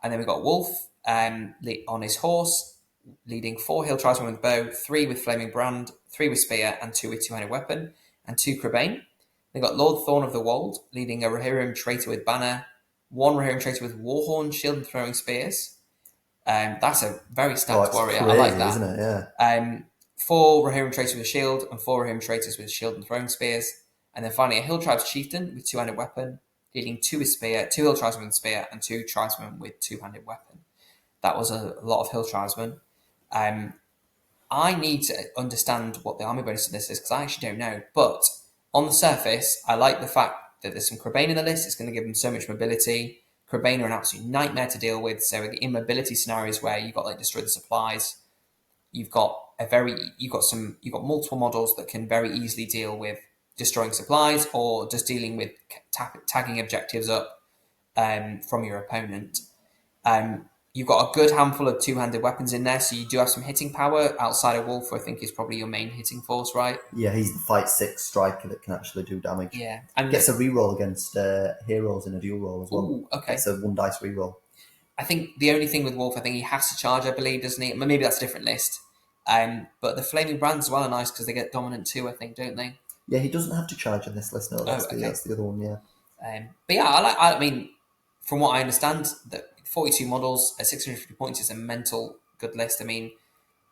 S2: And then we've got Wolf on his horse, leading 4 hill tribesmen with bow, 3 with flaming brand, 3 with spear, and 2 with two-handed weapon, and 2 Crebain. They've got Lord Thorn of the Wold, leading a Rohirrim traitor with banner, 1 Rohirrim traitor with warhorn, shield, and throwing spears. That's a very stacked warrior.
S1: Crazy,
S2: I like that.
S1: Isn't it? Yeah.
S2: 4 Rohirrim traitors with shield, and 4 Rohirrim traitors with shield and throwing spears. And then finally a hill tribes chieftain with two-handed weapon, leading 2 with spear, 2 hill tribesmen with spear, and 2 tribesmen with two-handed weapon. That was a lot of hill tribesmen. I need to understand what the army bonus of this is because I actually don't know. But on the surface, I like the fact that there's some Crebain in the list. It's going to give them so much mobility. Crebain are an absolute nightmare to deal with. So in mobility scenarios where you've got like destroy the supplies, you've got multiple models that can very easily deal with destroying supplies or just dealing with tagging objectives up from your opponent. You've got a good handful of two-handed weapons in there, so you do have some hitting power outside of Wolf, who I think is probably your main hitting force, right?
S1: Yeah, he's the fight 6 striker that can actually do damage.
S2: Yeah. And
S1: gets a reroll against heroes in a dual roll as well.
S2: Ooh, okay.
S1: It's a 1 dice reroll.
S2: I think the only thing with Wolf, I think he has to charge, I believe, doesn't he? Maybe that's a different list. But the Flaming Brands as well are nice because they get dominant too, I think, don't they?
S1: Yeah, he doesn't have to charge in this list. No, that's the other one, yeah.
S2: But yeah, I mean, from what I understand, that 42 models at 650 points is a mental good list. I mean,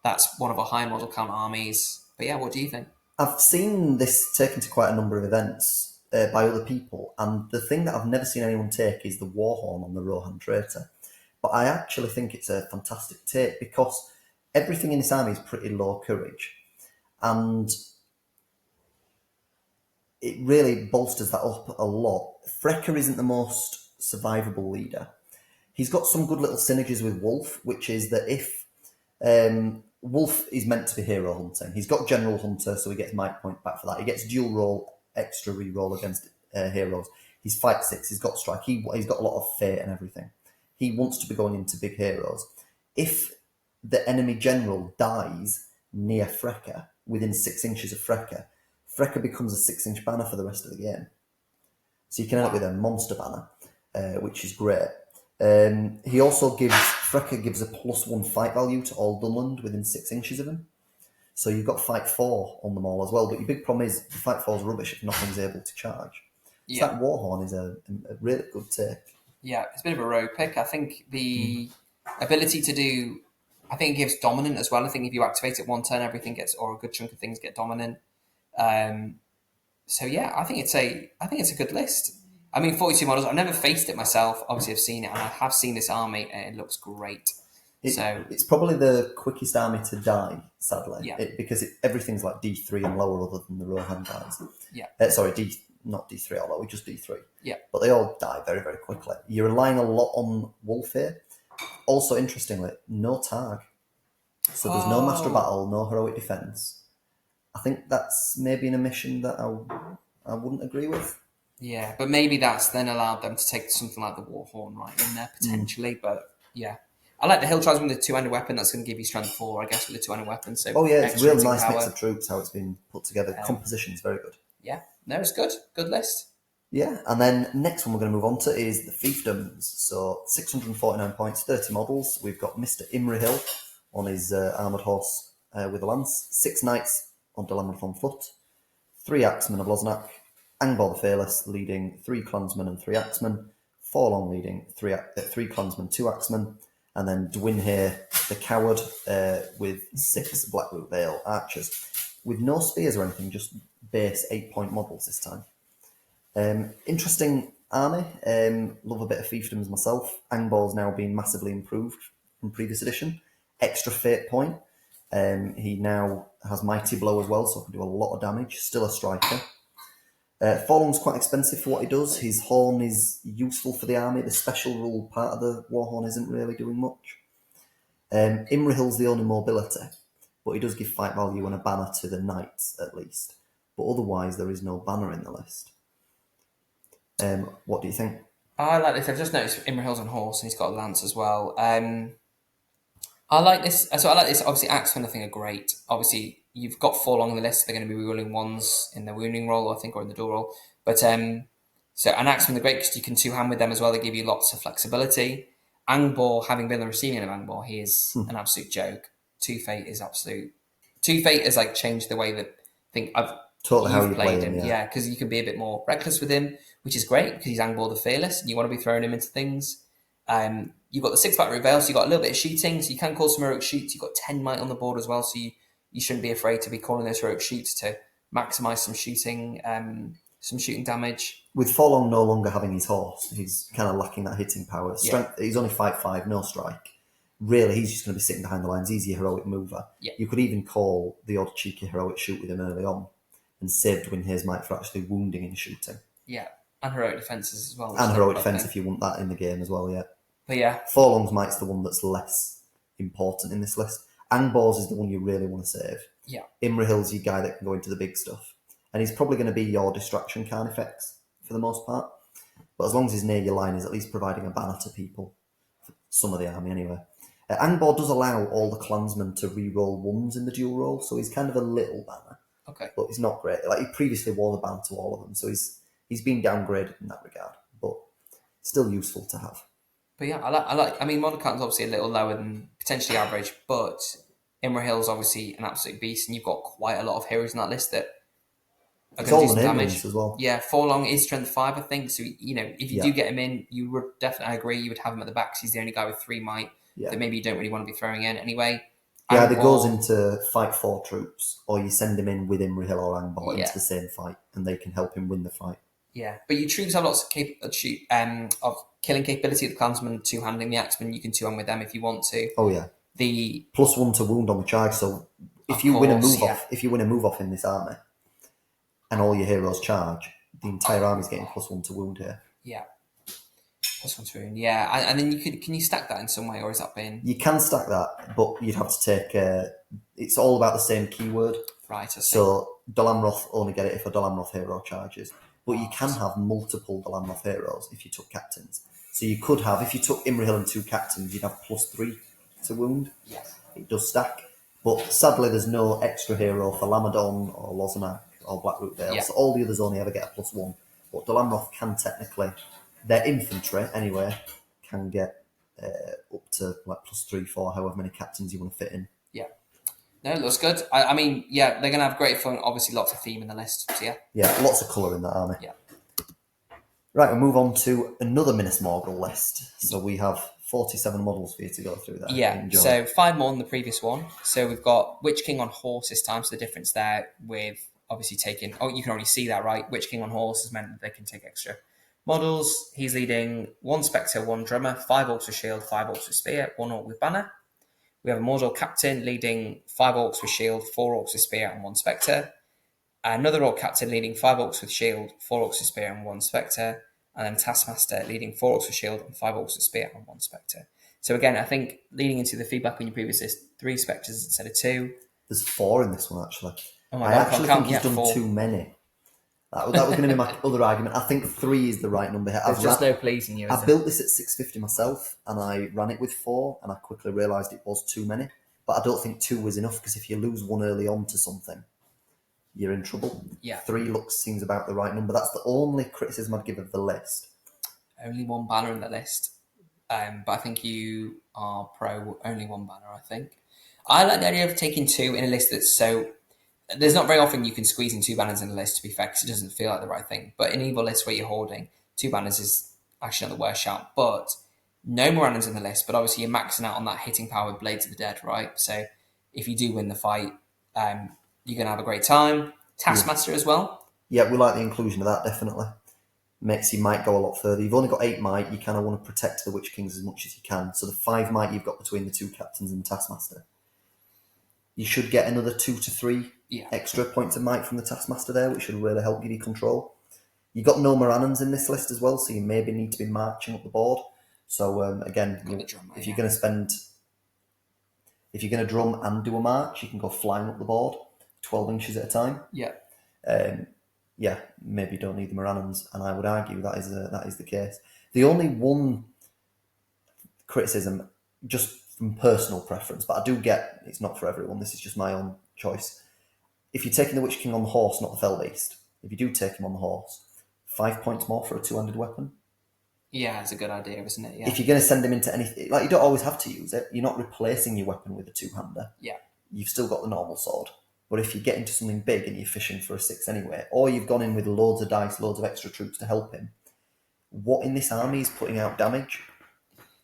S2: that's one of our high model count armies. But yeah, what do you think?
S1: I've seen this taken to quite a number of events by other people, and the thing that I've never seen anyone take is the Warhorn on the Rohan Traitor. But I actually think it's a fantastic take because everything in this army is pretty low courage, and it really bolsters that up a lot. Frecker isn't the most survivable leader. He's got some good little synergies with Wolf, which is that if Wolf is meant to be hero hunting, he's got general hunter, so he gets might point back for that. He gets dual roll, extra reroll against heroes. He's fight 6, he's got strike, he's got a lot of fate and everything. He wants to be going into big heroes. If the enemy general dies near Frecker, within 6 inches of Frecker, Frecker becomes a 6-inch banner for the rest of the game. So you can end up with a monster banner, which is great. Frecker gives a +1 fight value to all Dunland within 6 inches of him. So you've got fight 4 on them all as well. But your big problem is the fight 4 is rubbish if nothing's able to charge. Yeah. So that Warhorn is a really good take.
S2: Yeah, it's a bit of a rogue pick. I think the ability to do, I think it gives dominant as well. I think if you activate it 1 turn, everything gets, or a good chunk of things get dominant. So yeah, I think it's a good list. I mean, 42 models. I've never faced it myself. Obviously, I've seen it, and I have seen this army, and it looks great.
S1: It's probably the quickest army to die, sadly.
S2: Yeah.
S1: Because everything's like D3 and lower, other than the Rohan guys.
S2: Yeah.
S1: Not D3 all lower, just D3.
S2: Yeah.
S1: But they all die very, very quickly. You're relying a lot on Wolf here. Also, interestingly, no tag. So there's no Master of Battle, no heroic defense. I think that's maybe an omission that I wouldn't agree with.
S2: Yeah, but maybe that's then allowed them to take something like the Warhorn right in there potentially. But yeah, I like the hill tribesman with the two-handed weapon. That's going to give you strength 4, I guess, with the two-handed weapon. So
S1: it's a real nice mix of troops. How it's been put together. Composition's very good.
S2: Yeah, no, it's good. Good list.
S1: Yeah, and then next one we're going to move on to is the fiefdoms. So 649 points, 30 models. We've got Mr. Imrahil on his armoured horse with a lance, 6 knights on Delamrath on foot, 3 axemen of Losnak, Angbor the Fearless leading 3 clansmen and 3 axemen, Forlong leading 3 clansmen, 2 axemen, and then Dwinhere the Coward with 6 Blackroot Vale archers, with no spears or anything, just base 8-point models this time. Interesting army. Love a bit of fiefdoms myself. Angbor's now been massively improved from previous edition. Extra fate point. He now has Mighty Blow as well, so can do a lot of damage. Still a striker. Forlong's quite expensive for what he does. His horn is useful for the army. The special rule part of the Warhorn isn't really doing much. Imrahil's the only mobility, but he does give fight value and a banner to the knights at least. But otherwise, there is no banner in the list. What do you think?
S2: I like this. I've just noticed Imrahil's on horse and he's got a lance as well. I like this. So I like this. Obviously, Axemen I think are great. Obviously, you've got 4 along the list. They're going to be rerolling 1s in the wounding roll, I think, or in the dual roll. But so an Axemen are great because you can 2-hand with them as well. They give you lots of flexibility. Angbor, having been the receiving end of Angbor, he is an absolute joke. Two Fate is absolute. Two Fate has like changed the way that I think I've
S1: Totally how
S2: you've
S1: you
S2: played
S1: play him,
S2: Yeah, because you can be a bit more reckless with him, which is great because he's Angbor the Fearless, and you want to be throwing him into things. You've got the 6 Battery Veil, so you've got a little bit of shooting, so you can call some heroic shoots. You've got 10 might on the board as well, so you shouldn't be afraid to be calling those heroic shoots to maximise some shooting damage.
S1: With Forlong no longer having his horse, he's kind of lacking that hitting power. Strength,
S2: Yeah.
S1: he's only 5'5", no strike. Really, he's just going to be sitting behind the lines. He's your heroic mover.
S2: Yeah.
S1: You could even call the odd cheeky heroic shoot with him early on and save Dwinhair's might for actually wounding and shooting.
S2: Yeah, and heroic defences as well.
S1: And heroic defence if you want that in the game as well, yeah.
S2: But yeah.
S1: Forlong's might's the one that's less important in this list. Angbor's is the one you really want to save.
S2: Yeah.
S1: Imrahil's your guy that can go into the big stuff. And he's probably going to be your distraction carnifex for the most part. But as long as he's near your line, he's at least providing a banner to people. For some of the army, anyway. Angbor does allow all the clansmen to re-roll ones in the dual roll, so he's kind of a little banner.
S2: Okay.
S1: But he's not great. Like, he previously wore the banner to all of them, so he's been downgraded in that regard. But still useful to have.
S2: But yeah, I mean, Modern Cotton's obviously a little lower than potentially average, but Imrahil's obviously an absolute beast, and you've got quite a lot of heroes in that list that are going to do some damage
S1: as well.
S2: Yeah, Forlong is strength 5, I think. So if you do get him in, you would definitely agree. You would have him at the back. Because he's the only guy with 3 might that maybe you don't really want to be throwing in anyway.
S1: Yeah, either goes into fight 4 troops, or you send him in with Imrahil or Angbor into the same fight, and they can help him win the fight.
S2: Yeah, but your troops have lots of killing capability of the clansmen, two-handing the axemen. You can two-hand with them if you want to.
S1: Oh yeah,
S2: the
S1: +1 to wound on the charge. So if you win a move off in this army, and all your heroes charge, the entire army's getting +1 to wound here.
S2: Yeah, +1 to wound. Yeah, and then can you stack that in some way, or is that been?
S1: You can stack that, but you'd have to take. It's all about the same keyword.
S2: Right. I see.
S1: So Dolamroth only get it if a Dolamroth hero charges. But you can have multiple Dolamroth heroes if you took captains. So you could have, if you took Imrahil and 2 captains, you'd have +3 to wound.
S2: Yes.
S1: It does stack. But sadly, there's no extra hero for Lamadon or Lozanak or Blackroot Vale. Yeah. So all the others only ever get a +1. But Dolamroth can technically, their infantry anyway, can get up to like +3, 4, however many captains you want to fit in.
S2: Yeah. No, it looks good. I mean, yeah, they're going to have great fun. Obviously, lots of theme in the list. So yeah.
S1: Yeah, lots of colour in that army.
S2: Yeah.
S1: Right, we'll move on to another Minas Morgul list. So we have 47 models for you to go through there.
S2: Yeah, so 5 more than the previous one. So we've got Witch King on horse this time. So the difference there with obviously taking... Oh, you can already see that, right? Witch King on horse has meant that they can take extra models. He's leading 1 Spectre, 1 Drummer, 5 Orcs with Shield, 5 Orcs with Spear, 1 Orc with Banner. We have a Mordor Captain leading 5 Orcs with Shield, 4 Orcs with Spear, and 1 Spectre. Another Orc Captain leading 5 Orcs with Shield, 4 Orcs with Spear, and 1 Spectre. And then Taskmaster leading 4 Orcs with Shield, and 5 Orcs with Spear, and 1 Spectre. So again, I think leading into the feedback on your previous list, 3 Spectres instead of 2.
S1: There's 4 in this one, actually.
S2: Oh my God, I actually
S1: think he's done 4. Too many. That was going to be my other argument. I think 3 is the right number here.
S2: There's just no pleasing you,
S1: I built this at 650 myself, and I ran it with 4, and I quickly realised it was too many. But I don't think 2 was enough, because if you lose 1 early on to something, you're in trouble.
S2: Yeah.
S1: 3 seems about the right number. That's the only criticism I'd give of the list.
S2: Only 1 banner in the list. But I think you are pro only 1 banner, I think. I like the idea of taking 2 in a list that's so... There's not very often you can squeeze in 2 banners in a list, to be fair, because it doesn't feel like the right thing. But in either list where you're hoarding, 2 banners is actually not the worst shout. But no Morannons in the list, but obviously you're maxing out on that hitting power with Blades of the Dead, right? So if you do win the fight, you're going to have a great time. Taskmaster as well.
S1: Yeah, we like the inclusion of that, definitely. Makes your might go a lot further. You've only got 8 might, you kind of want to protect the Witch Kings as much as you can. So the 5 might you've got between the 2 captains and the Taskmaster. You should get another 2 to 3 extra points of might from the Taskmaster there, which should really help give you control. You've got no Morannons in this list as well, so you maybe need to be marching up the board. So again, if you're going to drum and do a march, you can go flying up the board, 12 inches at a time.
S2: Yeah.
S1: Maybe you don't need the Morannons, and I would argue that is the case. The only one criticism, just from personal preference, but I do get it's not for everyone, this is just my own choice. If you're taking the Witch King on the horse, not the Fell Beast, if you do take him on the horse, 5 points more for a 2-handed weapon.
S2: Yeah, it's a good idea, isn't it? Yeah.
S1: If you're going to send him into anything, like, you don't always have to use it. You're not replacing your weapon with a two-hander.
S2: Yeah.
S1: You've still got the normal sword. But if you get into something big and you're fishing for a 6 anyway, or you've gone in with loads of dice, loads of extra troops to help him, what in this army is putting out damage?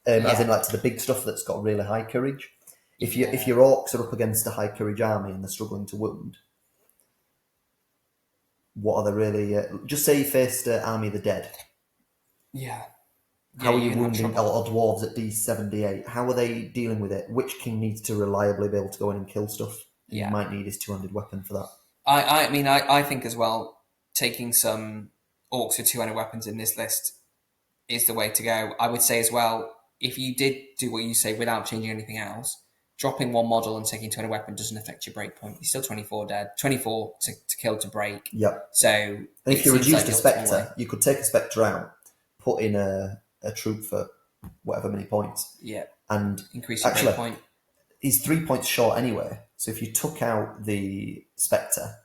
S1: As in, like, to the big stuff that's got really high courage. If your orcs are up against a high courage army and they're struggling to wound, what are they really? Just say you faced Army of the Dead.
S2: Yeah.
S1: How are you wounding a lot of dwarves at D7, D8? How are they dealing with it? Which king needs to reliably be able to go in and kill stuff? You might need his two-handed weapon for that.
S2: I think as well, taking some orcs with two-handed weapons in this list is the way to go. I would say as well, if you did do what you say without changing anything else, dropping one model and taking two-handed weapon doesn't affect your break point. You're still 24 dead, 24 to kill to break.
S1: Yep.
S2: So
S1: and if you reduced a Spectre, you could take a Spectre out, put in a troop for whatever many points.
S2: Yeah.
S1: And
S2: increase your break point.
S1: He's 3 points short anyway. So if you took out the Spectre,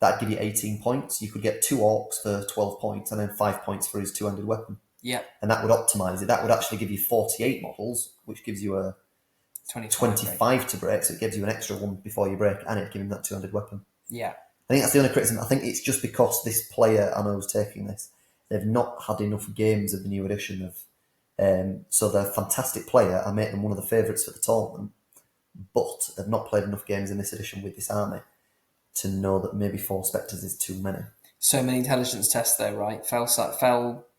S1: that'd give you 18 points. You could get 2 orcs for 12 points and then 5 points for his two-handed weapon.
S2: Yeah.
S1: And that would optimise it. That would actually give you 48 models, which gives you a 25 to break. So it gives you an extra one before you break, and it'd give him that two-handed weapon.
S2: Yeah.
S1: I think that's the only criticism. I think it's just because this player, I know, who's taking this, they've not had enough games of the new edition of. So they're a fantastic player. I make them one of the favourites for the tournament, but they've not played enough games in this edition with this army to know that maybe 4 Spectres is too many.
S2: So many intelligence tests though, right? Fell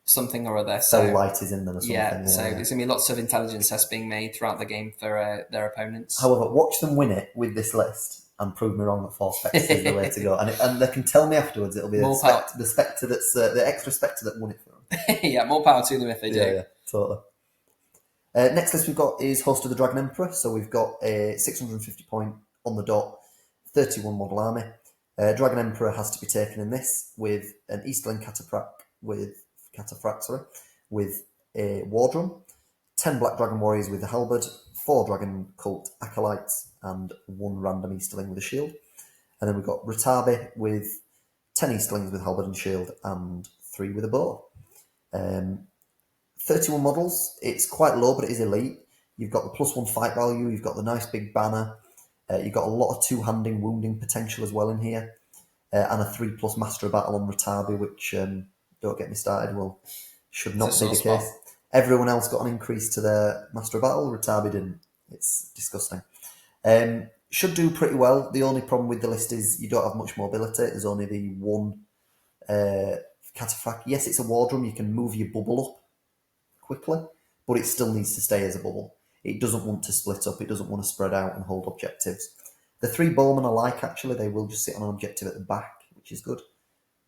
S2: something or other.
S1: So light is in them or something.
S2: Yeah, so there's going to be lots of intelligence tests being made throughout the game for their opponents.
S1: However, watch them win it with this list and prove me wrong that 4 Spectres is the way to go. And they can tell me afterwards it'll be the Spectre that's the extra Spectre that won it for them.
S2: Yeah, more power to them if they do.
S1: Yeah, totally. Next list we've got is Host of the Dragon Emperor. So we've got a 650 point on the dot, 31 model army. Dragon Emperor has to be taken in this with an Easterling Cataphract with a War Drum, 10 Black Dragon Warriors with a Halberd, 4 Dragon Cult Acolytes, and 1 random Easterling with a shield. And then we've got Ratabi with 10 Easterlings with Halberd and shield, and 3 with a bow. 31 models, it's quite low, but it is elite. You've got the +1 fight value, you've got the nice big banner, you've got a lot of two-handing wounding potential as well in here, and a 3+ Master of Battle on Ratabi, which, don't get me started, should not be the case. Everyone else got an increase to their Master of Battle, Ratabi didn't. It's disgusting. Should do pretty well. The only problem with the list is you don't have much mobility. There's only the 1 Cataphract. Yes, it's a War Drum, you can move your bubble up quickly, but it still needs to stay as a bubble. It doesn't want to split up, it doesn't want to spread out and hold objectives. The 3 bowmen I like, actually. They will just sit on an objective at the back, which is good.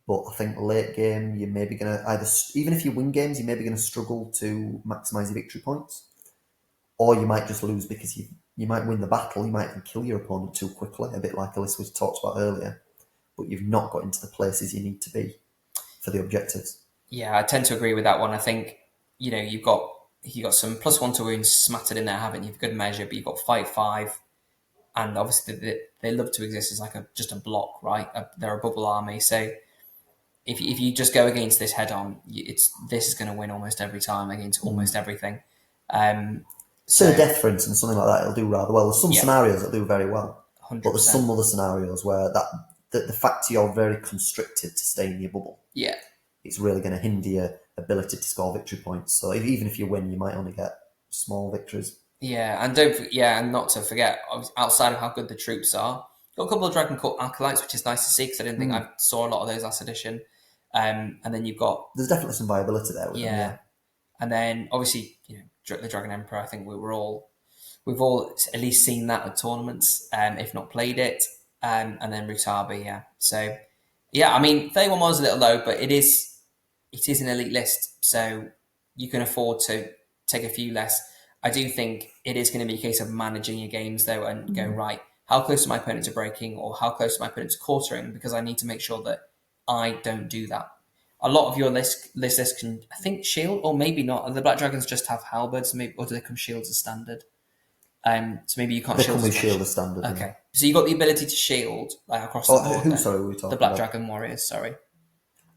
S1: But I think late game, you're maybe going to either, even if you win games, you're maybe going to struggle to maximise your victory points. Or you might just lose because you might win the battle, you might even kill your opponent too quickly, a bit like Alyssa was talked about earlier. But you've not got into the places you need to be for the objectives.
S2: Yeah, I tend to agree with that one. I think, you've got some +1 to wounds smattered in there, haven't you? For good measure, but you've got fight 5. And obviously they love to exist as like just a block, right? They're a bubble army. So if you just go against this head on, this is going to win almost every time against almost everything.
S1: So Death, for instance, something like that, it'll do rather well. There's some scenarios that do very well,
S2: 100%.
S1: But there's some other scenarios where the fact you're very constricted to stay in your bubble, it's really going to hinder your ability to score victory points. So even if you win, you might only get small victories.
S2: Yeah, and not to forget, outside of how good the troops are, got a couple of Dragon Cult Acolytes, which is nice to see because I didn't think I saw a lot of those last edition. And then you've got...
S1: There's definitely some viability there with them, yeah.
S2: And then, obviously, the Dragon Emperor, I think we've all at least seen that at tournaments, if not played it. And then Rutabi, yeah. So, yeah, I mean, 31 was a little low, but it is an elite list, so you can afford to take a few less. I do think it is going to be a case of managing your games, though, and going, right, how close are my opponent to breaking, or how close are my opponent to quartering, because I need to make sure that I don't do that. A lot of your list can, I think, shield, or maybe not. The Black Dragons just have halberds, or do they come shields as standard? So maybe you can't shield.
S1: They come with shield as standard.
S2: Okay, so you've got the ability to shield across the board.
S1: Who? Sorry, were we talking
S2: the Black
S1: about?
S2: Dragon Warriors. Sorry.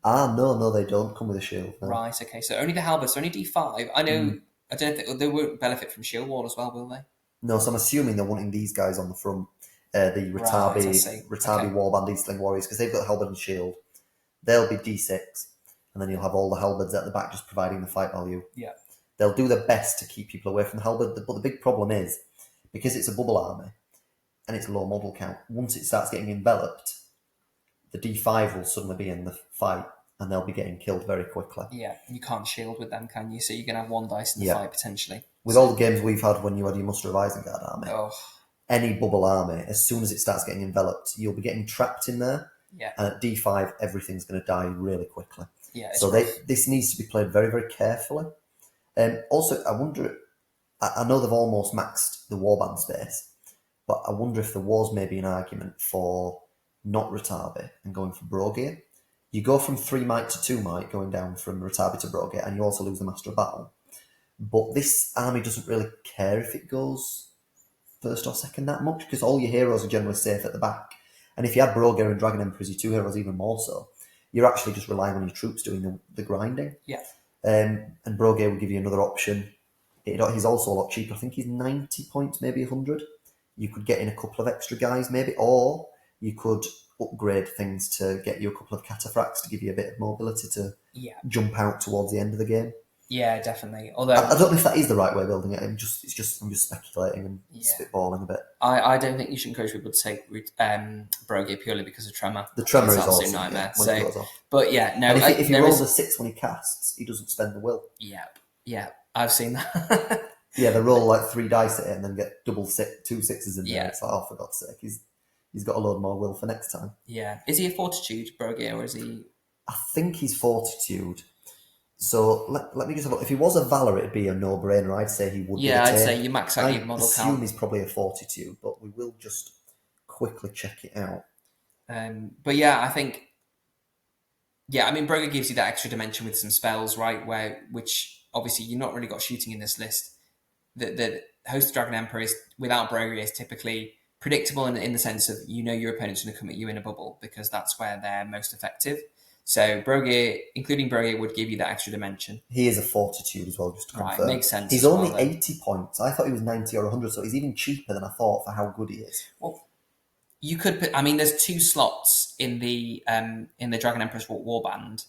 S1: No, they don't come with a shield. No.
S2: Right, okay. So only the halberds, so only D5. I know, I don't think, they won't benefit from shield wall as well, will they?
S1: No, so I'm assuming they're wanting these guys on the front, the
S2: Right, I see.
S1: Ratabi
S2: Okay.
S1: Warband Easterling Warriors, because they've got halberd and shield. They'll be D6, and then you'll have all the halberds at the back just providing the fight value.
S2: Yeah.
S1: They'll do their best to keep people away from the halberd, but the big problem is, because it's a bubble army, and it's low model count, once it starts getting enveloped, the D5 will suddenly be in the fight, and they'll be getting killed very quickly.
S2: Yeah, you can't shield with them, can you? So you're going to have one dice in the
S1: Yeah.
S2: fight, potentially.
S1: With all the games we've had when you had your Muster of Isengard army,
S2: Oh,
S1: any bubble army, as soon as it starts getting enveloped, you'll be getting trapped in there,
S2: yeah,
S1: and at D5, everything's going to die really quickly.
S2: yeah. It's
S1: So
S2: rough.
S1: this needs to be played very, very carefully. Also, I wonder, I know they've almost maxed the warband space, but I wonder if there was maybe an argument for not Ratabi and going for Brogear. You go from 3 might to 2 might, going down from Ratabi to Brogear, and you also lose the Master of Battle. But this army doesn't really care if it goes first or second that much, because all your heroes are generally safe at the back. And if you have Brogear and Dragon Emperor as your 2 heroes, even more so, you're actually just relying on your troops doing the grinding.
S2: Yeah.
S1: And Brogear will give you another option. He's also a lot cheaper. I think he's 90 points, maybe 100. You could get in a couple of extra guys, maybe, or you could upgrade things to get you a couple of cataphracts to give you a bit of mobility to jump out towards the end of the game.
S2: Yeah, definitely. Although
S1: I don't know if that is the right way of building it. I'm just speculating and spitballing a bit.
S2: I don't think you should encourage people to take Brogear purely because of Tremor.
S1: The Tremor is
S2: absolute
S1: awesome,
S2: nightmare.
S1: when it goes off.
S2: But yeah, no.
S1: And if he rolls a 6 when he casts, he doesn't spend the will.
S2: Yeah, I've seen that.
S1: Yeah, they roll like 3 dice at it and then get 2 6s in there.
S2: Yeah.
S1: It's like, oh, for God's sake, he's got a load more will for next time.
S2: Yeah. Is he a Fortitude, Brogear, or is he...
S1: I think he's Fortitude. So let me just have a look. If he was a Valor, it'd be a no-brainer. I'd say he would be a
S2: I'd
S1: take.
S2: say you max out your model count.
S1: I assume he's probably a Fortitude, but we will just quickly check it out.
S2: But yeah, I think... Yeah, I mean, Brogear gives you that extra dimension with some spells, right? Which obviously you've not really got shooting in this list. The Host of Dragon Emperor is, without Brogear, is typically predictable in the sense of you know your opponent's going to come at you in a bubble because that's where they're most effective. So Brogear, including Brogear, would give you that extra dimension.
S1: He is a Fortitude as well, just to confirm.
S2: Right, makes sense.
S1: He's only 80 points. I thought he was 90 or 100, so he's even cheaper than I thought for how good he is.
S2: Well, you could put... I mean, there's 2 slots in the Dragon Emperor's Warband,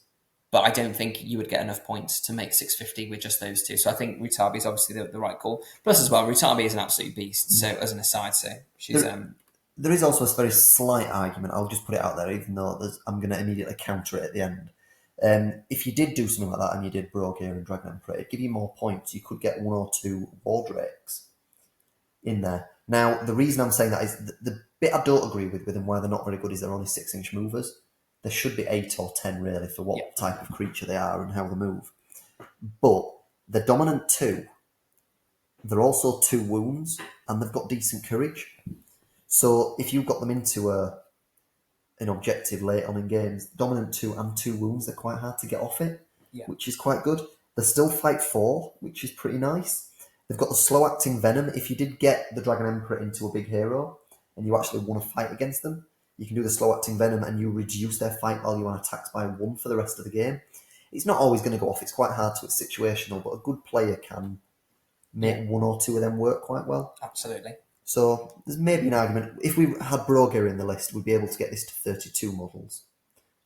S2: but I don't think you would get enough points to make 650 with just those 2. So I think Rutabi is obviously the right call. Plus, as well, Rutabi is an absolute beast. So as an aside, she's...
S1: There is also a very slight argument. I'll just put it out there, even though I'm going to immediately counter it at the end. If you did do something like that and you did Brogear and Dragon Emperor, it'd give you more points. You could get 1 or 2 Wardrakes in there. Now, the reason I'm saying that is the bit I don't agree with and why they're not very good is they're only 6-inch movers. There should be 8 or 10 really for what type of creature they are and how they move. But the dominant 2, they're also 2 wounds and they've got decent courage. So if you got them into an objective late on in games, dominant 2 and 2 wounds, they're quite hard to get off it, which is quite good. They still fight 4, which is pretty nice. They've got the slow-acting venom. If you did get the Dragon Emperor into a big hero and you actually want to fight against them, you can do the slow-acting venom and you reduce their fight value on attacks by 1 for the rest of the game. It's not always going to go off. It's quite hard to. It's situational, but a good player can make 1 or 2 of them work quite well.
S2: Absolutely.
S1: So there's maybe an argument. If we had Brogear in the list, we'd be able to get this to 32 models,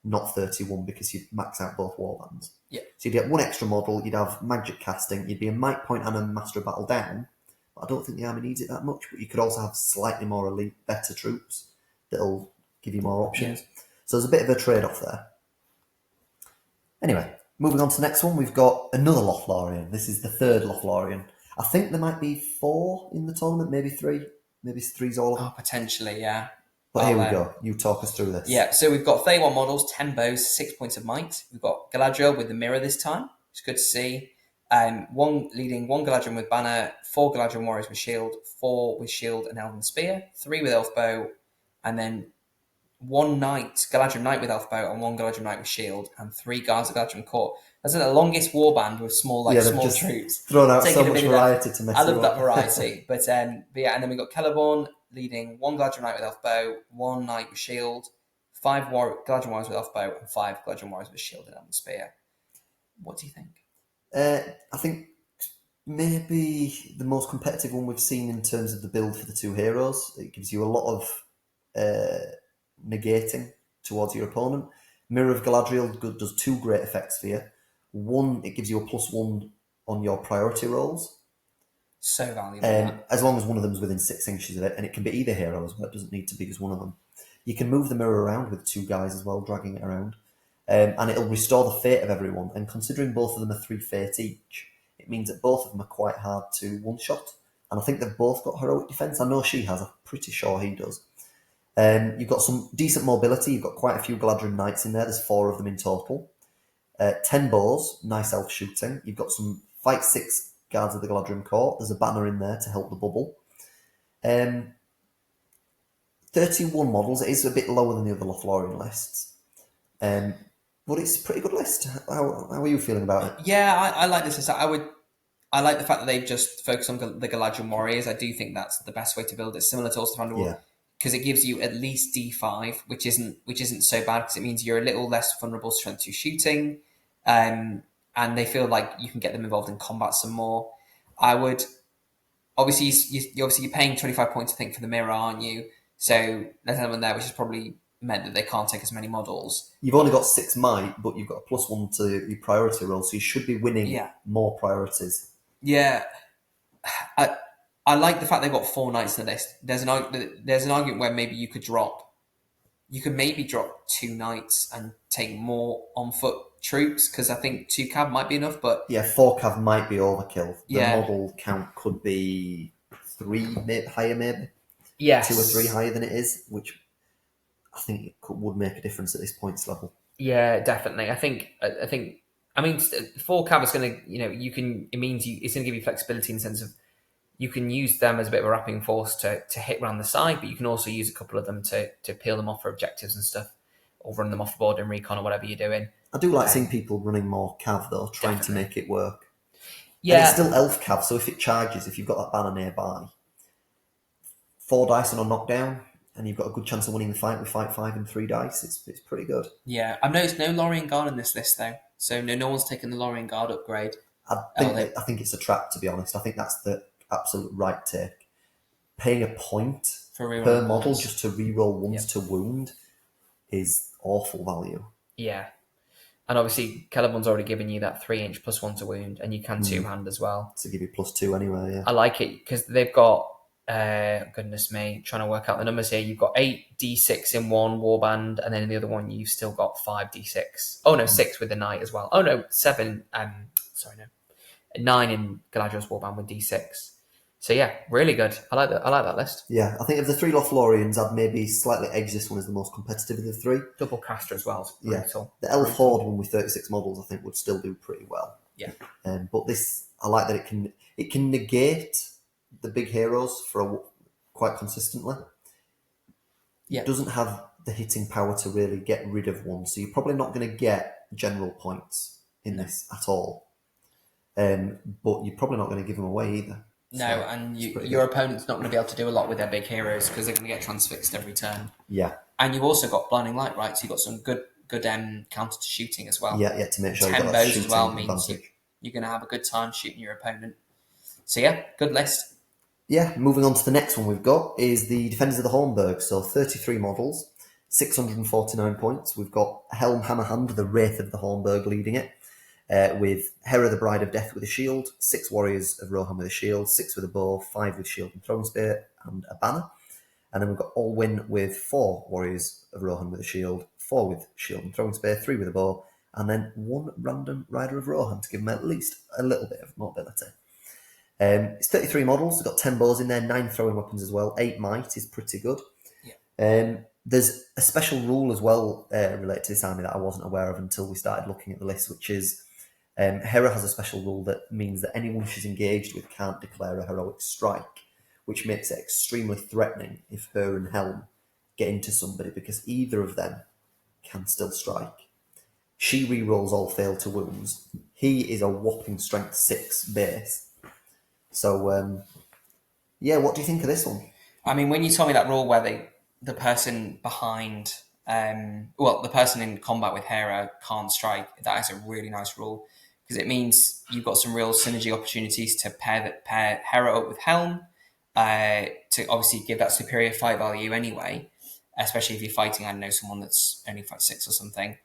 S1: not 31, because you'd max out both warbands.
S2: Yeah.
S1: So you'd get 1 extra model, you'd have magic casting, you'd be a might point and a master of battle down. But I don't think the army needs it that much, but you could also have slightly more elite, better troops that'll give you more options. Yeah. So there's a bit of a trade-off there. Anyway, moving on to the next one, we've got another Lothlorien. This is the 3rd Lothlorien. I think there might be 4 in the tournament, maybe 3. Maybe 3's all of them.
S2: Oh, potentially, yeah.
S1: But here we go. You talk us through this.
S2: Yeah, so we've got 31 models, 10 bows, 6 points of might. We've got Galadriel with the mirror this time. It's good to see. 1 Galadriel with banner, 4 Galadriel warriors with shield, 4 with shield and elven spear, 3 with elf bow, and then 1 knight, Galadriel knight with elf bow, and 1 Galadriel knight with shield, and 3 guards of Galadriel court. That's the longest warband with small troops.
S1: Thrown out so much variety to mess.
S2: I love that variety. but yeah, and then we've got Celeborn leading 1 Galadriel knight with elf bow, 1 knight with shield, 5 Galadriel warriors with off-bow, and 5 Galadriel warriors with shield and spear. What do you think?
S1: I think maybe the most competitive one we've seen in terms of the build for the two heroes. It gives you a lot of negating towards your opponent. Mirror of Galadriel does 2 great effects for you. One, it gives you a +1 on your priority rolls.
S2: So valuable.
S1: As long as one of them is within 6 inches of it, and it can be either hero as well. It doesn't need to be just one of them. You can move the mirror around with 2 guys as well, dragging it around. And it'll restore the fate of everyone. And considering both of them are 3 fate each, it means that both of them are quite hard to one-shot. And I think they've both got heroic defense. I know she has. I'm pretty sure he does. You've got some decent mobility. You've got quite a few Galadriel Knights in there. There's 4 of them in total. 10 bows, nice elf shooting. You've got some Fight 6 Guards of the Galadriel Court. There's a banner in there to help the bubble. 31 models. It is a bit lower than the other Lothlorien lists. But it's a pretty good list. How are you feeling about it?
S2: Yeah, I like this list. I like the fact that they've just focused on the Galadriel warriors. I do think that's the best way to build it, similar to also Thranduil, because it gives you at least D5, which isn't so bad because it means you're a little less vulnerable to strength 2 shooting, and they feel like you can get them involved in combat some more. I would obviously you're paying 25 points I think for the mirror, aren't you? So there's an element there which has probably meant that they can't take as many models.
S1: You've only got 6 might, but you've got a +1 to your priority roll, so you should be winning more priorities.
S2: Yeah, I like the fact they've got 4 knights in the list. There's an argument where maybe you could maybe drop 2 knights and take more on foot troops, because I think 2 cav might be enough. But
S1: 4 cav might be overkill. The model count could be 3 higher, maybe.
S2: Yes,
S1: 2 or 3 higher than it is, which I think would make a difference at this points level.
S2: Yeah, definitely. I think. I mean, 4 cav is going to, it's going to give you flexibility in the sense of you can use them as a bit of a wrapping force to hit around the side, but you can also use a couple of them to peel them off for objectives and stuff, or run them off the board in recon or whatever you're doing.
S1: I do like seeing people running more cav though, trying to make it work.
S2: Yeah,
S1: and it's still elf cav, so if it charges, if you've got that banner nearby, 4 dice on a knockdown, and you've got a good chance of winning the fight with fight 5 and 3 dice. It's pretty good.
S2: Yeah, I've noticed no Lorien Guard in this list though, so no one's taken the Lorien Guard upgrade.
S1: I think it's a trap, to be honest. I think that's the absolute right take. Paying a point per model just to reroll once to wound is awful value.
S2: Yeah, and obviously Celebon's already given you that 3-inch +1 to wound, and you can 2-hand as well
S1: to give you +2 anyway. Yeah,
S2: I like it because they've got. Goodness me, trying to work out the numbers here. You've got 8 D6 in one warband, and then in the other one you've still got 5 D6. Oh no, 6 with the knight as well. Oh no, 7. 9 in Galadriel's warband with D6. So yeah, really good. I like that list.
S1: Yeah, I think of the 3 Lothloriens, I'd maybe slightly edge this one as the most competitive of the 3.
S2: Double caster as well. Brutal.
S1: The Elf Horde one with 36 models, I think, would still do pretty well.
S2: Yeah.
S1: But this, I like that it can negate the big heroes quite consistently.
S2: Yeah.
S1: It doesn't have the hitting power to really get rid of one, so you're probably not going to get general points in this at all. But you're probably not going to give them away either.
S2: No, so and your opponent's not going to be able to do a lot with their big heroes because they're going to get transfixed every turn.
S1: Yeah.
S2: And you've also got Blinding Light, right? So you've got some good counter to shooting as well.
S1: Yeah, to make sure
S2: 10
S1: you've got
S2: bows as well
S1: means
S2: you're going to have a good time shooting your opponent. So yeah, good list.
S1: Yeah, moving on to the next one we've got is the Defenders of the Hornberg. So 33 models, 649 points. We've got Helm Hammerhand, the Wraith of the Hornberg, leading it, with Hera, the Bride of Death, with a shield, 6 Warriors of Rohan with a shield, 6 with a bow, 5 with shield and throwing spear, and a banner. And then we've got Olwyn with 4 Warriors of Rohan with a shield, 4 with shield and throwing spear, 3 with a bow, and then 1 random Rider of Rohan to give them at least a little bit of mobility. It's 33 models. We've got 10 bows in there, 9 throwing weapons as well. 8 might is pretty good.
S2: Yeah.
S1: There's a special rule as well related to this army that I wasn't aware of until we started looking at the list, which is Hera has a special rule that means that anyone she's engaged with can't declare a heroic strike, which makes it extremely threatening if her and Helm get into somebody, because either of them can still strike. She rerolls all fail to wounds. He is a whopping strength 6 base. So, what do you think of this one?
S2: I mean, when you told me that rule where the person behind
S3: the person in combat with Hera can't strike. That is a really nice rule because it means you've got some real synergy opportunities to pair Hera up with Helm to obviously give that superior fight value anyway, especially if you're fighting, I don't know, someone that's only fight 6 or something.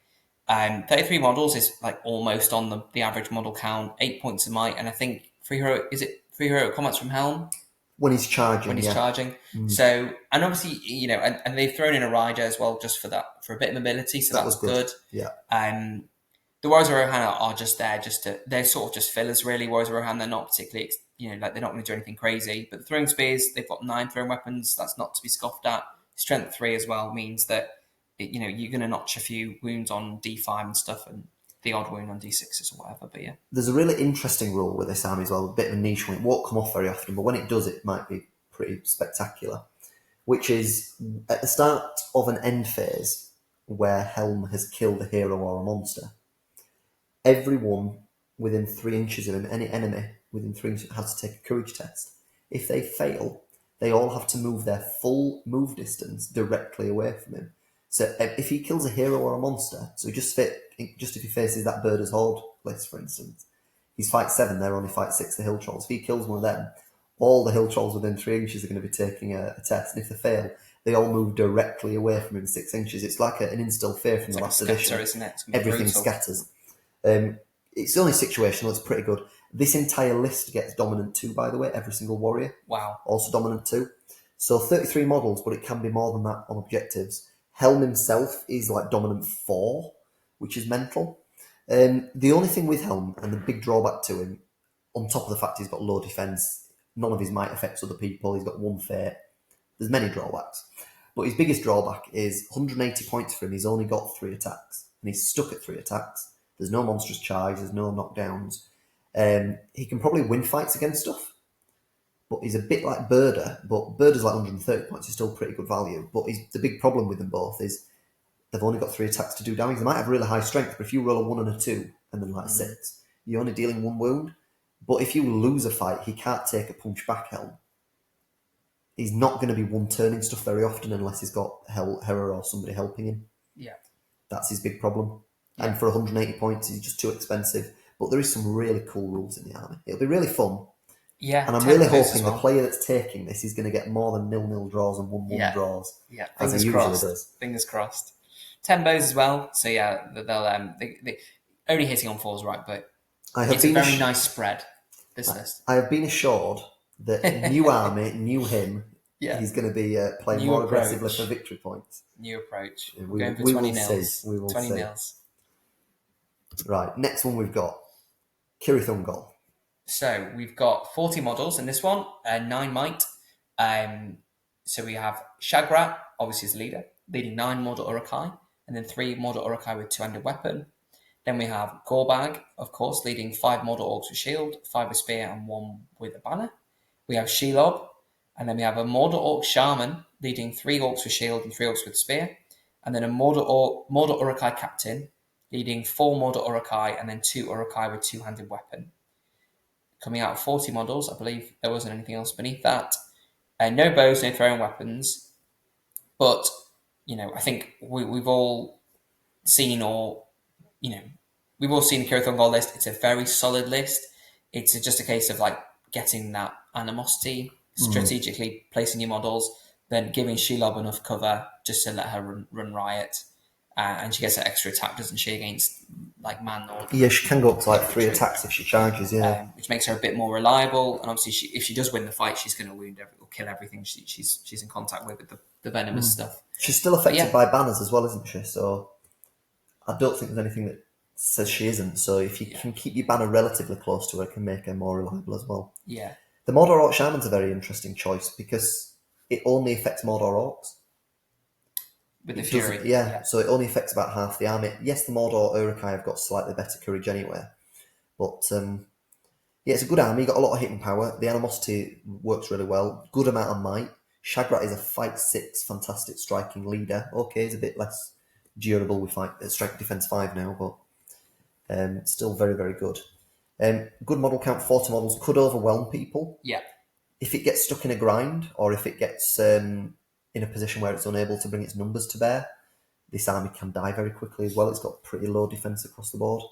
S3: 33 models is like almost on the average model count, 8 points of might, and I think free hero combats from Helm
S1: when he's charging.
S3: Charging. So, and obviously, and they've thrown in a rider as well just for a bit of mobility, so that's good.
S1: Yeah.
S3: The Warriors of Rohan are just there, they're sort of just fillers really. Warriors of Rohan, they're not particularly, they're not going to do anything crazy. But the throwing spears, they've got 9 throwing weapons. That's not to be scoffed at. Strength 3 as well means that you're going to notch a few wounds on D5 and stuff, and the odd wound on D6s or whatever. But yeah,
S1: there's a really interesting rule with this army as well. A bit of a niche one. It won't come off very often, but when it does, it might be pretty spectacular. Which is at the start of an end phase where Helm has killed a hero or a monster. Everyone within 3 inches of him, any enemy within 3 inches, has to take a courage test. If they fail, they all have to move their full move distance directly away from him. So if he kills a hero or a monster, so just if he faces that Birder's Horde list, for instance, he's fight 7, they're only fight 6, the Hill Trolls. If he kills one of them, all the Hill Trolls within 3 inches are going to be taking a test, and if they fail, they all move directly away from him 6 inches. It's like an instill fear from the last edition.
S3: Isn't it?
S1: Everything scatters. It's only situational, it's pretty good. This entire list gets dominant 2, by the way, every single warrior.
S3: Wow.
S1: Also dominant 2. So 33 models, but it can be more than that on objectives. Helm himself is like dominant 4, which is mental. The only thing with Helm, and the big drawback to him, on top of the fact he's got low defense, none of his might affects other people, he's got 1 fate. There's many drawbacks. But his biggest drawback is 180 points for him, he's only got 3 attacks. And he's stuck at 3 attacks. There's no monstrous charge, there's no knockdowns. He can probably win fights against stuff. But he's a bit like Birder, but Birder's like 130 points, he's still pretty good value. But the big problem with them both is they've only got 3 attacks to do damage. They might have really high strength, but if you roll a 1 and a 2 and then like 6, you're only dealing 1 wound. But if you lose a fight, he can't take a punch back Helm. He's not going to be one-turning stuff very often unless he's got Hera or somebody helping him.
S3: Yeah.
S1: That's his big problem.
S3: Yeah.
S1: And for 180 points, he's just too expensive. But there is some really cool rules in the army. It'll be really fun.
S3: Yeah,
S1: and I'm really hoping the player that's taking this is going to get more than 0-0 draws and 1-1 draws.
S3: Yeah,
S1: as he usually does.
S3: Fingers crossed. Tembos as well. So yeah, they'll they only hitting on 4s, right? But it's a very nice spread. This list.
S1: I have been assured that new army, new him. Yeah. He's going to be playing new more aggressively for victory points.
S3: New approach.
S1: We
S3: going for
S1: will
S3: 20 nils.
S1: See. We will
S3: 20
S1: see.
S3: nils.
S1: Right, next one we've got Cirith Ungol.
S3: So we've got 40 models in this one, 9 might. So we have Shagrat, obviously as leader, leading 9 Mordor Urukai, and then 3 Mordor Urukai with 2-handed weapon. Then we have Gorbag, of course, leading 5 Mordor Orcs with shield, 5 with spear, and 1 with a banner. We have Shelob, and then we have a Mordor Orc Shaman, leading 3 Orcs with shield and 3 Orcs with spear, and then a Mordor Urukai Captain, leading 4 Mordor Urukai, and then 2 Urukai with 2-handed weapon. Coming out of 40 models, I believe there wasn't anything else beneath that. No bows, no throwing weapons. But, I think we've all seen we've all seen the Cirith Ungol list. It's a very solid list. It's just a case of getting that animosity, strategically placing your models, then giving Shelob enough cover just to let her run riot. And she gets that extra attack, doesn't she, against man or...
S1: Yeah, she can go up to 3 attacks if she charges, yeah.
S3: Which makes her a bit more reliable. And obviously, if she does win the fight, she's going to wound or kill everything she's in contact with the venomous stuff.
S1: She's still affected by banners as well, isn't she? So I don't think there's anything that says she isn't. So if you can keep your banner relatively close to her, it can make her more reliable as well.
S3: Yeah.
S1: The Mordor Orc Shaman's a very interesting choice because it only affects Mordor Orcs.
S3: With the Fury.
S1: Yeah, so it only affects about half the army. Yes, the Mordor Urukai have got slightly better courage anyway. But, it's a good army. You've got a lot of hitting power. The animosity works really well. Good amount of might. Shagrat is a fight 6 fantastic striking leader. Okay, he's a bit less durable with strike defense 5 now, but still very, very good. Good model count, 40 models. Could overwhelm people.
S3: Yeah.
S1: If it gets stuck in a grind, or if it gets... in a position where it's unable to bring its numbers to bear, this army can die very quickly as well. It's got pretty low defense across the board.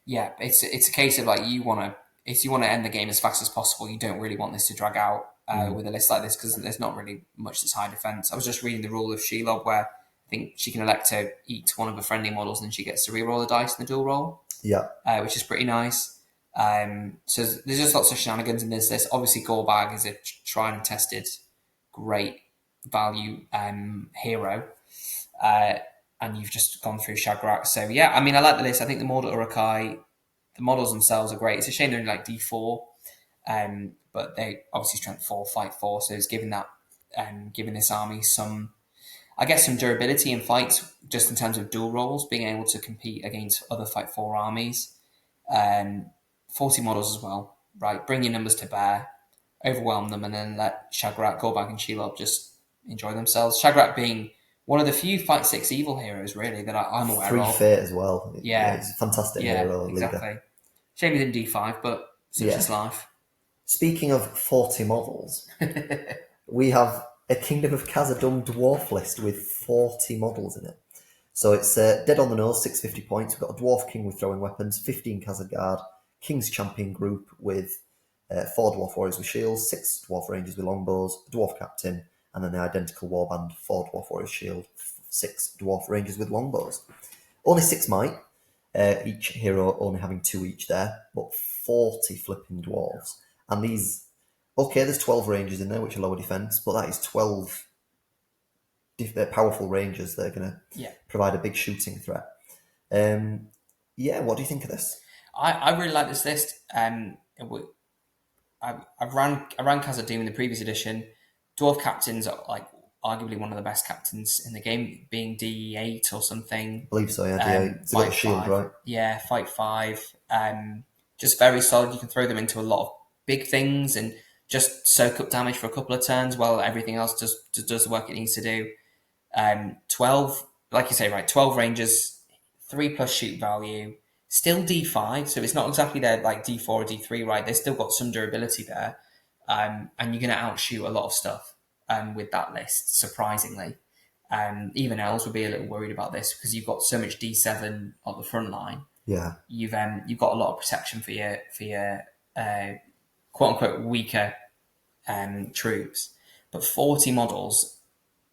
S3: Yeah, it's a case of like you want to end the game as fast as possible. You don't really want this to drag out with a list like this because there's not really much that's high defense. I was just reading the rule of Shelob where I think she can elect to eat one of the friendly models and then she gets to re-roll the dice in the dual roll.
S1: Yeah,
S3: which is pretty nice. So there's just lots of shenanigans in this list. Obviously, Gorbag is a tried and tested, great value hero, and you've just gone through Shagrak. So yeah, I mean, I like the list. I think the Mordor Urukai, the models themselves are great. It's a shame they're only like D4, but they obviously strength 4, fight 4, so it's giving that giving this army some, I guess, some durability in fights, just in terms of dual rolls, being able to compete against other Fight 4 armies. 40 models as well, right? Bring your numbers to bear, overwhelm them, and then let Shagrak, Gorbag, and Shelob just enjoy themselves. Shagrak being one of the few Fight 6 evil heroes, really, that I'm aware
S1: 3
S3: of.
S1: Fate as well.
S3: Yeah.
S1: It's a fantastic hero.
S3: Exactly.
S1: Leader.
S3: Shame he's in D5, but such is life.
S1: Speaking of 40 models, we have a Kingdom of Khazad-dum dwarf list with 40 models in it. So it's dead on the nose, 650 points. We've got a Dwarf King with throwing weapons, 15 Khazad Guard, King's Champion group with 4 Dwarf Warriors with shields, 6 Dwarf Rangers with longbows, a Dwarf Captain, and then the identical warband, 4 Dwarf Warriors shield, 6 Dwarf Rangers with longbows. Only 6 might, each hero only having 2 each there, but 40 flipping dwarves. And these, okay, there's 12 Rangers in there, which are lower defense, but that is 12 powerful Rangers that are going to provide a big shooting threat. What do you think of this?
S3: I really like this list. I ran Khazad-dum in the previous edition. Dwarf captains are like arguably one of the best captains in the game, being D8 or something.
S1: I believe so, yeah, D8. It's got a shield,
S3: 5.
S1: right?
S3: Yeah, fight 5. Just very solid. You can throw them into a lot of big things and just soak up damage for a couple of turns while everything else does the work it needs to do. 12, like you say, right, 12 Rangers, 3+ shoot value, still D5, so it's not exactly their like D4 or D3, right? They've still got some durability there, and you're going to outshoot a lot of stuff with that list, surprisingly. Even elves would be a little worried about this because you've got so much D7 on the front line.
S1: Yeah,
S3: You've got a lot of protection for your quote unquote weaker troops, but 40 models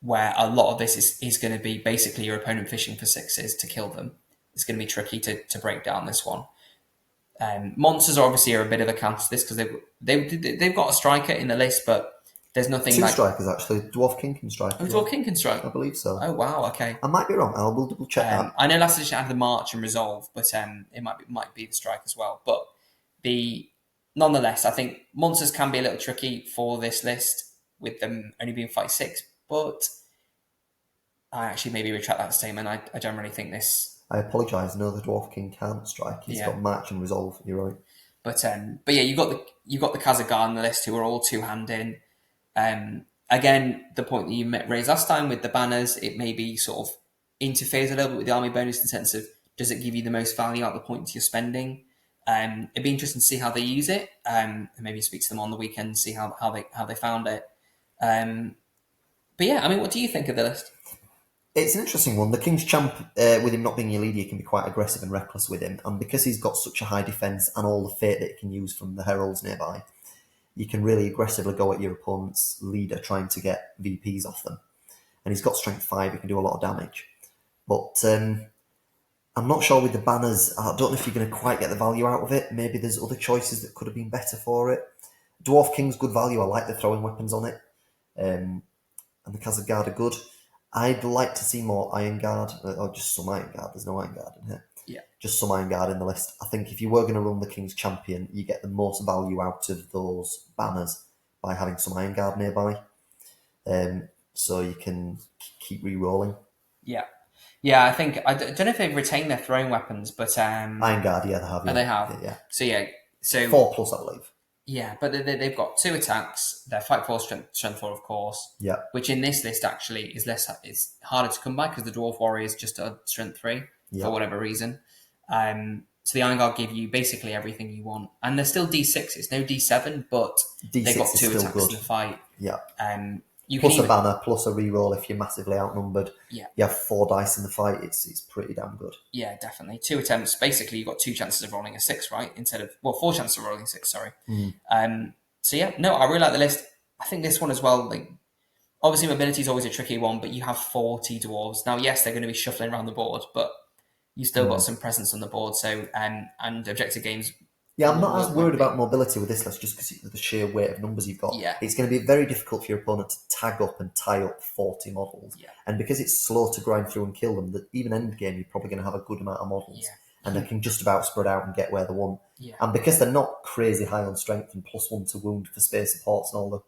S3: where a lot of this is going to be basically your opponent fishing for 6s to kill them. It's going to be tricky to break down this one. Monsters obviously are a bit of a counter to this because they've got a striker in the list, but there's nothing
S1: 2
S3: like...
S1: strikers actually. Dwarf King can strike.
S3: Oh, Dwarf King can strike?
S1: I believe so.
S3: Oh, wow, okay.
S1: I might be wrong. We'll double check that.
S3: I know last edition had the March and Resolve, but it might be the strike as well. But nonetheless, I think monsters can be a little tricky for this list with them only being fight 6, but I actually maybe retract that statement. I generally think this...
S1: I apologise. No, the Dwarf King can't strike. He's got March and Resolve. You're right.
S3: But yeah, you got the Khazad Guard on the list who are all 2-hand in. Again, the point that you raised last time with the banners, it maybe sort of interferes a little bit with the army bonus in the sense of, does it give you the most value out of the points you're spending? It'd be interesting to see how they use it, and maybe speak to them on the weekend, see how they found it. But yeah, I mean, what do you think of the list?
S1: It's an interesting one. The King's Champ, with him not being your leader, you can be quite aggressive and reckless with him. And because he's got such a high defence and all the fate that he can use from the heralds nearby, you can really aggressively go at your opponent's leader trying to get VPs off them. And he's got strength 5, he can do a lot of damage. But I'm not sure with the banners, I don't know if you're going to quite get the value out of it. Maybe there's other choices that could have been better for it. Dwarf King's good value, I like the throwing weapons on it. And the Khazad Guard are good. I'd like to see more Iron Guard, or just some Iron Guard. There's no Iron Guard in here.
S3: Yeah.
S1: Just some Iron Guard in the list. I think if you were going to run the King's Champion, you get the most value out of those banners by having some Iron Guard nearby. So you can keep re-rolling.
S3: Yeah. Yeah, I think, I don't know if they've retained their throwing weapons, but...
S1: Iron Guard, yeah, they have.
S3: Yeah. Oh, they have?
S1: Yeah.
S3: So, yeah. So
S1: 4+, I believe.
S3: Yeah, but they've got 2 attacks. They're fight 4, strength 4, of course.
S1: Yeah.
S3: Which in this list actually is harder to come by because the Dwarf Warrior is just a strength 3 for whatever reason. So the Iron Guard give you basically everything you want. And they're still D6s, no D7, but
S1: D6
S3: they've got 2 attacks
S1: good.
S3: in the fight.
S1: Yeah.
S3: You
S1: plus
S3: can
S1: a banner, plus a reroll if you're massively outnumbered.
S3: Yeah.
S1: You have 4 dice in the fight. It's pretty damn good.
S3: Yeah, definitely. 2 attempts. Basically, you've got 2 chances of rolling a 6, right? Instead of 4 chances of rolling a 6. Sorry. So yeah, no, I really like the list. I think this one as well. Like, obviously, mobility is always a tricky one, but you have 40 dwarves now. Yes, they're going to be shuffling around the board, but you still got some presence on the board. So and Objective Games.
S1: Yeah, I'm not as worried about mobility with this list just because of the sheer weight of numbers you've got.
S3: Yeah.
S1: It's going to be very difficult for your opponent to tag up and tie up 40 models.
S3: Yeah.
S1: And because it's slow to grind through and kill them, that even end game, you're probably going to have a good amount of models.
S3: Yeah.
S1: And they can just about spread out and get where they want.
S3: Yeah.
S1: And because they're not crazy high on strength and +1 to wound for space supports and all the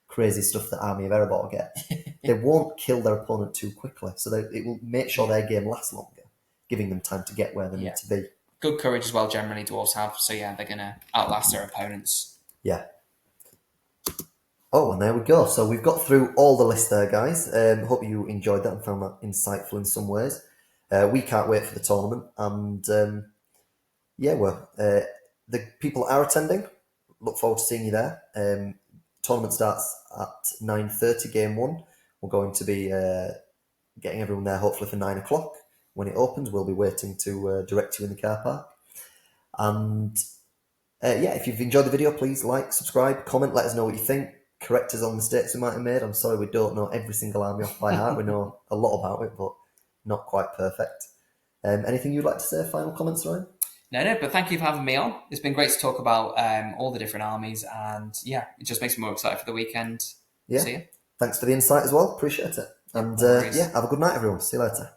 S1: crazy stuff that Army of Erebor get, they won't kill their opponent too quickly. So it will make sure their game lasts longer, giving them time to get where they need to be.
S3: Good courage as well, generally, dwarves have. So yeah, they're going to outlast their opponents.
S1: Yeah. Oh, and there we go. So we've got through all the list there, guys. Hope you enjoyed that and found that insightful in some ways. We can't wait for the tournament. And the people are attending. Look forward to seeing you there. Tournament starts at 9:30, game 1. We're going to be getting everyone there hopefully for 9 o'clock. When it opens, we'll be waiting to direct you in the car park. And if you've enjoyed the video, please like, subscribe, comment, let us know what you think. Correct us on mistakes we might have made. I'm sorry we don't know every single army off by heart. We know a lot about it, but not quite perfect. Anything you'd like to say? Final comments, Ryan?
S3: No, but thank you for having me on. It's been great to talk about all the different armies, and yeah, it just makes me more excited for the weekend.
S1: Yeah.
S3: See you.
S1: Thanks for the insight as well. Appreciate it. And
S3: No worries.
S1: have a good night, everyone. See you later.